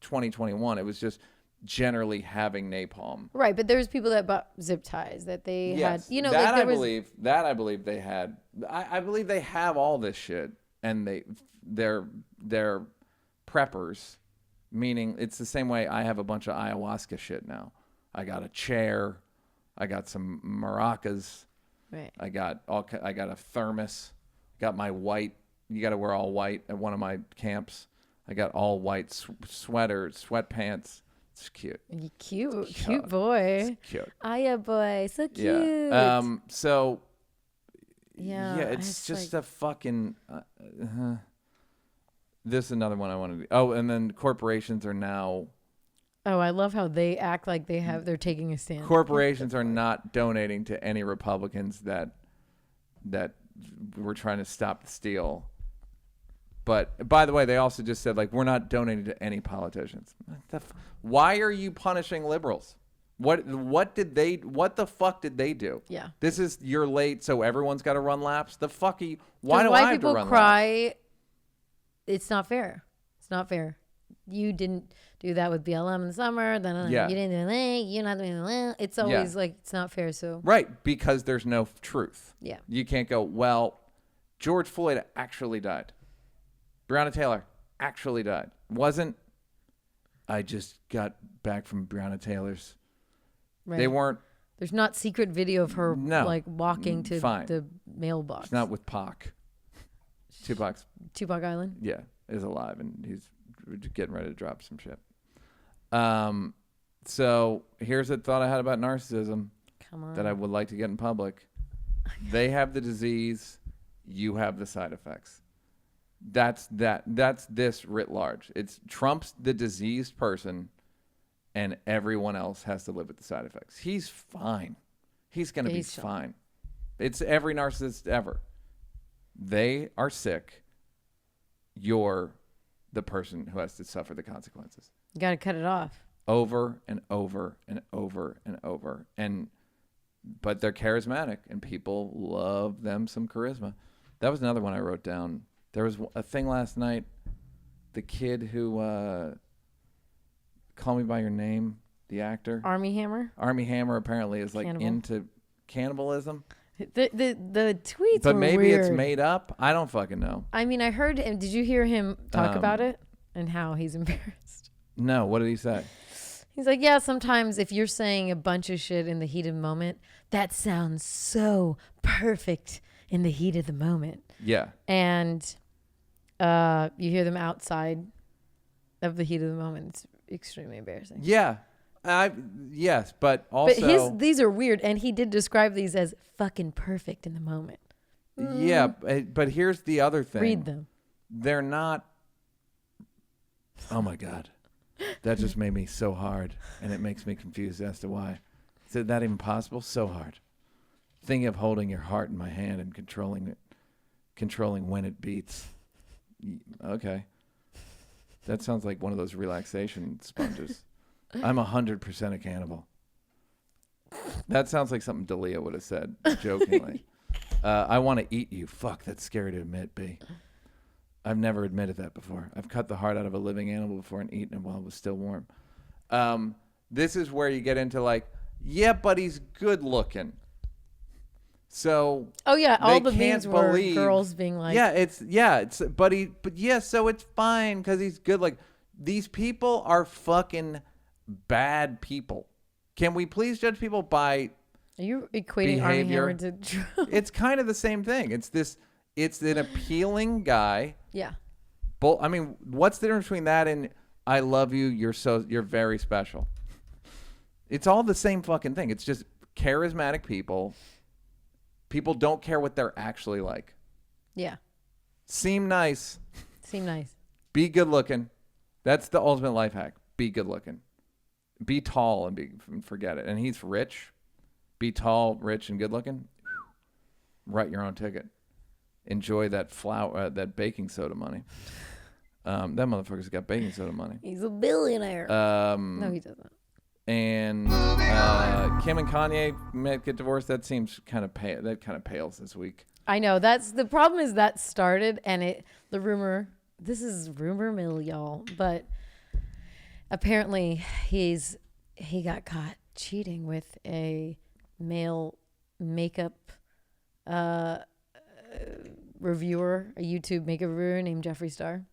Speaker 1: 2021. It was just generally having napalm.
Speaker 2: Right, but there's people that bought zip ties that they had.
Speaker 1: That I believe they had. I believe they have all this shit, and they're preppers, meaning it's the same way I have a bunch of ayahuasca shit now. I got a chair, I got some maracas,
Speaker 2: right.
Speaker 1: I got a thermos, got my white. You got to wear all white at one of my camps. I got all white sweaters, sweatpants. It's cute.
Speaker 2: Cute boy.
Speaker 1: It's cute.
Speaker 2: Aya boy, so cute.
Speaker 1: Yeah. It's just a fucking. This is another one I want to do. Oh, and then corporations are now.
Speaker 2: Oh, I love how they act like they're taking a stand.
Speaker 1: Corporations are not donating to any Republicans that were trying to stop the steal. But by the way, they also just said, like, we're not donating to any politicians. Why are you punishing liberals? What the fuck did they do?
Speaker 2: Yeah.
Speaker 1: This is, you're late, so everyone's got to run laps. The fuck why do
Speaker 2: I
Speaker 1: have to run laps?
Speaker 2: White people cry, it's not fair. It's not fair. You didn't do that with BLM in the summer. You didn't do that. You're not doing that. It's always like, it's not fair. So
Speaker 1: right, because there's no truth.
Speaker 2: Yeah.
Speaker 1: You can't go, well, George Floyd actually died. Breonna Taylor actually died. I just got back from Breonna Taylor's.
Speaker 2: Right.
Speaker 1: They weren't.
Speaker 2: There's not secret video of her like walking to the mailbox.
Speaker 1: It's not with Pac.
Speaker 2: Tupac Island?
Speaker 1: Yeah, is alive and he's getting ready to drop some shit. So here's a thought I had about narcissism.
Speaker 2: Come on.
Speaker 1: That I would like to get in public. They have the disease. You have the side effects. That's this writ large. It's Trump's the diseased person, and everyone else has to live with the side effects. He's fine. He's going to be fine. It's every narcissist ever. They are sick. You're the person who has to suffer the consequences.
Speaker 2: You got to cut it off.
Speaker 1: Over and over and over and over. But they're charismatic, and people love them some charisma. That was another one I wrote down. There was a thing last night. The kid who Call Me By Your Name, the actor.
Speaker 2: Army Hammer
Speaker 1: apparently is like into cannibalism.
Speaker 2: The tweets
Speaker 1: but
Speaker 2: were
Speaker 1: maybe
Speaker 2: weird.
Speaker 1: It's made up. I don't fucking know.
Speaker 2: I mean, I heard him. Did you hear him talk about it and how he's embarrassed?
Speaker 1: No. What did he say?
Speaker 2: He's like, yeah, sometimes if you're saying a bunch of shit in the heat of the moment, that sounds so perfect in the heat of the moment.
Speaker 1: Yeah.
Speaker 2: And you hear them outside of the heat of the moment. It's extremely embarrassing.
Speaker 1: Yeah. Yes, but also...
Speaker 2: But these are weird, and he did describe these as fucking perfect in the moment.
Speaker 1: Yeah, but here's the other thing.
Speaker 2: Read them.
Speaker 1: They're not... Oh, my God. That just made me so hard, and it makes me confused as to why. Is that even possible? So hard. Thinking of holding your heart in my hand and controlling when it beats. Okay. That sounds like one of those relaxation sponges. I'm 100% a cannibal. That sounds like something Dalia would have said jokingly. I want to eat you. Fuck, that's scary to admit, B. I've never admitted that before. I've cut the heart out of a living animal before and eaten it while it was still warm. This is where you get into like, yeah, but he's good looking. So
Speaker 2: oh yeah, all the memes were girls being like,
Speaker 1: so it's fine because he's good. Like these people are fucking bad people. Can we please judge people by?
Speaker 2: Are you equating Armie Hammer to?
Speaker 1: It's kind of the same thing. It's an appealing guy.
Speaker 2: Yeah.
Speaker 1: I mean, what's the difference between that and I love you? You're very special. It's all the same fucking thing. It's just charismatic people. People don't care what they're actually like.
Speaker 2: Yeah.
Speaker 1: Seem nice. Be good looking. That's the ultimate life hack. Be good looking. Be tall and forget it. And he's rich. Be tall, rich, and good looking. Write your own ticket. Enjoy that that baking soda money. That motherfucker's got baking soda money.
Speaker 2: He's a billionaire. No, he doesn't.
Speaker 1: And Kim and Kanye might get divorced. That seems kind of pale. That kind of pales this week. I know.
Speaker 2: That's the problem. Is that started and the rumor. This is rumor mill, y'all. But apparently he got caught cheating with a male makeup reviewer, a YouTube makeup reviewer named Jeffree Star.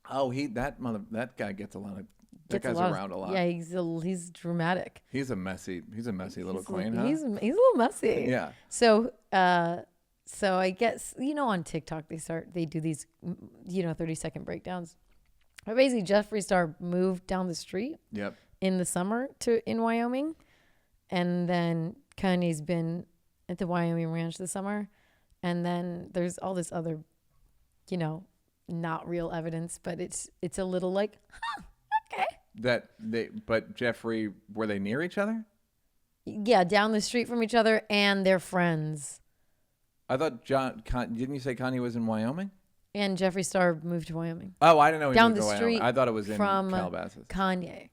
Speaker 1: Oh, that guy gets a lot of. That guy's around a lot.
Speaker 2: Yeah, he's dramatic.
Speaker 1: He's a messy little queen, huh?
Speaker 2: He's a little messy.
Speaker 1: Yeah.
Speaker 2: So I guess on TikTok they do these 30-second breakdowns. But basically, Jeffree Star moved down the street.
Speaker 1: Yep.
Speaker 2: In the summer in Wyoming, and then Kanye's been at the Wyoming ranch this summer, and then there's all this other, not real evidence, but it's a little like, okay.
Speaker 1: But Jeffree, were they near each other?
Speaker 2: Yeah, down the street from each other, and they're friends.
Speaker 1: I thought didn't you say Kanye was in Wyoming?
Speaker 2: And Jeffree Star moved to Wyoming.
Speaker 1: Oh, I didn't know he
Speaker 2: down
Speaker 1: moved
Speaker 2: the
Speaker 1: to
Speaker 2: street.
Speaker 1: Wyoming. I thought it was in
Speaker 2: from
Speaker 1: Calabasas.
Speaker 2: Kanye.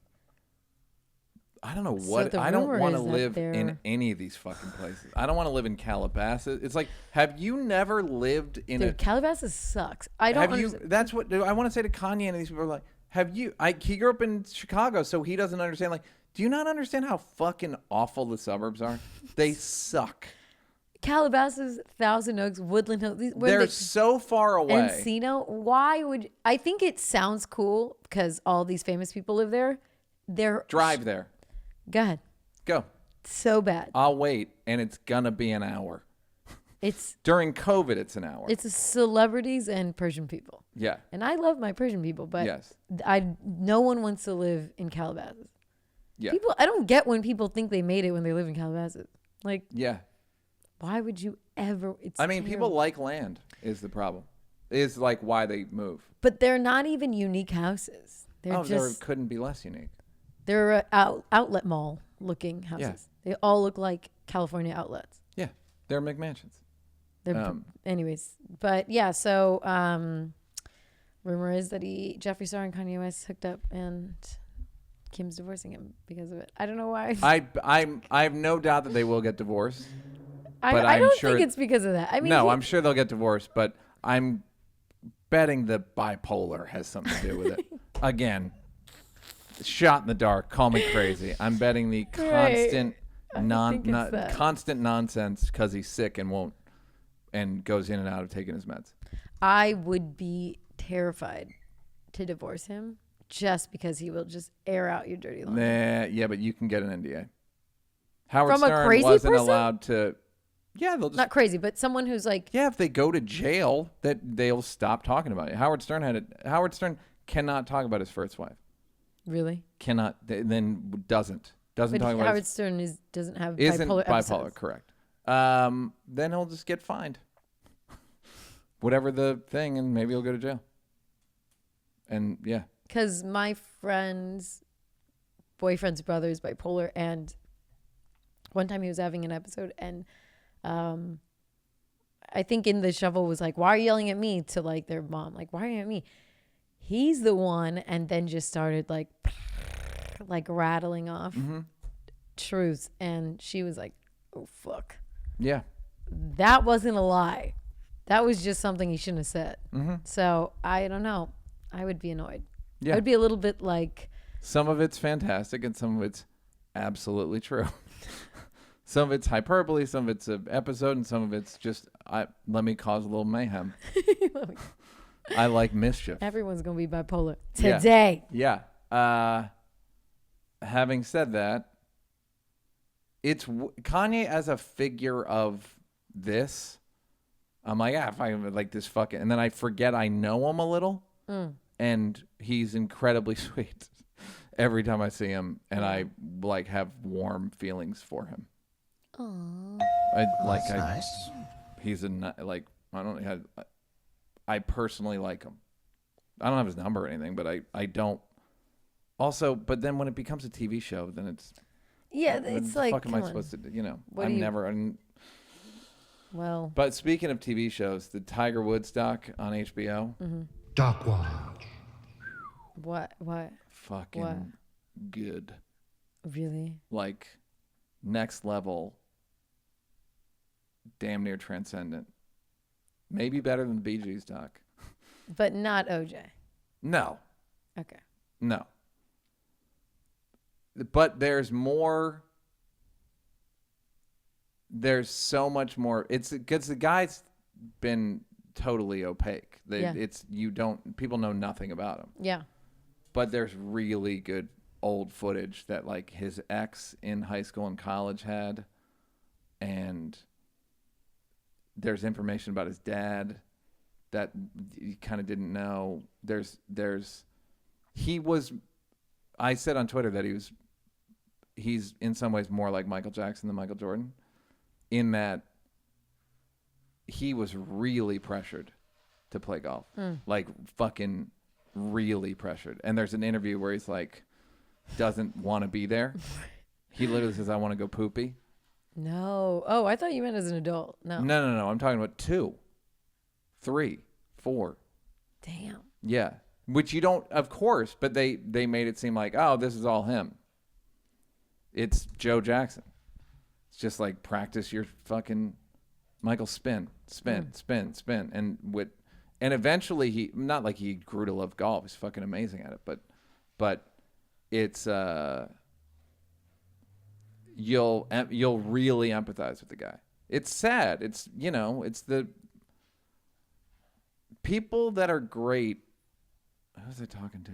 Speaker 1: I don't know what.
Speaker 2: So
Speaker 1: I don't want to live in any of these fucking places. I don't want to live in Calabasas. It's like, have you never lived in
Speaker 2: Calabasas sucks. I don't.
Speaker 1: That's what I want to say to Kanye and these people are like. He grew up in Chicago, so he doesn't understand. Like, do you not understand how fucking awful the suburbs are? They suck.
Speaker 2: Calabasas, Thousand Oaks, Woodland Hills.
Speaker 1: They're so far away.
Speaker 2: Encino. I think it sounds cool because all these famous people live there.
Speaker 1: Drive there.
Speaker 2: Go ahead.
Speaker 1: Go.
Speaker 2: So bad.
Speaker 1: I'll wait, and it's gonna be an hour.
Speaker 2: It's
Speaker 1: during COVID. It's an hour.
Speaker 2: It's celebrities and Persian people.
Speaker 1: Yeah.
Speaker 2: And I love my Persian people, but
Speaker 1: yes.
Speaker 2: No one wants to live in Calabasas.
Speaker 1: Yeah.
Speaker 2: I don't get when people think they made it when they live in Calabasas. Like,
Speaker 1: yeah.
Speaker 2: Why would you ever?
Speaker 1: People like land is the problem. is like why they move.
Speaker 2: But they're not even unique houses. They're
Speaker 1: There couldn't be less unique.
Speaker 2: They're outlet mall looking houses. Yeah. They all look like California outlets.
Speaker 1: Yeah, they're McMansions.
Speaker 2: Anyways, but yeah, so rumor is that Jeffree Star and Kanye West hooked up, and Kim's divorcing him because of it. I don't know why.
Speaker 1: I have no doubt that they will get divorced.
Speaker 2: I don't think it's because of that. I mean,
Speaker 1: no, I'm sure they'll get divorced, but I'm betting the bipolar has something to do with it. Again, shot in the dark. Call me crazy. I'm betting the constant constant nonsense because he's sick and won't and goes in and out of taking his meds.
Speaker 2: I would be terrified to divorce him just because he will just air out your dirty laundry.
Speaker 1: Yeah, but you can get an NDA. Howard Stern wasn't allowed to. Yeah, they'll just
Speaker 2: not crazy, but someone who's like.
Speaker 1: Yeah, if they go to jail, that they'll stop talking about it. Howard Stern had it. Howard Stern cannot talk about his first wife.
Speaker 2: Really?
Speaker 1: Cannot. Then doesn't talk about.
Speaker 2: Howard Stern doesn't have
Speaker 1: isn't
Speaker 2: bipolar
Speaker 1: episodes. Correct. Then he'll just get fined. Whatever the thing, and maybe he'll go to jail. And yeah.
Speaker 2: Because my friend's boyfriend's brother is bipolar, and one time he was having an episode, and I think in the shovel was like, "Why are you yelling at me?" to like their mom, like, "Why are you at me?" He's the one, and then just started like rattling off truths, and she was like, "Oh fuck."
Speaker 1: Yeah.
Speaker 2: That wasn't a lie. That was just something he shouldn't have said. So I don't know. I would be annoyed. Yeah. I would be a little bit like.
Speaker 1: Some of it's fantastic and some of it's absolutely true. Some of it's hyperbole, some of it's an episode, and some of it's just let me cause a little mayhem. I like mischief.
Speaker 2: Everyone's going to be bipolar today.
Speaker 1: Yeah. Having said that, it's Kanye as a figure of this. I'm like, if I like this fucking, and then I forget I know him a little, and he's incredibly sweet every time I see him, and I like have warm feelings for him.
Speaker 2: Aww.
Speaker 3: That's nice.
Speaker 1: He's I personally like him. I don't have his number or anything, but I don't. Also, but then when it becomes a TV show, then it's
Speaker 2: it's like,
Speaker 1: what the fuck am I supposed to do?
Speaker 2: Well,
Speaker 1: but speaking of TV shows, the Tiger Woods doc on HBO.
Speaker 4: Doc Watch.
Speaker 2: What?
Speaker 1: Fucking good.
Speaker 2: Really?
Speaker 1: Like next level. Damn near transcendent. Maybe better than the Bee Gees doc.
Speaker 2: But not OJ.
Speaker 1: No.
Speaker 2: Okay.
Speaker 1: No. But there's more. There's so much more. It's because the guy's been totally opaque. People know nothing about him.
Speaker 2: Yeah.
Speaker 1: But there's really good old footage that like his ex in high school and college had, and there's information about his dad that you kind of didn't know. I said on Twitter that he's in some ways more like Michael Jackson than Michael Jordan, in that he was really pressured to play golf. Like fucking really pressured. And there's an interview where he's like, doesn't want to be there. He literally says, I want to go poopy.
Speaker 2: No. Oh, I thought you meant as an adult. No.
Speaker 1: No. I'm talking about 2, 3, 4.
Speaker 2: Damn.
Speaker 1: Yeah. Which you don't, of course, but they made it seem like, oh, this is all him. It's Joe Jackson. It's just like practice your fucking Michael spin. And eventually he, not like he grew to love golf. He's fucking amazing at it. But it's, you'll really empathize with the guy. It's sad. It's, it's the people that are great. Who was I talking to?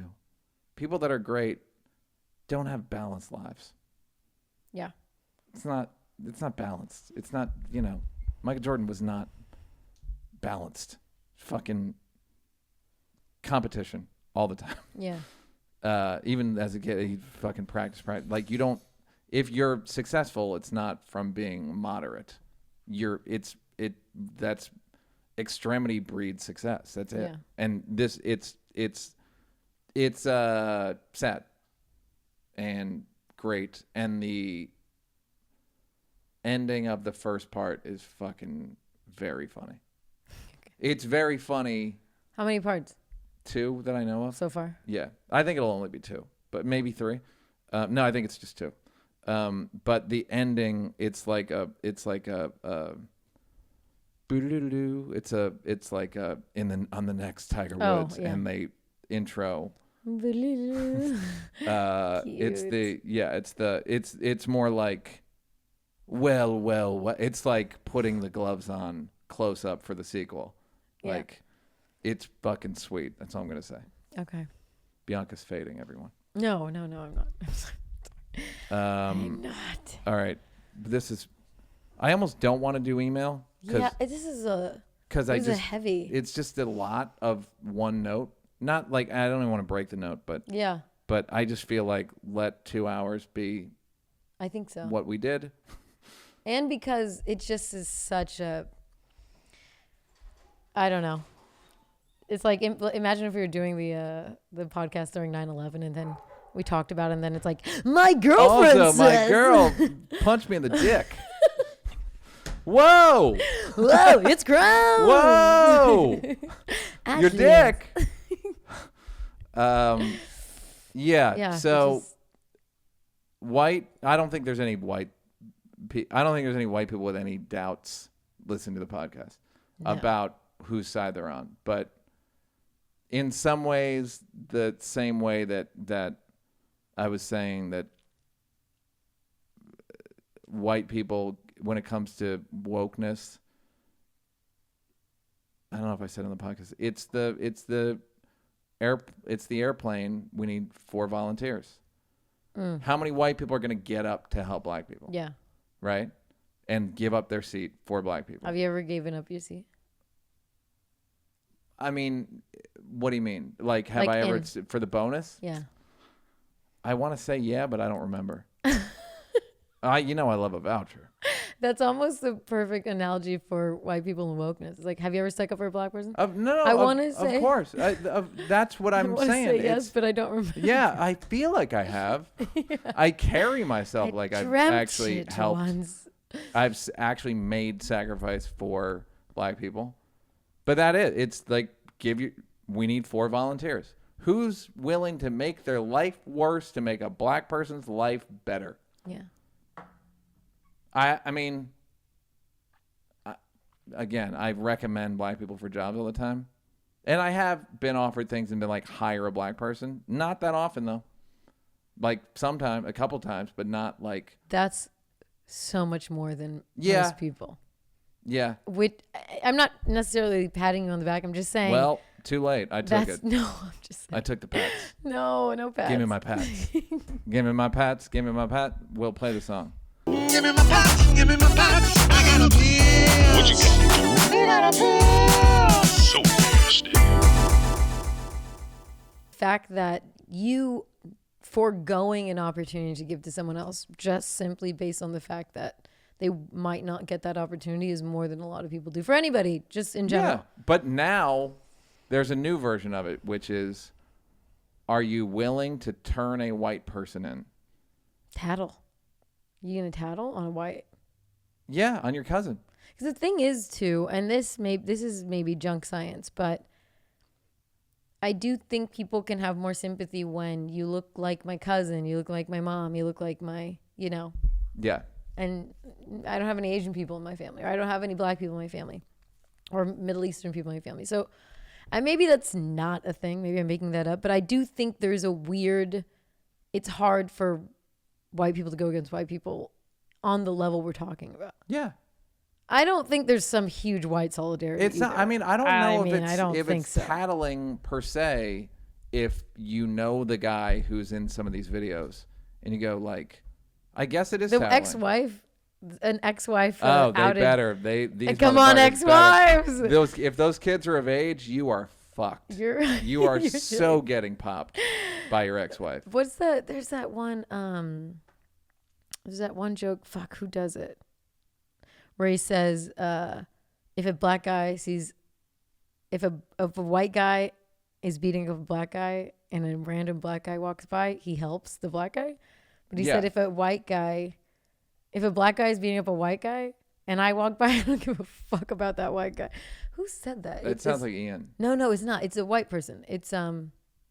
Speaker 1: People that are great don't have balanced lives.
Speaker 2: Yeah.
Speaker 1: It's not balanced. It's not, Michael Jordan was not balanced. Fucking competition all the time.
Speaker 2: Yeah.
Speaker 1: Even as a kid, he fucking practice. Like if you're successful, it's not from being moderate. That's extremity breeds success. That's it.
Speaker 2: Yeah.
Speaker 1: And this, it's sad and great. And the ending of the first part is fucking very funny. It's very funny.
Speaker 2: How many parts
Speaker 1: 2 that I know of
Speaker 2: so far?
Speaker 1: Yeah, I think it'll only be 2, but maybe 3. No, I think it's just 2. But the ending, it's like a boo-doo-doo-doo. It's like on the next Tiger Woods, and they intro. It's more like, well, it's like putting the gloves on close up for the sequel.
Speaker 2: Yeah.
Speaker 1: Like, it's fucking sweet. That's all I'm gonna say.
Speaker 2: Okay.
Speaker 1: Bianca's fading, everyone.
Speaker 2: No, I'm not. I'm not.
Speaker 1: All right, I almost don't want to do email.
Speaker 2: Yeah, this is heavy.
Speaker 1: It's just a lot of one note. Not like I don't even want to break the note, but
Speaker 2: yeah.
Speaker 1: But I just feel like let 2 hours be.
Speaker 2: I think so.
Speaker 1: What we did.
Speaker 2: And because it just is such a. I don't know. It's like imagine if we were doing the podcast during 9/11 and then we talked about it and then it's like my girlfriend
Speaker 1: also,
Speaker 2: says.
Speaker 1: my girl punched me in the dick. Whoa!
Speaker 2: It's gross.
Speaker 1: Whoa! Your dick.
Speaker 2: Yeah.
Speaker 1: So white. I don't think there's any white people with any doubts listening to the podcast about whose side they're on. But in some ways, the same way that I was saying that white people, when it comes to wokeness, I don't know if I said it on the podcast. It's the airplane. We need 4 volunteers. How many white people are going to get up to help black people?
Speaker 2: Yeah.
Speaker 1: Right? And give up their seat for black people.
Speaker 2: Have you ever given up your seat?
Speaker 1: I mean, what do you mean? Like, have I ever for the bonus?
Speaker 2: Yeah.
Speaker 1: I want to say yeah, but I don't remember. I love a voucher.
Speaker 2: That's almost the perfect analogy for white people and wokeness. It's like, have you ever stuck up for a black person?
Speaker 1: No.
Speaker 2: I want to say.
Speaker 1: Of course. That's what I'm saying.
Speaker 2: Say yes, but I don't remember.
Speaker 1: Yeah, I feel like I have. Yeah. I carry myself like I've actually helped. I've actually made sacrifice for black people. But it's like, we need 4 volunteers. Who's willing to make their life worse to make a black person's life better?
Speaker 2: Yeah.
Speaker 1: I mean, again, I recommend black people for jobs all the time. And I have been offered things and been like, hire a black person. Not that often, though. Like, a couple times, but not like.
Speaker 2: That's so much more than most people.
Speaker 1: Yeah.
Speaker 2: I'm not necessarily patting you on the back. I'm just saying.
Speaker 1: Well, too late. I took it.
Speaker 2: No, I'm just saying.
Speaker 1: I took the pats.
Speaker 2: No pats.
Speaker 1: Give me my pats. Give me my pats. Give me my pat. We'll play the song.
Speaker 3: Give me my pats. Give me my pats. I got a pill. What you got? You got a pill. So nasty.
Speaker 2: Fact that you foregoing an opportunity to give to someone else just simply based on the fact that they might not get that opportunity is more than a lot of people do for anybody, just in general.
Speaker 1: Yeah, but now there's a new version of it, which is, are you willing to turn a white person in?
Speaker 2: Tattle. You gonna tattle on a white?
Speaker 1: Yeah, on your cousin.
Speaker 2: Because the thing is too, and this is maybe junk science, but I do think people can have more sympathy when you look like my cousin, you look like my mom, you look like my,
Speaker 1: Yeah.
Speaker 2: And I don't have any Asian people in my family, or I don't have any black people in my family, or Middle Eastern people in my family. So maybe that's not a thing. Maybe I'm making that up. But I do think there's it's hard for white people to go against white people on the level we're talking about.
Speaker 1: Yeah.
Speaker 2: I don't think there's some huge white solidarity.
Speaker 1: It's not. I mean, I don't know if it's
Speaker 2: so.
Speaker 1: tattling per se. If you know the guy who's in some of these videos, and you go like, I guess it is
Speaker 2: the
Speaker 1: tattling.
Speaker 2: An ex-wife.
Speaker 1: Oh, they
Speaker 2: outed.
Speaker 1: better. These
Speaker 2: come on, ex-wives.
Speaker 1: If those kids are of age, you are fucked. You are so getting popped by your ex-wife.
Speaker 2: What's that? There's that one. There's that one joke. Fuck, who does it? Where he says, if a black guy sees if a white guy is beating up a black guy and a random black guy walks by, he helps the black guy. But he said if a black guy is beating up a white guy and I walk by, I don't give a fuck about that white guy. Who said that?
Speaker 1: It sounds like Ian.
Speaker 2: No, it's not. It's a white person. It's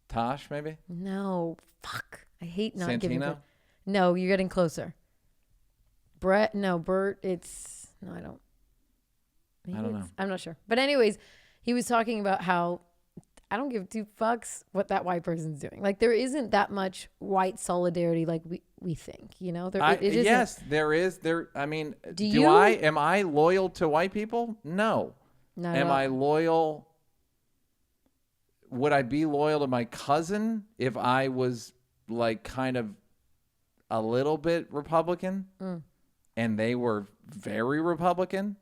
Speaker 1: Tosh, maybe?
Speaker 2: No, fuck. I hate not
Speaker 1: Santino?
Speaker 2: giving. No, you're getting closer. Brett. No, Bert. It's no, I don't. Maybe
Speaker 1: I don't know.
Speaker 2: I'm not sure. But anyways, he was talking about how I don't give two fucks what that white person's doing. Like there isn't that much white solidarity like we think. You know,
Speaker 1: yes, there is. I mean, am I loyal to white people? No. Am I loyal? Would I be loyal to my cousin if I was like kind of a little bit Republican and they were very Republican?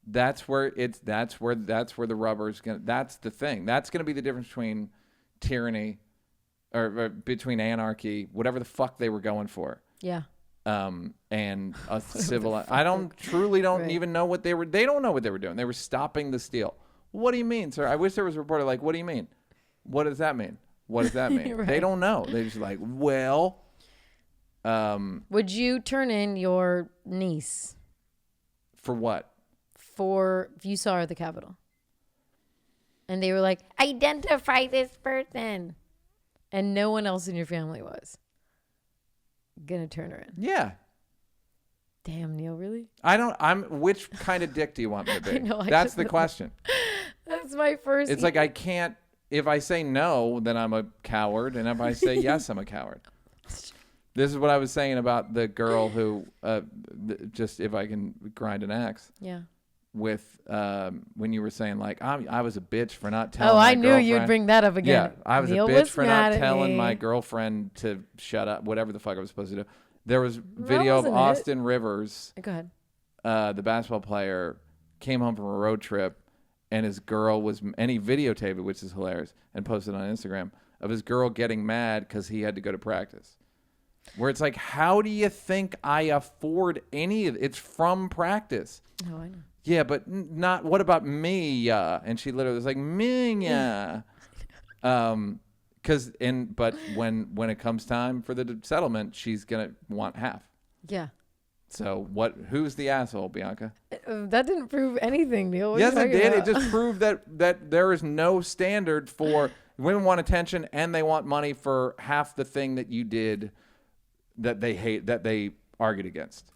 Speaker 1: That's where the rubber's gonna. That's the thing. That's gonna be the difference between tyranny or between anarchy, whatever the fuck they were going for.
Speaker 2: Yeah.
Speaker 1: And a civil. I don't even know what they were. They don't know what they were doing. They were stopping the steal. What do you mean, sir? I wish there was a reporter like, what do you mean? What does that mean? What does that mean?
Speaker 2: Right.
Speaker 1: They don't know. They're just like, well.
Speaker 2: Would you turn in your niece?
Speaker 1: For what?
Speaker 2: For if you saw her at the Capitol. And they were like, identify this person. And no one else in your family was. Gonna turn her in.
Speaker 1: Yeah.
Speaker 2: Damn, Neal, really?
Speaker 1: Which kind of dick do you want me to be?
Speaker 2: I know,
Speaker 1: That's the question.
Speaker 2: That's my first.
Speaker 1: It's like I can't. If I say no, then I'm a coward, and if I say yes, I'm a coward. This is what I was saying about the girl who, just if I can grind an axe.
Speaker 2: Yeah.
Speaker 1: With when you were saying like I was a bitch for not telling.
Speaker 2: Oh,
Speaker 1: my
Speaker 2: I knew
Speaker 1: girlfriend.
Speaker 2: You'd bring that up again.
Speaker 1: Yeah, I was
Speaker 2: Neal
Speaker 1: a bitch
Speaker 2: was
Speaker 1: for
Speaker 2: mad
Speaker 1: not
Speaker 2: at
Speaker 1: telling
Speaker 2: me.
Speaker 1: my girlfriend to shut up. Whatever the fuck I was supposed to do. There was video of Austin Rivers.
Speaker 2: Go ahead.
Speaker 1: The basketball player came home from a road trip, and his girl was, and he videotaped it, which is hilarious, and posted on Instagram of his girl getting mad because he had to go to practice. Where it's like, how do you think I afford any of it? It's from practice.
Speaker 2: Oh, I know.
Speaker 1: Yeah, but not. What about me? And she literally was like, me. But when it comes time for the settlement, she's gonna want half.
Speaker 2: Yeah.
Speaker 1: So who's the asshole, Bianca?
Speaker 2: That didn't prove anything, Neal. What
Speaker 1: Yes,
Speaker 2: are you
Speaker 1: it did.
Speaker 2: talking
Speaker 1: It just proved that there is no standard for women want attention and they want money for half the thing that you did that they hate, that they argued against,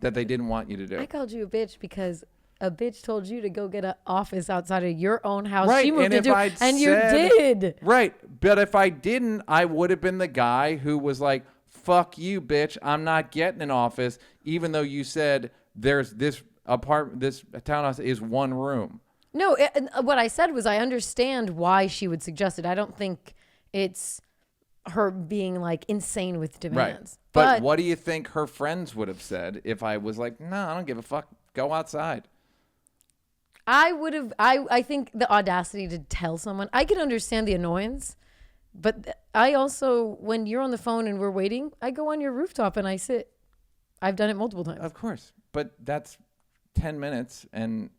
Speaker 1: that they didn't want you to do.
Speaker 2: I called you a bitch because a bitch told you to go get an office outside of your own house.
Speaker 1: Right,
Speaker 2: She moved
Speaker 1: and
Speaker 2: into, and you did.
Speaker 1: Right, but if I didn't, I would have been the guy who was like, fuck you, bitch. I'm not getting an office, even though you said there's this apartment, this townhouse is one room.
Speaker 2: No, what I said was I understand why she would suggest it. I don't think it's her being like insane with demands.
Speaker 1: Right. But what do you think her friends would have said if I was like, no, I don't give a fuck. Go outside.
Speaker 2: I would have, I think the audacity to tell someone, I can understand the annoyance, but I also, when you're on the phone and we're waiting, I go on your rooftop and I sit. I've done it multiple times.
Speaker 1: Of course. But that's 10 minutes and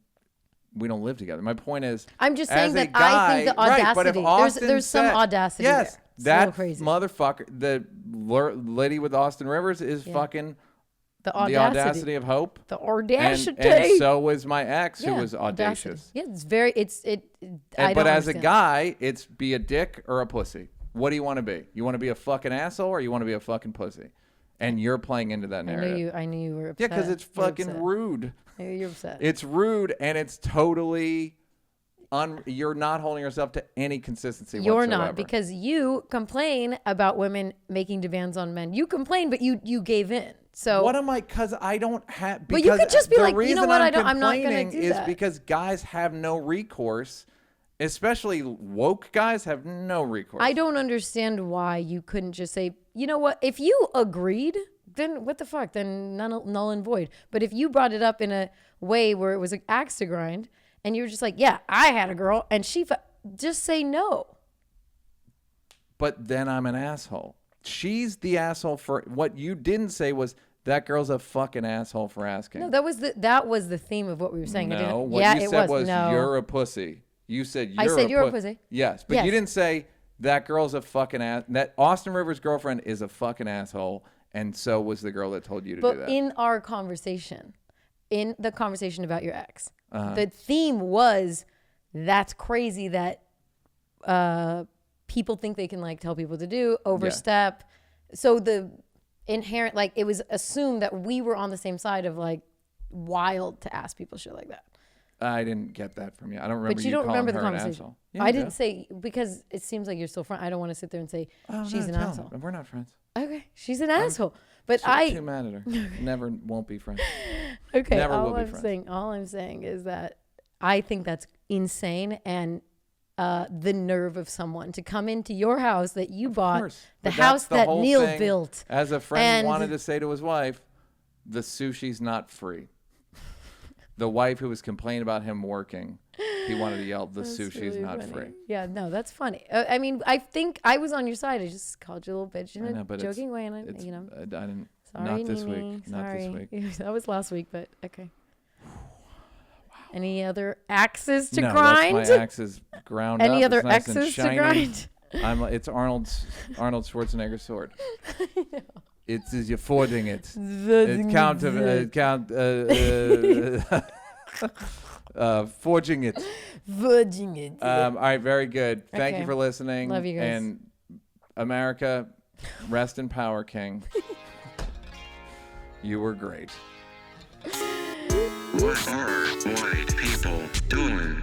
Speaker 1: we don't live together. My point is,
Speaker 2: I'm just saying that
Speaker 1: guy,
Speaker 2: I think the audacity,
Speaker 1: right, but if Austin
Speaker 2: there's some audacity
Speaker 1: yes,
Speaker 2: there. It's
Speaker 1: that
Speaker 2: a little crazy.
Speaker 1: motherfucker, the lady with Austin Rivers is fucking
Speaker 2: the
Speaker 1: audacity of hope.
Speaker 2: The audacity.
Speaker 1: And so is my ex who was audacious.
Speaker 2: Yeah, it's very,
Speaker 1: but as a guy, it's be a dick or a pussy. What do you want to be? You want to be a fucking asshole or you want to be a fucking pussy? And you're playing into that narrative.
Speaker 2: I knew you were upset.
Speaker 1: Yeah, because it's fucking rude.
Speaker 2: You're upset.
Speaker 1: It's rude and it's totally you're not holding yourself to any consistency
Speaker 2: You're
Speaker 1: whatsoever.
Speaker 2: not, because you complain about women making demands on men. You complain, but you gave in. So
Speaker 1: what am I? Because I don't have.
Speaker 2: But you could just be like, you know what? I'm not
Speaker 1: complaining
Speaker 2: going to do that.
Speaker 1: Is because guys have no recourse, especially woke guys have no recourse.
Speaker 2: I don't understand why you couldn't just say, you know what? If you agreed, then what the fuck? Then null and void. But if you brought it up in a way where it was an axe to grind, and you were just like, yeah, I had a girl, and just say no.
Speaker 1: But then I'm an asshole. She's the asshole for what you didn't say was that girl's a fucking asshole for asking.
Speaker 2: No, that was the theme of what we were saying.
Speaker 1: No, what you said was
Speaker 2: no.
Speaker 1: you're a pussy. You said
Speaker 2: I said you're a pussy.
Speaker 1: Yes, but
Speaker 2: Yes.
Speaker 1: you didn't say that girl's a fucking ass. That Austin Rivers' girlfriend is a fucking asshole, and so was the girl that told you to do that.
Speaker 2: But in our conversation, in the conversation about your ex, the theme was that's crazy that people think they can like tell people to do, overstep. So the inherent, like it was assumed that we were on the same side of like wild to ask people shit like that.
Speaker 1: I didn't get that from you. I don't remember.
Speaker 2: But you don't
Speaker 1: calling
Speaker 2: remember the
Speaker 1: her an
Speaker 2: conversation.
Speaker 1: asshole. Yeah,
Speaker 2: I didn't say, because it seems like you're still friends. I don't want to sit there and say she's an asshole.
Speaker 1: We're not friends.
Speaker 2: Okay, she's an asshole. But
Speaker 1: Too mad at her. Never won't be friends.
Speaker 2: Okay,
Speaker 1: Never
Speaker 2: all
Speaker 1: will be
Speaker 2: I'm
Speaker 1: friends.
Speaker 2: saying, all I'm saying is that I think that's insane, and the nerve of someone to come into your house that you bought,
Speaker 1: course.
Speaker 2: the
Speaker 1: But
Speaker 2: house
Speaker 1: that's the
Speaker 2: that
Speaker 1: whole
Speaker 2: Neal
Speaker 1: thing.
Speaker 2: built.
Speaker 1: As a friend
Speaker 2: And-
Speaker 1: wanted to say to his wife, the sushi's not free. The wife who was complaining about him working, he wanted to yell, the sushi's
Speaker 2: really
Speaker 1: not
Speaker 2: funny.
Speaker 1: free.
Speaker 2: Yeah, no, that's funny. I mean, I think I was on your side. I just called you a little bitch in
Speaker 1: I know,
Speaker 2: a
Speaker 1: but
Speaker 2: joking way, and I
Speaker 1: I didn't.
Speaker 2: sorry,
Speaker 1: not this
Speaker 2: Nene,
Speaker 1: week. Not
Speaker 2: sorry.
Speaker 1: this week.
Speaker 2: That was last week, but okay. Any other axes to
Speaker 1: No,
Speaker 2: grind?
Speaker 1: that's my axes ground
Speaker 2: Any
Speaker 1: up.
Speaker 2: other
Speaker 1: It's nice and
Speaker 2: axes to
Speaker 1: shiny.
Speaker 2: grind?
Speaker 1: It's Arnold Schwarzenegger's sword. It's you're forging it. It forging it.
Speaker 2: Virgin it.
Speaker 1: All right, very good. Thank you
Speaker 2: Okay.
Speaker 1: for listening.
Speaker 2: Love you guys.
Speaker 1: And America, rest in power, King. You were great.
Speaker 3: What are white people doing?